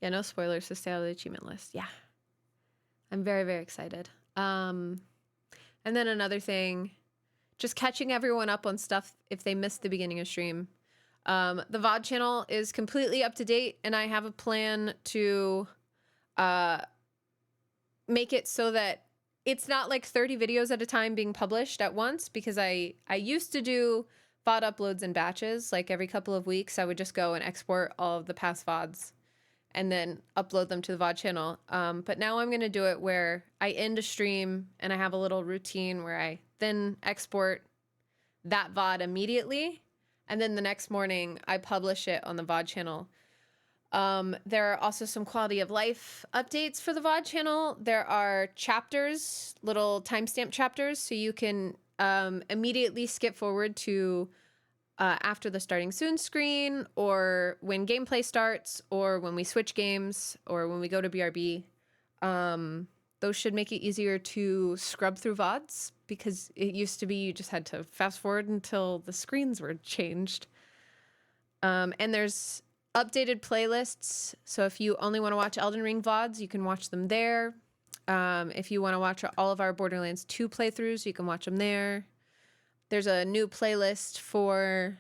Yeah, no spoilers to stay out of the achievement list. Yeah. I'm very, very excited. And then another thing, just catching everyone up on stuff if they missed the beginning of stream. The VOD channel is completely up to date, and I have a plan to make it so that it's not like 30 videos at a time being published at once, because I used to do VOD uploads in batches. Like every couple of weeks, I would just go and export all of the past VODs and then upload them to the VOD channel. But now I'm going to do it where I end a stream and I have a little routine where I then export that VOD immediately. And then the next morning I publish it on the VOD channel. There are also some quality of life updates for the VOD channel. There are chapters, little timestamp chapters, so you can immediately skip forward to after the starting soon screen, or when gameplay starts, or when we switch games, or when we go to BRB. Those should make it easier to scrub through VODs, because it used to be you just had to fast forward until the screens were changed. And there's updated playlists. So if you only want to watch Elden Ring VODs, you can watch them there. If you want to watch all of our Borderlands 2 playthroughs, you can watch them there. There's a new playlist for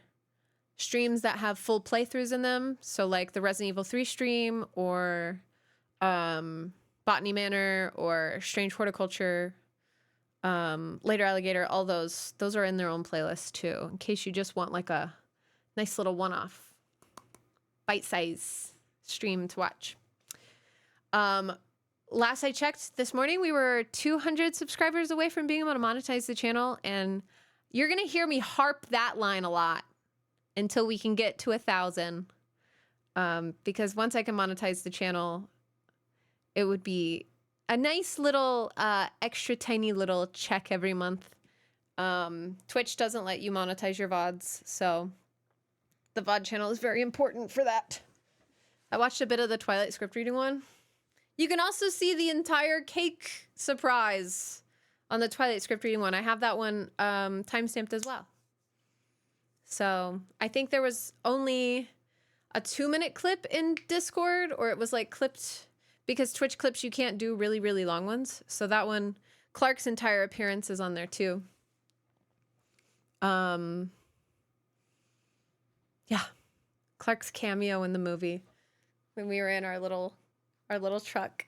streams that have full playthroughs in them. So like the Resident Evil 3 stream, or Botany Manor, or Strange Horticulture, Later Alligator, all those are in their own playlist too, in case you just want like a nice little one-off bite-size stream to watch. Last I checked this morning, we were 200 subscribers away from being able to monetize the channel, and you're going to hear me harp that line a lot until we can get to 1,000. Because once I can monetize the channel, it would be a nice little extra tiny little check every month. Twitch doesn't let you monetize your VODs, so the VOD channel is very important for that. I watched a bit of the Twilight script reading one. You can also see the entire cake surprise on the Twilight script reading one. I have that one timestamped as well. So I think there was only a 2-minute clip in Discord, or it was like clipped, because Twitch clips, you can't do really, really long ones. So that one, Clark's entire appearance is on there too. Yeah. Clark's cameo in the movie when we were in our little truck.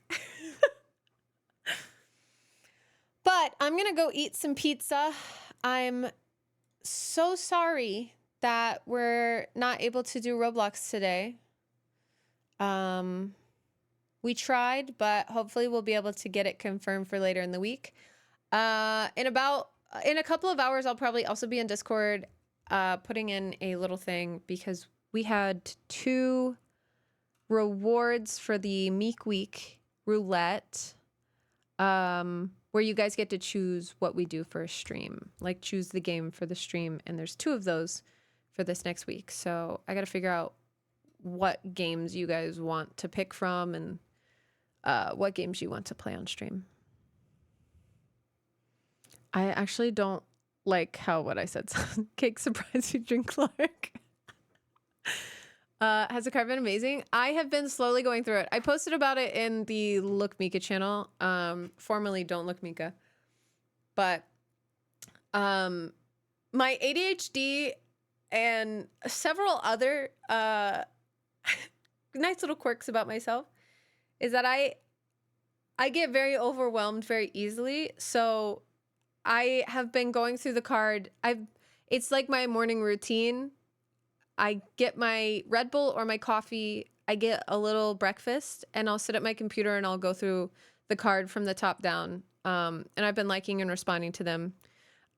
But I'm gonna go eat some pizza. I'm so sorry that we're not able to do Roblox today. We tried, but hopefully we'll be able to get it confirmed for later in the week. In a couple of hours, I'll probably also be in Discord putting in a little thing, because we had 2 rewards for the Meek Week roulette, where you guys get to choose what we do for a stream, like choose the game for the stream, and there's 2 of those for this next week. So I got to figure out what games you guys want to pick from, and what games you want to play on stream. I actually don't like how what I said sounds. Cake surprise featuring Clark. Has the card been amazing? I have been slowly going through it. I posted about it in the RIPmika channel, formerly Don't Look Mika. But my ADHD and several other nice little quirks about myself is that I get very overwhelmed very easily. So I have been going through the card. It's like my morning routine. I get my Red Bull or my coffee, I get a little breakfast, and I'll sit at my computer and I'll go through the card from the top down. And I've been liking and responding to them.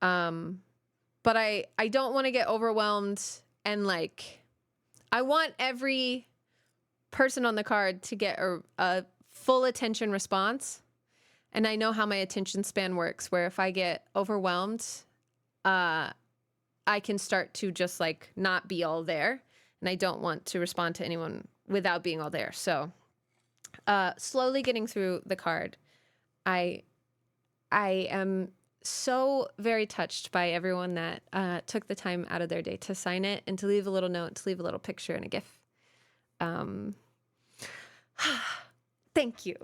But I don't want to get overwhelmed, and like, I want every person on the card to get a full attention response. And I know how my attention span works, where if I get overwhelmed, I can start to just like not be all there, and I don't want to respond to anyone without being all there. So slowly getting through the card. I am so very touched by everyone that took the time out of their day to sign it and to leave a little note, to leave a little picture and a GIF. Thank you.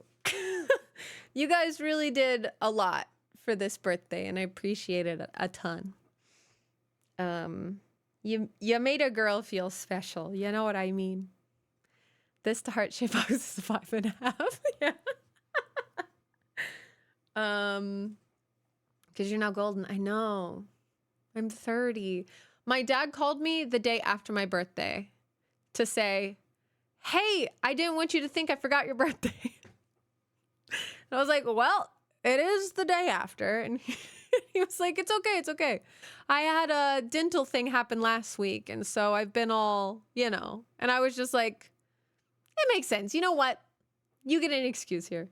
You guys really did a lot for this birthday, and I appreciate it a ton. You made a girl feel special. You know what I mean? This to heart shape box is 5.5. Yeah. Because you're now golden. I know. I'm 30. My dad called me the day after my birthday to say, hey, I didn't want you to think I forgot your birthday. And I was like, well, it is the day after. And he was like, it's okay, it's okay. I had a dental thing happen last week, and so I've been all, and I was just like, it makes sense. You know what? You get an excuse here.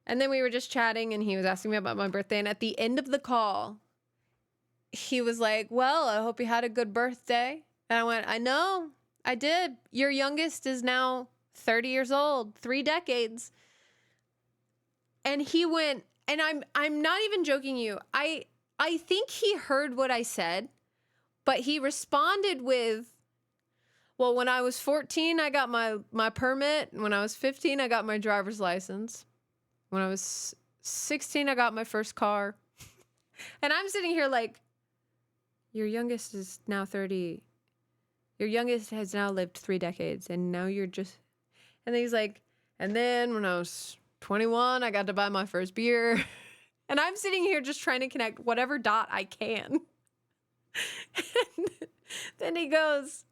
And then we were just chatting, and he was asking me about my birthday, and at the end of the call, he was like, well, I hope you had a good birthday. And I went, I know, I did. Your youngest is now 30 years old, 3 decades. And he went, and I'm not even joking you. I think he heard what I said, but he responded with, well, when I was 14, I got my permit. When I was 15, I got my driver's license. When I was 16, I got my first car. And I'm sitting here like, your youngest is now 30. Your youngest has now lived 3 decades, and now you're just... And then he's like, and then when I was 21, I got to buy my first beer. And I'm sitting here just trying to connect whatever dot I can. And then he goes,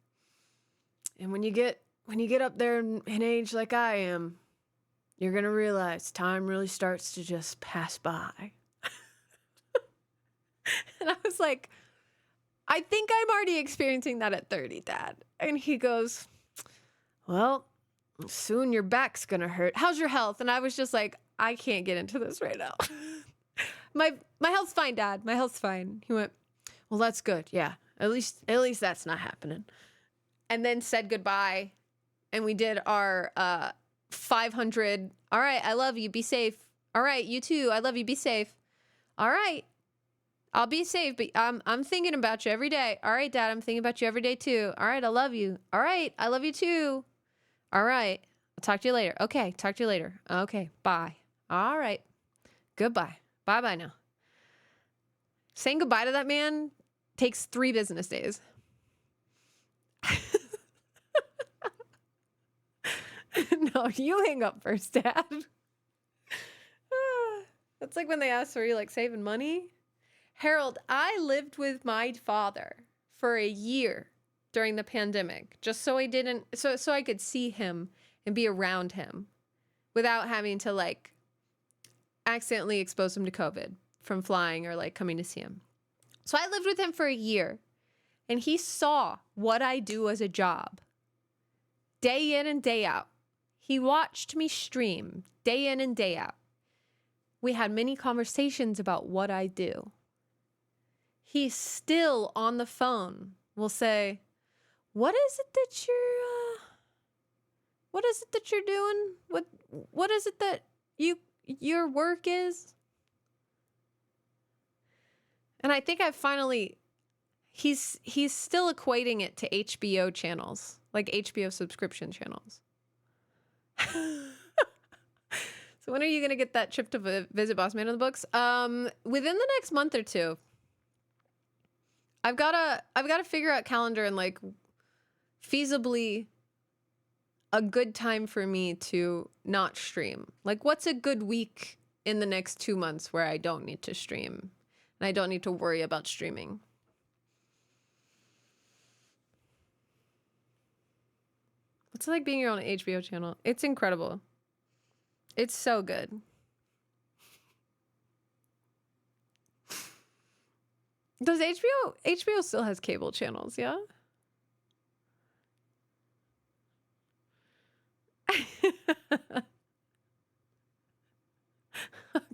and when you get up there in age like I am, you're going to realize time really starts to just pass by. And I was like, I think I'm already experiencing that at 30, Dad. And he goes, well, soon your back's going to hurt. How's your health? And I was just like, I can't get into this right now. My health's fine, Dad. My health's fine. He went, well, that's good. Yeah. At least that's not happening. And then said goodbye. And we did our 500. All right, I love you. Be safe. All right, you too. I love you. Be safe. All right. I'll be safe, but I'm thinking about you every day. All right, Dad, I'm thinking about you every day too. All right, I love you. All right, I love you too. All right, I'll talk to you later. Okay, talk to you later. Okay, bye. All right, goodbye. Bye-bye now. Saying goodbye to that man takes 3 business days. No, you hang up first, Dad. That's like when they ask, are you like saving money? Harold, I lived with my father for a year during the pandemic, just so I could see him and be around him without having to like accidentally expose him to COVID from flying or like coming to see him. So I lived with him for a year, and he saw what I do as a job day in and day out. He watched me stream day in and day out. We had many conversations about what I do. He still on the phone will say, what is it that you're doing? What is it that your work is? And I think he's still equating it to HBO channels, like HBO subscription channels. So when are you going to get that trip to visit Boss Man in the books? Within the next month or 2. I've got to figure out calendar and like feasibly a good time for me to not stream. Like, what's a good week in the next 2 months where I don't need to stream and I don't need to worry about streaming? What's it like being your own HBO channel? It's incredible. It's so good. Does HBO still has cable channels, yeah?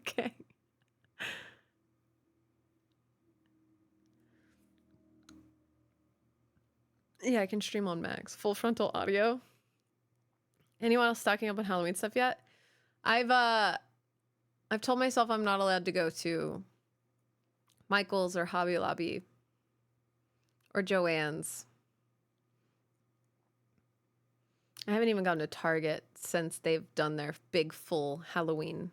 Okay. Yeah, I can stream on Max. Full frontal audio. Anyone else stocking up on Halloween stuff yet? I've told myself I'm not allowed to go to Michael's or Hobby Lobby or Joann's. I haven't even gone to Target since they've done their big full Halloween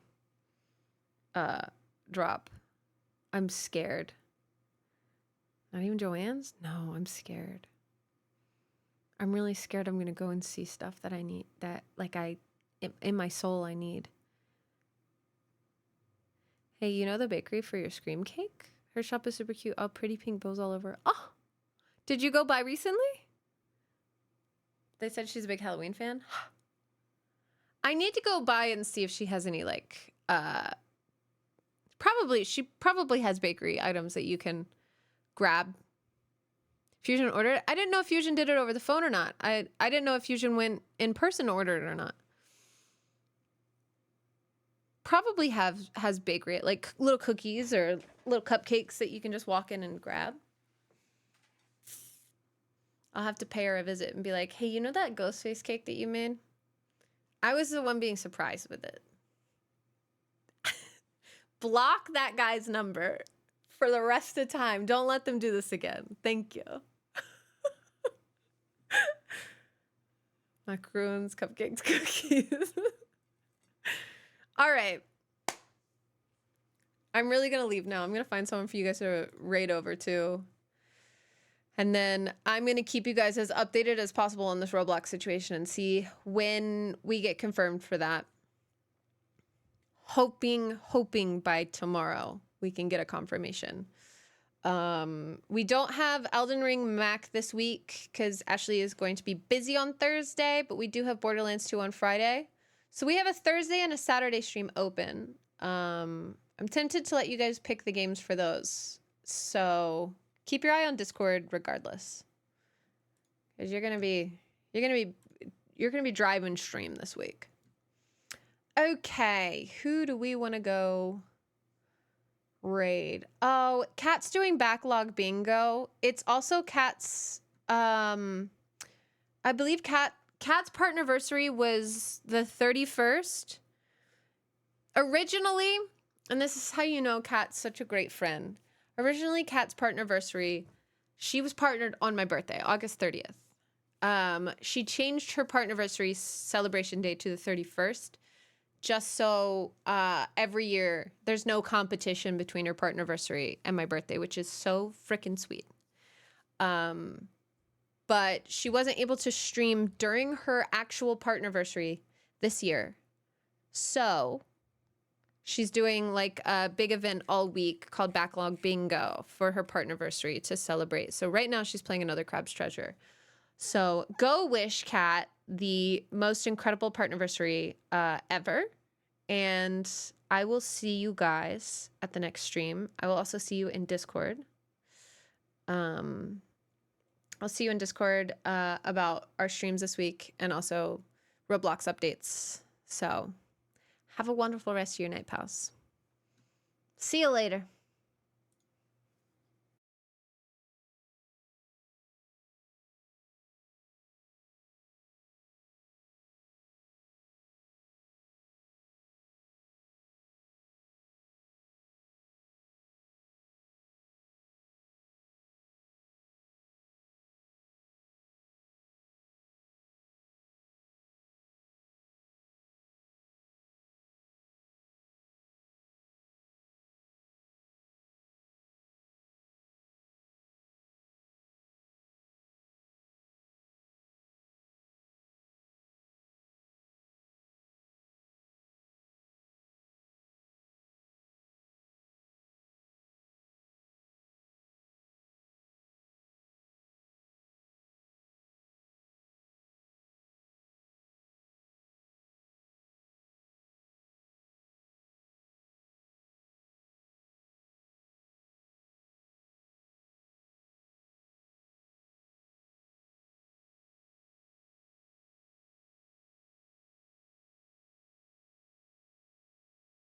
drop. I'm scared. Not even Joann's? No, I'm scared. I'm really scared I'm going to go and see stuff that I need, that like in my soul I need. Hey, you know the bakery for your Scream cake? Her shop is super cute. Oh, pretty pink bows all over. Oh, did you go by recently? They said she's a big Halloween fan. I need to go by and see if she has any like, she probably has bakery items that you can grab. Fusion ordered it. I didn't know if Fusion did it over the phone or not. I didn't know if Fusion went in person to order it or not. Probably has bakery, like little cookies or little cupcakes that you can just walk in and grab. I'll have to pay her a visit and be like, hey, you know that ghost face cake that you made? I was the one being surprised with it. Block that guy's number for the rest of the time. Don't let them do this again. Thank you. Macaroons, cupcakes, cookies. All right. I'm really going to leave now. I'm going to find someone for you guys to raid over to. And then I'm going to keep you guys as updated as possible on this Roblox situation and see when we get confirmed for that. Hoping by tomorrow we can get a confirmation. We don't have Elden Ring Mac this week because Ashley is going to be busy on Thursday, but we do have Borderlands 2 on Friday. So we have a Thursday and a Saturday stream open. I'm tempted to let you guys pick the games for those. So keep your eye on Discord regardless. Because you're gonna be driving stream this week. Okay, who do we want to go raid? Oh, Kat's doing backlog bingo. It's also Kat's I believe Kat's partnerversary was the 31st. Originally, and this is how you know Kat's such a great friend. Originally, Kat's partnerversary, she was partnered on my birthday, August 30th. She changed her partnerversary celebration date to the 31st. Just so every year there's no competition between her partnerversary and my birthday, which is so freaking sweet. But she wasn't able to stream during her actual partnerversary this year. So she's doing like a big event all week called Backlog Bingo for her partnerversary to celebrate. So right now she's playing another Crab's Treasure. So go wish Kat the most incredible partnerversary ever. And I will see you guys at the next stream. I will also see you in Discord. I'll see you in Discord about our streams this week and also Roblox updates. So have a wonderful rest of your night, pals. See you later.